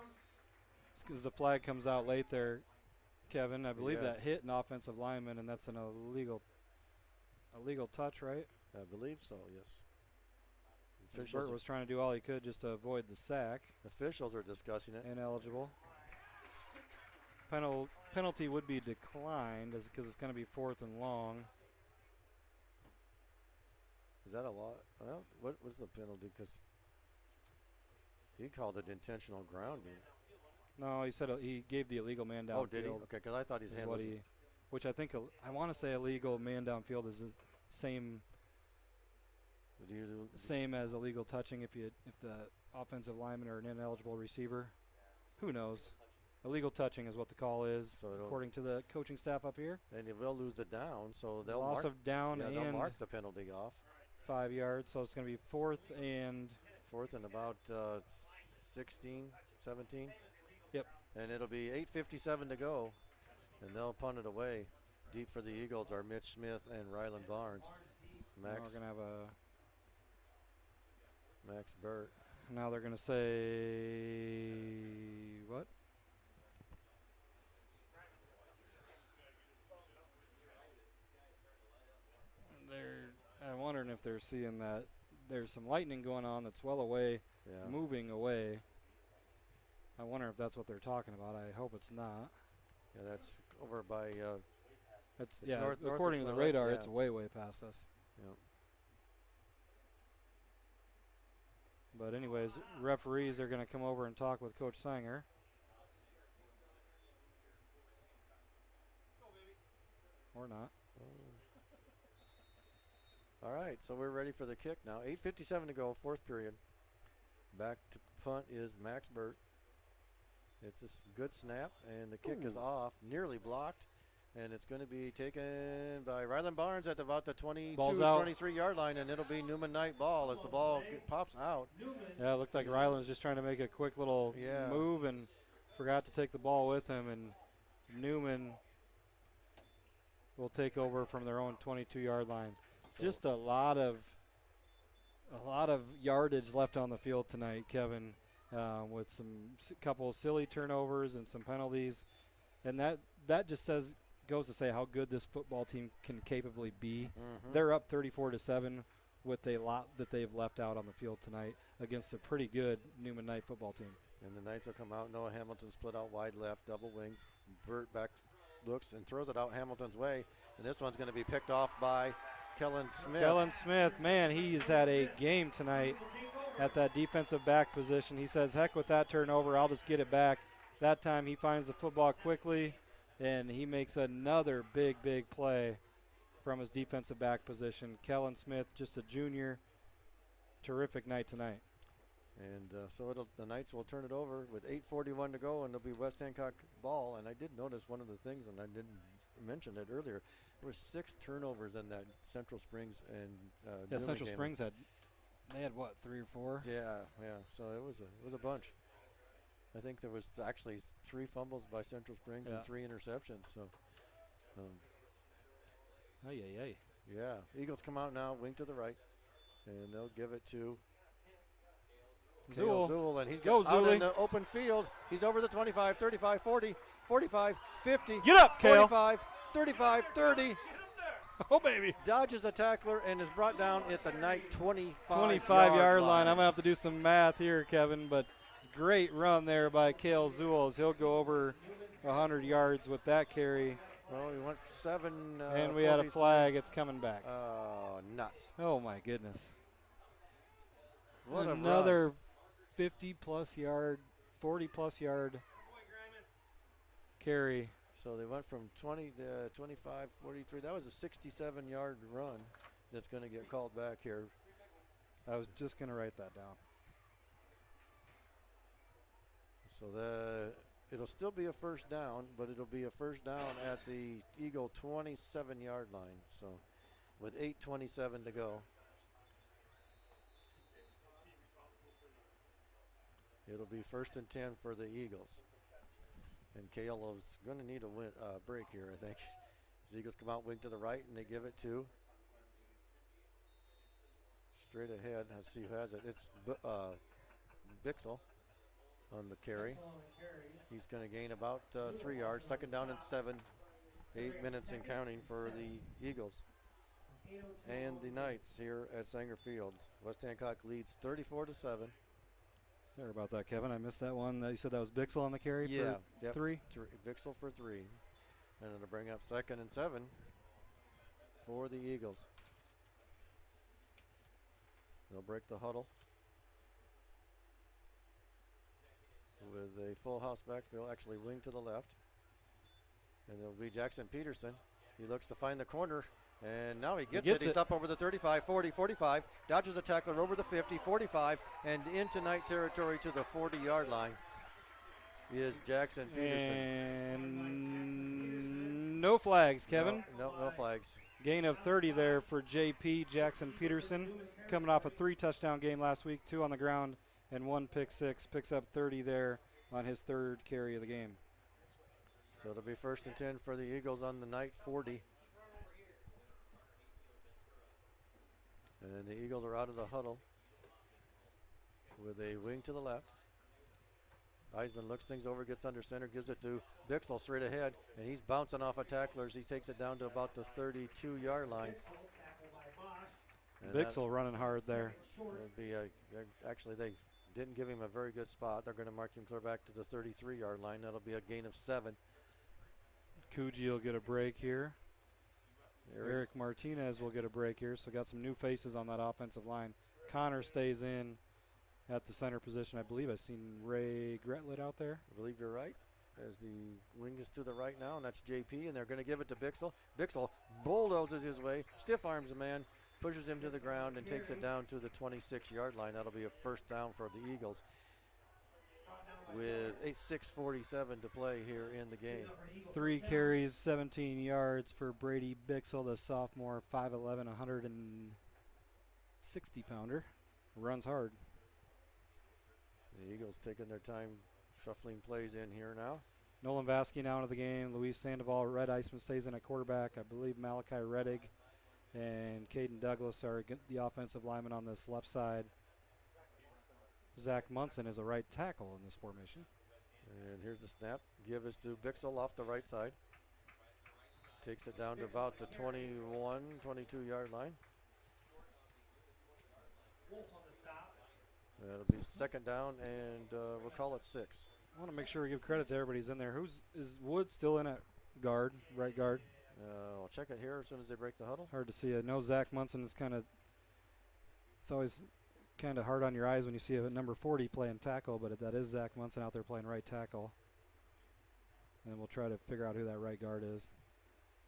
Speaker 1: Because the flag comes out late there, Kevin. I believe that hit an offensive lineman, and that's an illegal touch, right?
Speaker 2: I believe so, yes.
Speaker 1: Burt was trying to do all he could just to avoid the sack.
Speaker 2: Officials are discussing it.
Speaker 1: Ineligible. Penalty would be declined because it's going to be 4th and long.
Speaker 2: Is that a lot? Well, what was the penalty? Because he called it intentional grounding.
Speaker 1: No, he said he gave the illegal man downfield.
Speaker 2: Oh, did he? Okay, because I thought his hand was.
Speaker 1: Which I think I want to say illegal man downfield is the same as illegal touching if the offensive lineman or an ineligible receiver. Who knows? Illegal touching is what the call is, so according to the coaching staff up here.
Speaker 2: And they will lose the down, so they'll
Speaker 1: loss of down and
Speaker 2: they'll mark the penalty off.
Speaker 1: 5 yards, so it's going to be 4th and
Speaker 2: about 16, 17.
Speaker 1: Yep.
Speaker 2: And it'll be 8:57 to go, and they'll punt it away. Deep for the Eagles are Mitch Smith and Ryland Barnes.
Speaker 1: We're going to have
Speaker 2: Max Burt.
Speaker 1: Now they're going to say what? I'm wondering if they're seeing that there's some lightning going on that's well away, moving away. I wonder if that's what they're talking about. I hope it's not.
Speaker 2: Yeah, that's over by.
Speaker 1: According to the radar, it's way past us.
Speaker 2: Yeah.
Speaker 1: But anyways, referees are going to come over and talk with Coach Sanger. Or not.
Speaker 2: All right, so we're ready for the kick now. 8:57 to go, 4th period. Back to punt is Max Burt. It's a good snap, and the kick is off, nearly blocked, and it's going to be taken by Ryland Barnes at about the 22, 23-yard line, and it'll be Newman Knight ball as the ball pops out.
Speaker 1: Yeah, it looked like Ryland was just trying to make a quick little move and forgot to take the ball with him, and Newman will take over from their own 22-yard line. So just a lot of yardage left on the field tonight, Kevin, with some couple of silly turnovers and some penalties, and that just goes to say how good this football team can capably be. Mm-hmm. They're up 34-7 with a lot that they've left out on the field tonight against a pretty good Newman Knight football team.
Speaker 2: And the Knights will come out. Noah Hamilton split out wide left, double wings. Burt back looks and throws it out Hamilton's way, and this one's going to be picked off by Kellen Smith.
Speaker 1: Kellen Smith, man, he's had a game tonight at that defensive back position. He says, heck with that turnover, I'll just get it back. That time he finds the football quickly, and he makes another big play from his defensive back position. Kellen Smith, just a junior, terrific night tonight.
Speaker 2: And so the Knights will turn it over with 8:41 to go, and it'll be West Hancock ball. And I did notice one of the things, and I didn't mention it earlier, there were 6 turnovers in that Central Springs and Newman
Speaker 1: Central
Speaker 2: game.
Speaker 1: Springs had what, 3 or 4?
Speaker 2: Yeah. So it was a bunch. I think there was actually 3 fumbles by Central Springs and 3 interceptions. So. Yeah. Eagles come out now, wing to the right, and they'll give it to Zool, and he's out in the open field. He's over the 25, 35, 40, 45, 50.
Speaker 1: Get up, Kale.
Speaker 2: 45, 35, 30.
Speaker 1: Oh, baby.
Speaker 2: Dodges a tackler and is brought down at the Knight
Speaker 1: 25-yard line. I'm going to have to do some math here, Kevin, but great run there by Kale Zool. He'll go over 100 yards with that carry.
Speaker 2: Well, he went 7.
Speaker 1: And we had a flag. It's coming back.
Speaker 2: Oh, nuts.
Speaker 1: Oh, my goodness.
Speaker 2: What
Speaker 1: another 50-plus yard, 40-plus yard carry.
Speaker 2: So they went from 20 to 25, 43. That was a 67-yard run that's going to get called back here.
Speaker 1: I was just going to write that down.
Speaker 2: So it'll still be a first down, but it'll be a first down at the Eagle 27-yard line. So with 8:27 to go. It'll be 1st and 10 for the Eagles. And Kalo's going to need a break here, I think. As Eagles come out wing to the right, and they give it to straight ahead. Let's see who has it. It's Bixel on the carry. He's going to gain about 3 yards. Second down and 7. 8 minutes and counting for the Eagles and the Knights here at Sanger Field. West Hancock leads 34-7.
Speaker 1: Sorry about that, Kevin. I missed that one. You said that was Bixel on the carry
Speaker 2: Yeah,
Speaker 1: for 3?
Speaker 2: Bixel for 3. And it'll bring up 2nd and 7 for the Eagles. They'll break the huddle with a full house backfield, actually wing to the left. And it'll be Jackson Peterson. He looks to find the corner, and now he gets it. He's up over the 35, 40, 45, dodges a tackler over the 50, 45, and into night territory to the 40-yard line is Jackson Peterson.
Speaker 1: And no flags, Kevin.
Speaker 2: No flags.
Speaker 1: Gain of 30 there for JP Jackson Peterson, coming off a 3-touchdown game last week, 2 on the ground and 1 pick six. Picks up 30 there on his 3rd carry of the game.
Speaker 2: So it'll be 1st and 10 for the Eagles on the night 40. And the Eagles are out of the huddle with a wing to the left. Eisman looks things over, gets under center, gives it to Bixel straight ahead, and he's bouncing off of tacklers. He takes it down to about the 32-yard line.
Speaker 1: Bixel running hard there.
Speaker 2: Actually, they didn't give him a very good spot. They're going to mark him clear back to the 33-yard line. That'll be a gain of 7.
Speaker 1: Coogee will get a break here. Eric Martinez will get a break here. So got some new faces on that offensive line. Connor stays in at the center position. I believe I've seen Ray Gretlet out there.
Speaker 2: I believe you're right. As the wing is to the right now, and that's JP, and they're going to give it to Bixel. Bixel bulldozes his way, stiff arms the man, pushes him to the ground, and takes it down to the 26-yard line. That'll be a 1st down for the Eagles with a 6:47 to play here in the game.
Speaker 1: 3 carries, 17 yards for Brady Bixel, the sophomore, 5'11", 160-pounder. Runs hard.
Speaker 2: The Eagles taking their time shuffling plays in here now.
Speaker 1: Nolan Vasky now into the game. Luis Sandoval, Red Iceman stays in at quarterback. I believe Malachi Reddig and Caden Douglas are the offensive linemen on this left side. Zach Munson is a right tackle in this formation.
Speaker 2: And here's the snap. Give is to Bixel off the right side. Takes it down to about the 21, 22-yard line. That'll be 2nd down, and we'll call it 6.
Speaker 1: I want to make sure we give credit to everybody who's in there. Is Wood still in at guard, right guard?
Speaker 2: I'll check it here as soon as they break the huddle.
Speaker 1: Hard to see. I know Zach Munson is it's always kind of hard on your eyes when you see a number 40 playing tackle, but that is Zach Munson out there playing right tackle. And we'll try to figure out who that right guard is.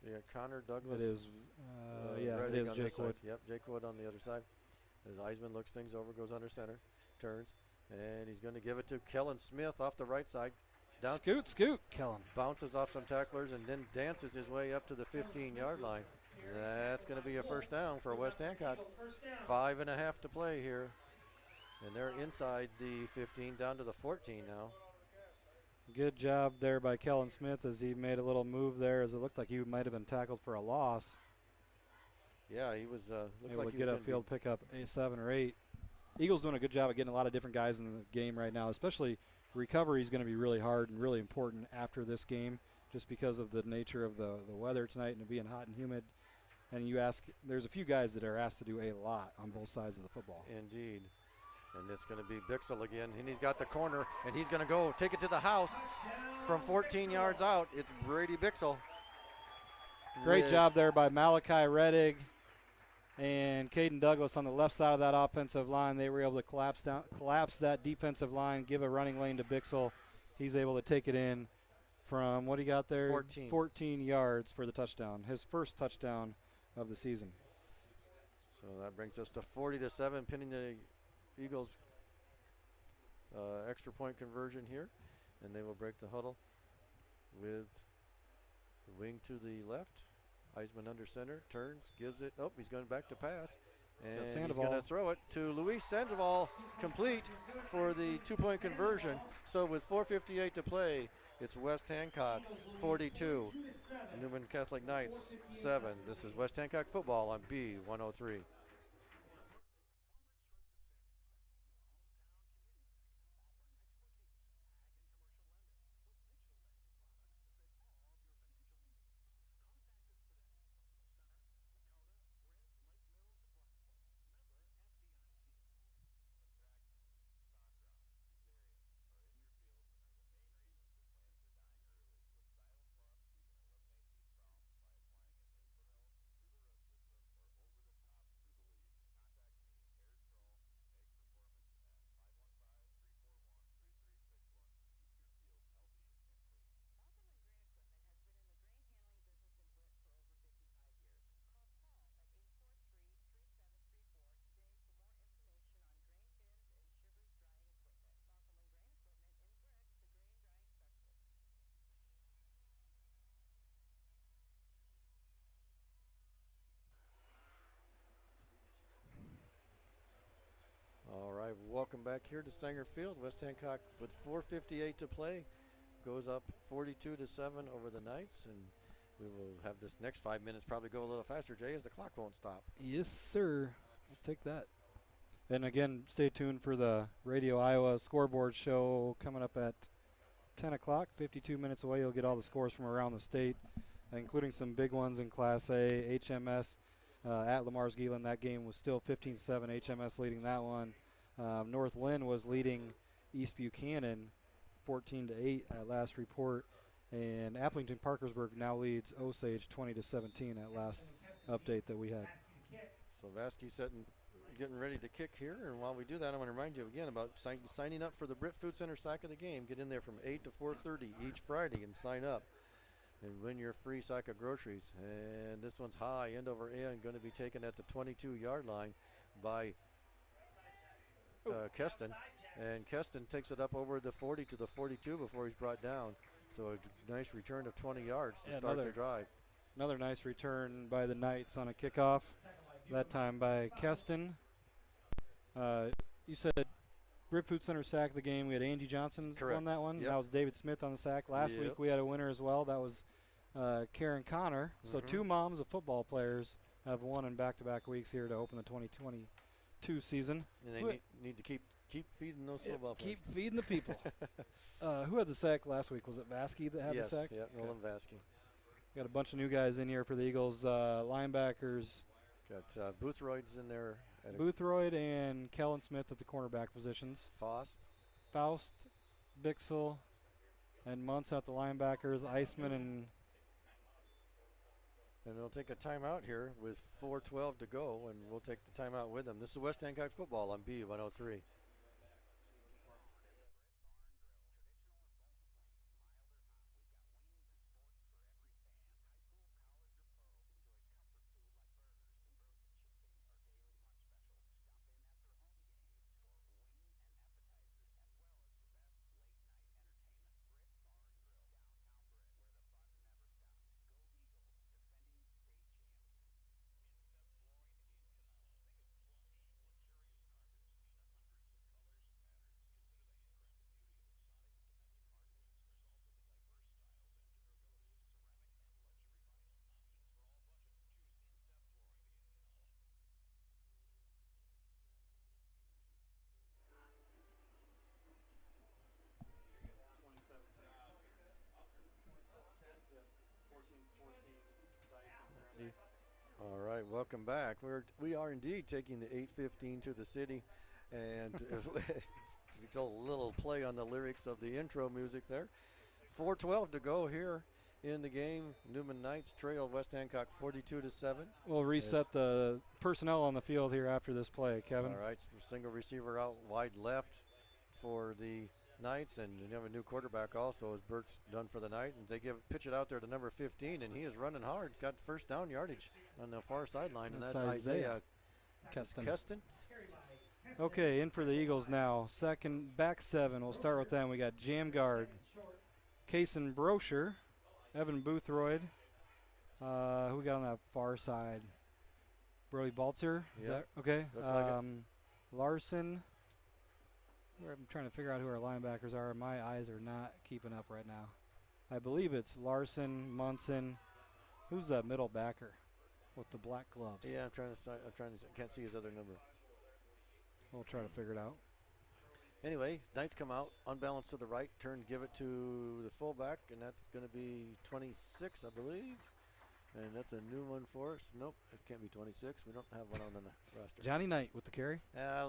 Speaker 2: Yeah, Connor Douglas.
Speaker 1: It is, it is Jake Wood.
Speaker 2: Yep, Jake Wood on the other side. As Eisman looks things over, goes under center, turns, and he's going to give it to Kellen Smith off the right side. Down
Speaker 1: Scoot, Kellen.
Speaker 2: Bounces off some tacklers and then dances his way up to the 15-yard line. That's going to be a 1st down for West Hancock. 5.5 to play here. And they're inside the 15 down to the 14 now.
Speaker 1: Good job there by Kellen Smith as he made a little move there as it looked like he might have been tackled for a loss.
Speaker 2: Yeah, he was
Speaker 1: able to get upfield, pick up a 7 or 8. Eagles doing a good job of getting a lot of different guys in the game right now, especially recovery is going to be really hard and really important after this game just because of the nature of the weather tonight and it being hot and humid. And there's a few guys that are asked to do a lot on both sides of the football.
Speaker 2: Indeed. And it's going to be Bixel again, and he's got the corner, and he's going to go take it to the house from 14 yards out. It's Brady Bixel.
Speaker 1: Great job there by Malachi Reddig and Caden Douglas on the left side of that offensive line. They were able to collapse that defensive line, give a running lane to Bixel. He's able to take it in from, what he got there? 14 yards for the touchdown, his first touchdown of the season.
Speaker 2: So that brings us to 40-7, pinning the Eagles extra point conversion here, and they will break the huddle with the wing to the left. Eisman under center, turns, gives it. Oh, he's going back to pass. And he's going to throw it to Luis Sandoval, complete for the 2-point conversion. So with 4:58 to play, It's West Hancock 42, Newman Catholic Knights 7. This is West Hancock football on B103. All right, welcome back here to Sanger Field. West Hancock with 4:58 to play goes up 42-7 over the Knights, and we will have this next 5 minutes probably go a little faster, Jay, as the clock won't stop.
Speaker 1: Yes, sir. I'll take that. And again, stay tuned for the Radio Iowa scoreboard show coming up at 10 o'clock. 52 minutes away, you'll get all the scores from around the state, including some big ones in Class A. HMS at Lamar's Geelan. That game was still 15-7. HMS leading that one. North Lynn was leading East Buchanan 14-8 at last report. And Applington Parkersburg now leads Osage 20-17 at last update that we had.
Speaker 2: So Vasky getting ready to kick here, and while we do that, I'm going to remind you again about signing up for the Britt Food Center sack of the game. Get in there from 8 to 4:30 each Friday and sign up and win your free sack of groceries. And this one's high, end over end, going to be taken at the 22-yard line by Keston. And Keston takes it up over the 40 to the 42 before he's brought down. So a nice return of 20 yards to start the drive.
Speaker 1: Another nice return by the Knights on a kickoff, that time by Keston. You said Britt Food Center sack of the game. We had Angie Johnson on that one.
Speaker 2: Yep.
Speaker 1: That was David Smith on the sack. Last week we had a winner as well. That was Karen Connor. So two moms of football players have won in back-to-back weeks here to open the 2022 season.
Speaker 2: And they need to keep feeding those football players.
Speaker 1: Keep feeding the people. Who had the sack last week? Was it Vasky that had the sack?
Speaker 2: Yes, Roland Vasky.
Speaker 1: Got a bunch of new guys in here for the Eagles. Linebackers.
Speaker 2: Got Boothroyd's in there.
Speaker 1: Boothroyd and Kellen Smith at the cornerback positions. Faust, Bixel, and Muntz at the linebackers. Iceman and
Speaker 2: we'll take a timeout here with 4:12 to go, and we'll take the timeout with them. This is West Hancock football on B103. All right, welcome back. We are indeed taking the 8:15 to the city, and a little play on the lyrics of the intro music there. 4:12 to go here in the game. Newman Knights trail West Hancock 42-7.
Speaker 1: We'll reset the personnel on the field here after this play, Kevin.
Speaker 2: All right, single receiver out wide left for the Knights, and you have a new quarterback also as Bert's done for the night, and they pitch it out there to number 15, and he is running hard. Got first down yardage on the far sideline, and that's Isaiah Keston.
Speaker 1: Okay, in for the Eagles now. Back seven. We'll start with them. We got Jam Guard, Kason Brosher, Evan Boothroyd. Who we got on that far side? Brody Balzer. Is that okay?
Speaker 2: Looks like it.
Speaker 1: Larson. I'm trying to figure out who our linebackers are. My eyes are not keeping up right now. I believe it's Larson, Munson. Who's that middle backer with the black gloves?
Speaker 2: Yeah, I'm trying to. Can't see his other number.
Speaker 1: We'll try to figure it out.
Speaker 2: Anyway, Knights come out, unbalanced to the right, turn, give it to the fullback, and that's going to be 26, I believe. And that's a new one for us. Nope, it can't be 26. We don't have one on the roster.
Speaker 1: Johnny Knight with the carry.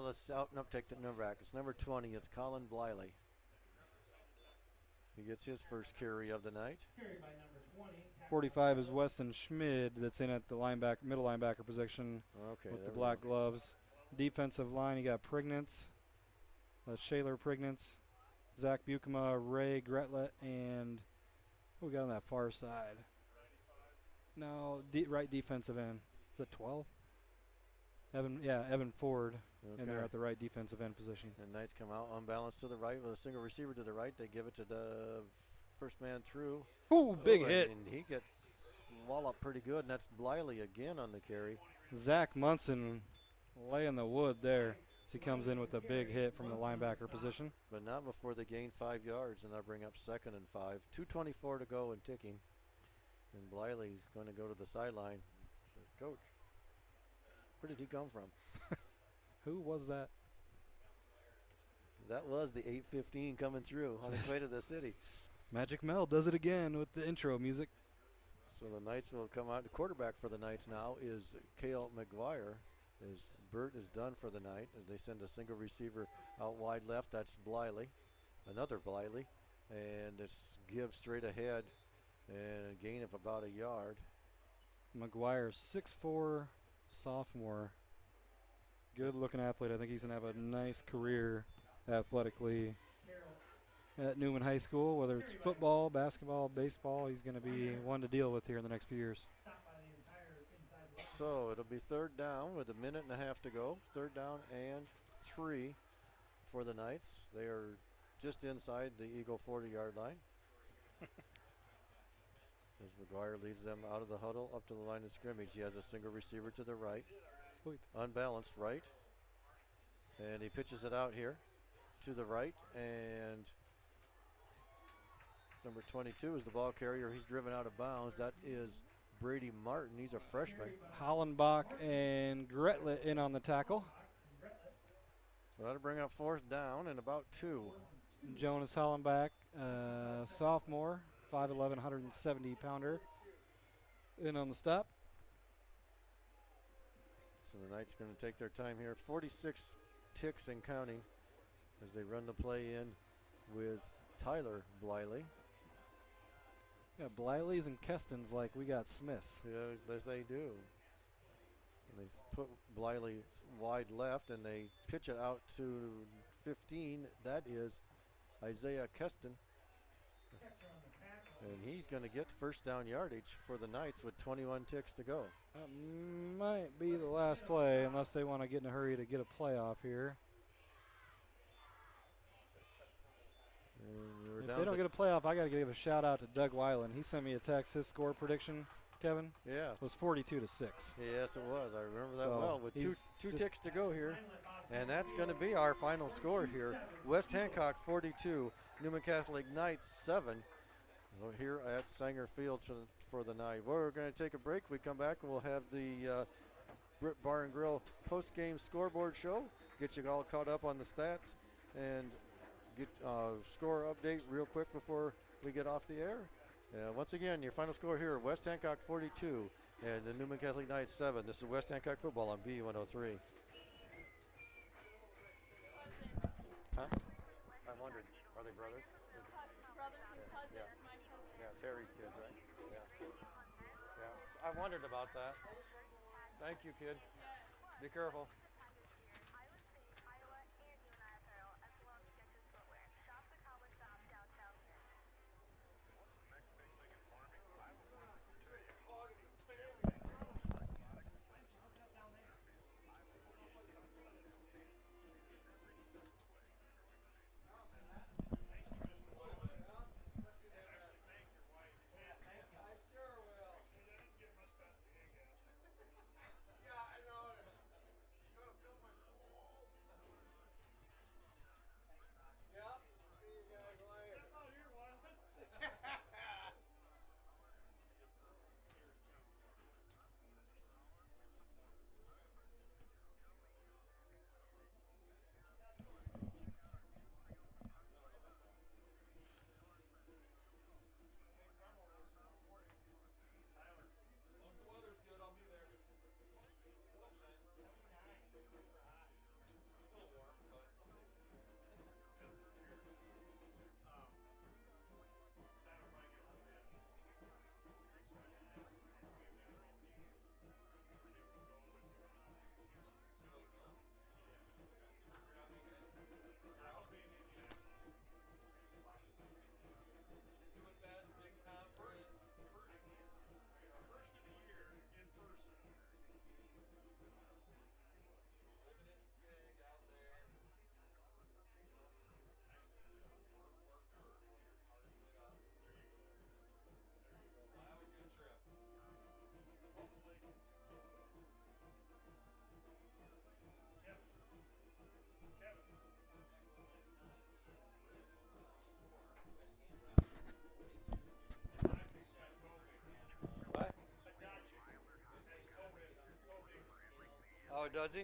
Speaker 2: Let's take the number back. It's number 20. It's Colin Bliley. He gets his first carry of the night.
Speaker 1: 45 is Weston Schmid that's in at the middle linebacker position with the black gloves. Defensive line, you got Prignitz, Shaler Prignitz, Zach Bukema, Ray Gretlet, and who we got on that far side? No, right defensive end. Is that 12? Evan Ford in there at the right defensive end position.
Speaker 2: And Knights come out unbalanced to the right with a single receiver to the right. They give it to the first man through.
Speaker 1: Ooh, big hit.
Speaker 2: And he gets walloped pretty good, and that's Bliley again on the carry.
Speaker 1: Zach Munson laying the wood there. So he comes in with a big hit from the linebacker position.
Speaker 2: But not before they gain 5 yards, and they'll bring up 2nd and 5. 2:24 to go and ticking. And Bliley's going to go to the sideline. Says, Coach, where did he come from?
Speaker 1: Who was that?
Speaker 2: That was the 8:15 coming through on his way to the city.
Speaker 1: Magic Mel does it again with the intro music.
Speaker 2: So the Knights will come out. The quarterback for the Knights now is Cale McGuire. As Burt is done for the night as they send a single receiver out wide left. That's Bliley, another Bliley, and it's give straight ahead and a gain of about a yard.
Speaker 1: McGuire, 6'4", sophomore. Good looking athlete. I think he's going to have a nice career athletically at Newman High School, whether it's football, basketball, baseball. He's going to be one to deal with here in the next few years.
Speaker 2: So it'll be 3rd down with a minute and a half to go. 3rd down and 3 for the Knights. They are just inside the Eagle 40-yard line. As McGuire leads them out of the huddle up to the line of scrimmage. He has a single receiver to the right. Unbalanced right. And he pitches it out here to the right. And number 22 is the ball carrier. He's driven out of bounds. That is Brady Martin. He's a freshman.
Speaker 1: Hollenbach and Gretlet in on the tackle.
Speaker 2: So that'll bring up 4th down and about 2.
Speaker 1: Jonas Hollenbach, sophomore, 5'11", 170-pounder, in on the stop.
Speaker 2: So the Knights going to take their time here. 46 ticks and counting as they run the play in with Tyler Bliley.
Speaker 1: Yeah, Bliley's and Kestons like we got Smiths.
Speaker 2: Yeah, as they do. And they put Bliley wide left, and they pitch it out to 15. That is Isaiah Keston. And he's going to get 1st down yardage for the Knights with 21 ticks to go.
Speaker 1: That might be the last play unless they want to get in a hurry to get a playoff here. If they don't get a playoff, I got to give a shout out to Doug Weiland. He sent me a text. His score prediction, Kevin, was 42-6.
Speaker 2: Yes, it was. I remember that well. With two ticks to go here, and that's going to be our final score here. West Hancock 42, Newman Catholic Knights 7. We're here at Sanger Field for the night. We're going to take a break. We come back and we'll have the Britt Bar and Grill post-game scoreboard show. Get you all caught up on the stats and get score update real quick before we get off the air. Once again, your final score here, West Hancock 42 and the Newman Catholic Knights 7. This is West Hancock football on B103. Huh? I wondered, are they brothers?
Speaker 6: Brothers and cousins,
Speaker 2: Yeah.
Speaker 6: my cousin.
Speaker 2: Yeah, Terry's kids, right? Yeah. I wondered about that. Thank you, kid. Be careful.
Speaker 3: Yeah, I know.
Speaker 2: does he?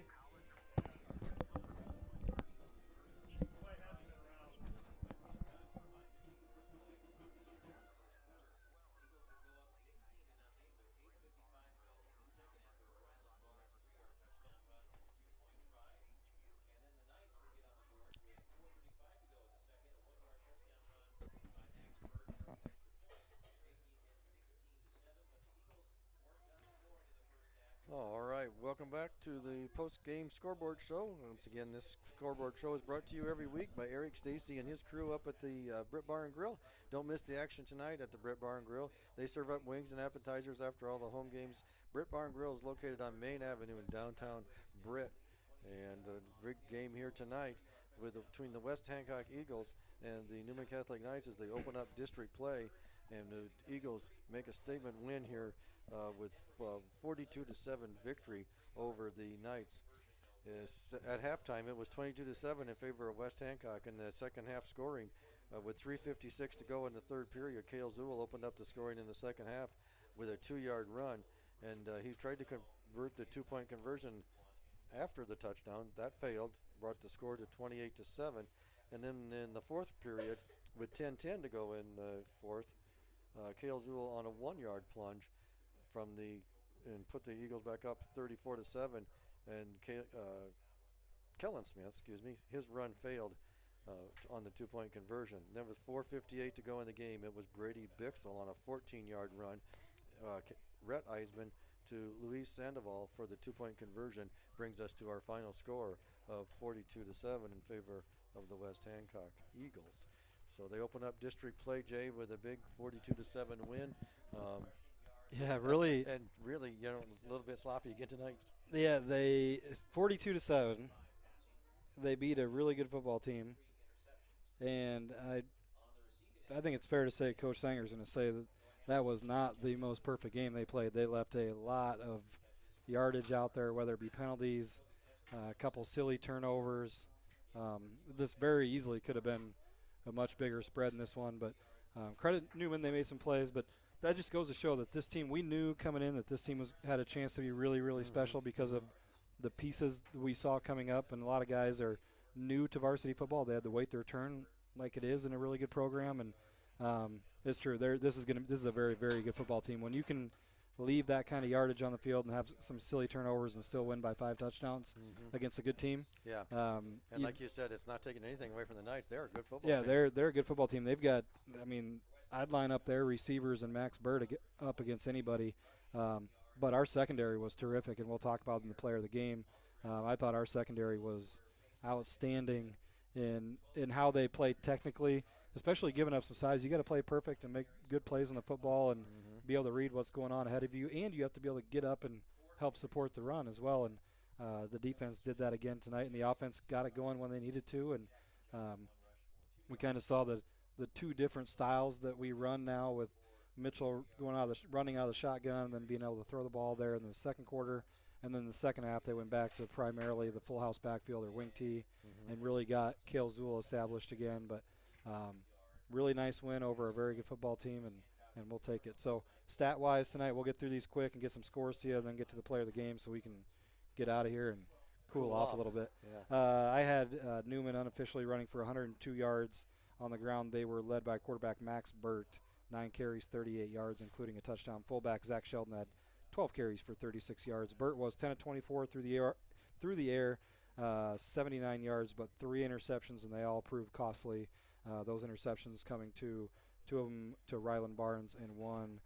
Speaker 2: All right, welcome back to the post-game scoreboard show. Once again, this scoreboard show is brought to you every week by Eric Stacy and his crew up at the Britt Bar and Grill. Don't miss the action tonight at the Britt Bar and Grill. They serve up wings and appetizers after all the home games. Britt Bar and Grill is located on Main Avenue in downtown Britt. And a big game here tonight between the West Hancock Eagles and the Newman Catholic Knights as they open up district play. And the Eagles make a statement win here with 42-7 victory over the Knights. At halftime, it was 22-7 in favor of West Hancock in the second half scoring. With 3:56 to go in the third period, Cale Zuhl opened up the scoring in the second half with a 2-yard run, and he tried to convert the 2-point conversion after the touchdown. That failed, brought the score to 28-7. And then in the fourth period, with 10:10 to go in the fourth, Cale Zuhl on a 1-yard plunge and put the Eagles back up 34-7. And Kellen Smith, his run failed on the 2-point conversion. Then with 4:58 to go in the game, it was Brady Bixel on a 14-yard run. Rhett Eisman to Luis Sandoval for the 2-point conversion brings us to our final score of 42-7 in favor of the West Hancock Eagles. So they open up district play, Jay, with a big 42-7 win.
Speaker 1: Yeah, really.
Speaker 2: And really, a little bit sloppy again tonight.
Speaker 1: Yeah, 42-7. They beat a really good football team, and I think it's fair to say Coach Sanger's going to say that was not the most perfect game they played. They left a lot of yardage out there, whether it be penalties, a couple silly turnovers. This very easily could have been a much bigger spread in this one, but credit Newman, they made some plays, but that just goes to show that this team, we knew coming in that this team had a chance to be really, really special because of the pieces we saw coming up, and a lot of guys are new to varsity football. They had to wait their turn like it is in a really good program, and it's true. This is a very, very good football team. When you can leave that kind of yardage on the field and have some silly turnovers and still win by 5 touchdowns against a good team.
Speaker 2: Yeah. And like you said, it's not taking anything away from the Knights. They're a good football team.
Speaker 1: Yeah, they're a good football team. They've got, I'd line up their receivers and Max Bird up against anybody. But our secondary was terrific, and we'll talk about in the player of the game. I thought our secondary was outstanding in how they played technically, especially giving up some size. You got to play perfect and make good plays on the football and be able to read what's going on ahead of you, and you have to be able to get up and help support the run as well. And the defense did that again tonight, and the offense got it going when they needed to. And we kind of saw the two different styles that we run now, with Mitchell running out of the shotgun and then being able to throw the ball there in the second quarter. And then the second half, they went back to primarily the full house backfield or wing tee and really got Cale Zuhl established again. But really nice win over a very good football team, and we'll take it. So stat-wise tonight, we'll get through these quick and get some scores to you, and then get to the player of the game so we can get out of here and cool off a little bit.
Speaker 2: Yeah.
Speaker 1: I had Newman unofficially running for 102 yards on the ground. They were led by quarterback Max Burt, 9 carries, 38 yards, including a touchdown. Fullback Zach Sheldon had 12 carries for 36 yards. Burt was 10 of 24 through the air, 79 yards, but 3 interceptions, and they all proved costly. Those interceptions coming two of them to Ryland Barnes and 1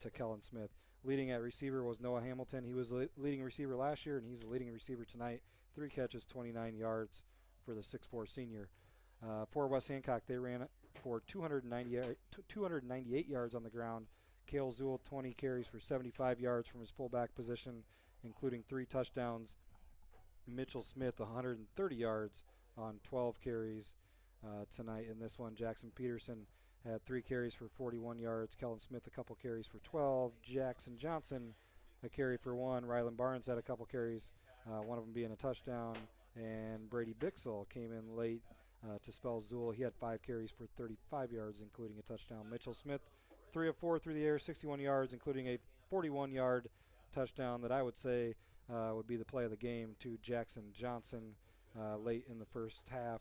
Speaker 1: to Kellen Smith. Leading at receiver was Noah Hamilton. He was leading receiver last year, and he's the leading receiver tonight. 3 catches, 29 yards for the 6'4 senior. For West Hancock, they ran for 298 yards on the ground. Cale Zuhl, 20 carries for 75 yards from his fullback position, including 3 touchdowns. Mitchell Smith, 130 yards on 12 carries tonight in this one. Jackson Peterson had 3 carries for 41 yards. Kellen Smith, a couple carries for 12. Jackson Johnson, a carry for 1. Ryland Barnes had a couple carries, one of them being a touchdown. And Brady Bixel came in late to spell Zuhl. He had 5 carries for 35 yards, including a touchdown. Mitchell Smith, 3 of 4 through the air, 61 yards, including a 41-yard touchdown that I would say would be the play of the game to Jackson Johnson late in the first half.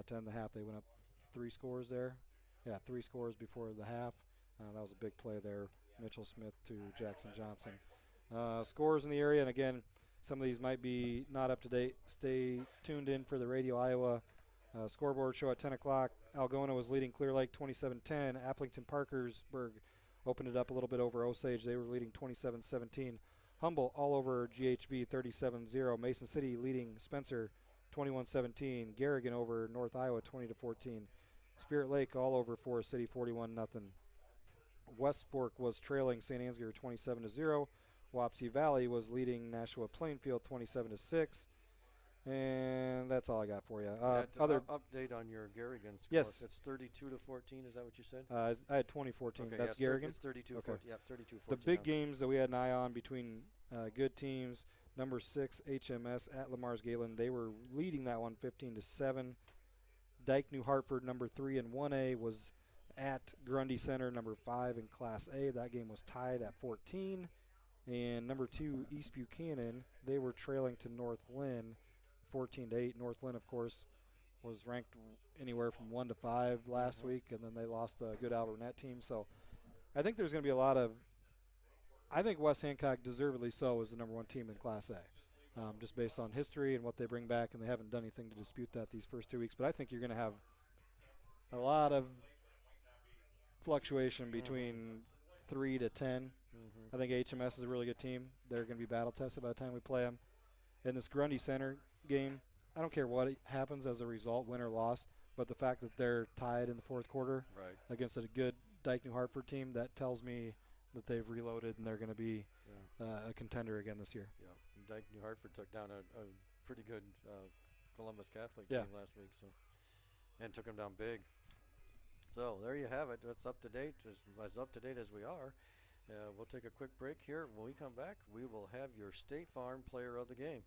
Speaker 1: To end the half, they went up 3 scores there. Yeah, 3 scores before the half. That was a big play there. Mitchell Smith to Jackson Johnson. Scores in the area, and again, some of these might be not up to date. Stay tuned in for the Radio Iowa scoreboard show at 10 o'clock. Algona was leading Clear Lake 27-10. Applington Parkersburg opened it up a little bit over Osage. They were leading 27-17. Humboldt all over GHV 37-0. Mason City leading Spencer 21-17. Garrigan over North Iowa 20-14. Spirit Lake all over Forest City 41-0. West Fork was trailing St. Ansgar 27-0. Wapsie Valley was leading Nashua Plainfield 27-6. And that's all I got for you.
Speaker 2: Other update on your Garrigan score.
Speaker 1: Yes.
Speaker 2: It's 32-14. Is that what you said?
Speaker 1: I had 2014.
Speaker 2: Okay,
Speaker 1: That's
Speaker 2: yeah,
Speaker 1: Garrigan?
Speaker 2: It's 32-14.
Speaker 1: Okay.
Speaker 2: Yep, 32-14.
Speaker 1: The big games that we had an eye on between good teams, number 6 HMS at Lamar's Galen. They were leading that one 15-7. Dyke New Hartford, number 3 in 1A, was at Grundy Center, number 5 in Class A. That game was tied at 14. And number 2, East Buchanan, they were trailing to North Lynn 14-8. North Lynn, of course, was ranked anywhere from 1 to 5 last week, and then they lost a good Albert Net team. So I think there's going to be a lot of – I think West Hancock deservedly so is the number 1 team in Class A, just based on history and what they bring back, and they haven't done anything to dispute that these first 2 weeks. But I think you're going to have a lot of fluctuation between 3 to 10. I think HMS is a really good team. They're going to be battle tested by the time we play them. In this Grundy Center game, I don't care what happens as a result, win or loss, but the fact that they're tied in the fourth quarter against a good Dyke New Hartford team, that tells me that they've reloaded and they're going to be a contender again this year.
Speaker 2: Yeah, and Dyke New Hartford took down a pretty good Columbus Catholic team last week, and took them down big. So there you have it. That's up to date, as up to date as we are. We'll take a quick break here. When we come back, we will have your State Farm Player of the Game.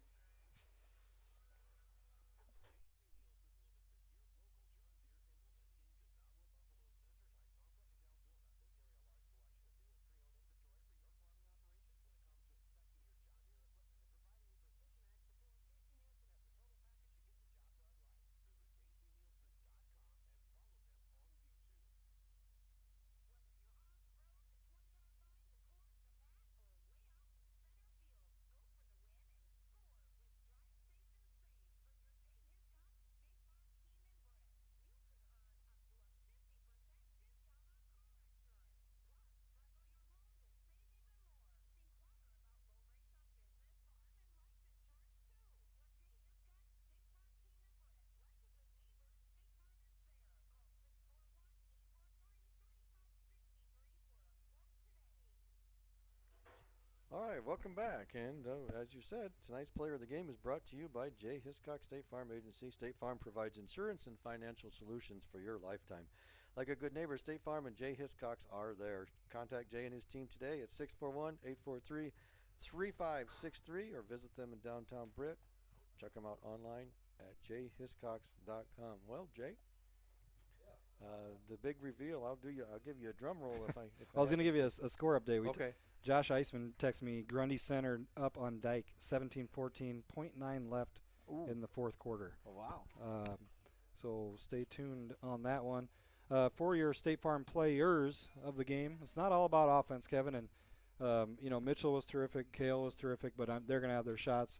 Speaker 2: All right, welcome back. And as you said, tonight's Player of the Game is brought to you by J. Hiscock State Farm Agency. State Farm provides insurance and financial solutions for your lifetime. Like a good neighbor, State Farm and Jay Hiscocks are there. Contact Jay and his team today at 641-843-3563 or visit them in downtown Britt. Check them out online at jhiscocks.com. Well, Jay, the big reveal. I'll give you a drum roll if I.
Speaker 1: I was going to give you a score update.
Speaker 2: Okay.
Speaker 1: Josh Eisman texted me, Grundy Center up on Dyke, 17-14, 0.9 left in the fourth quarter.
Speaker 2: Oh, wow.
Speaker 1: So stay tuned on that one. For your State Farm players of the game, it's not all about offense, Kevin. And, Mitchell was terrific, Kale was terrific, but they're going to have their shots.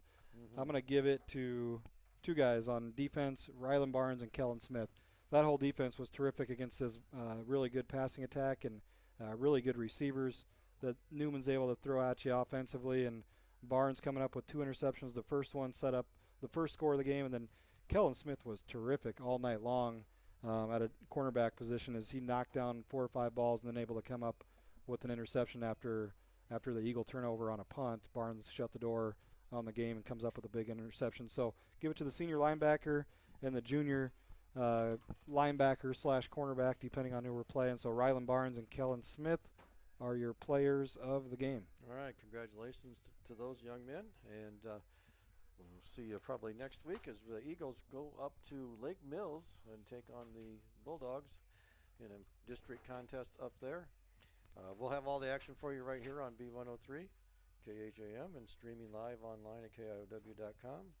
Speaker 1: I'm going to give it to 2 guys on defense, Rylan Barnes and Kellen Smith. That whole defense was terrific against his really good passing attack and really good receivers that Newman's able to throw at you offensively, and Barnes coming up with 2 interceptions. The first one set up the first score of the game, and then Kellen Smith was terrific all night long at a cornerback position as he knocked down 4 or 5 balls and then able to come up with an interception after the Eagle turnover on a punt. Barnes shut the door on the game and comes up with a big interception. So give it to the senior linebacker and the junior linebacker / cornerback, depending on who we're playing. So Rylan Barnes and Kellen Smith are your players of the game.
Speaker 2: All right, congratulations to those young men, and we'll see you probably next week as the Eagles go up to Lake Mills and take on the Bulldogs in a district contest up there. We'll have all the action for you right here on B103. KHAM and streaming live online at KIOW.com.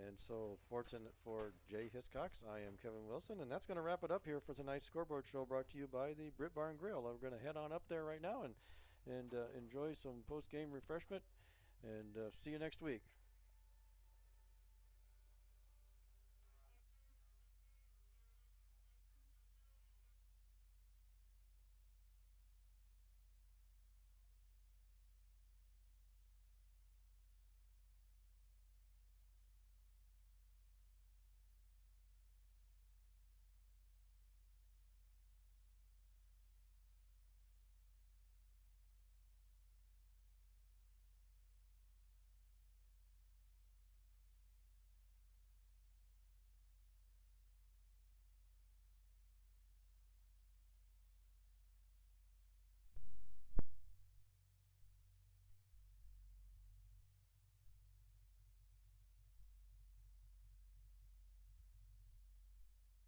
Speaker 2: And so, fortunate for Jay Hiscox, I am Kevin Wilson, and that's going to wrap it up here for tonight's Scoreboard Show, brought to you by the Brit Bar and Grill. We're going to head on up there right now and enjoy some post-game refreshment, and see you next week.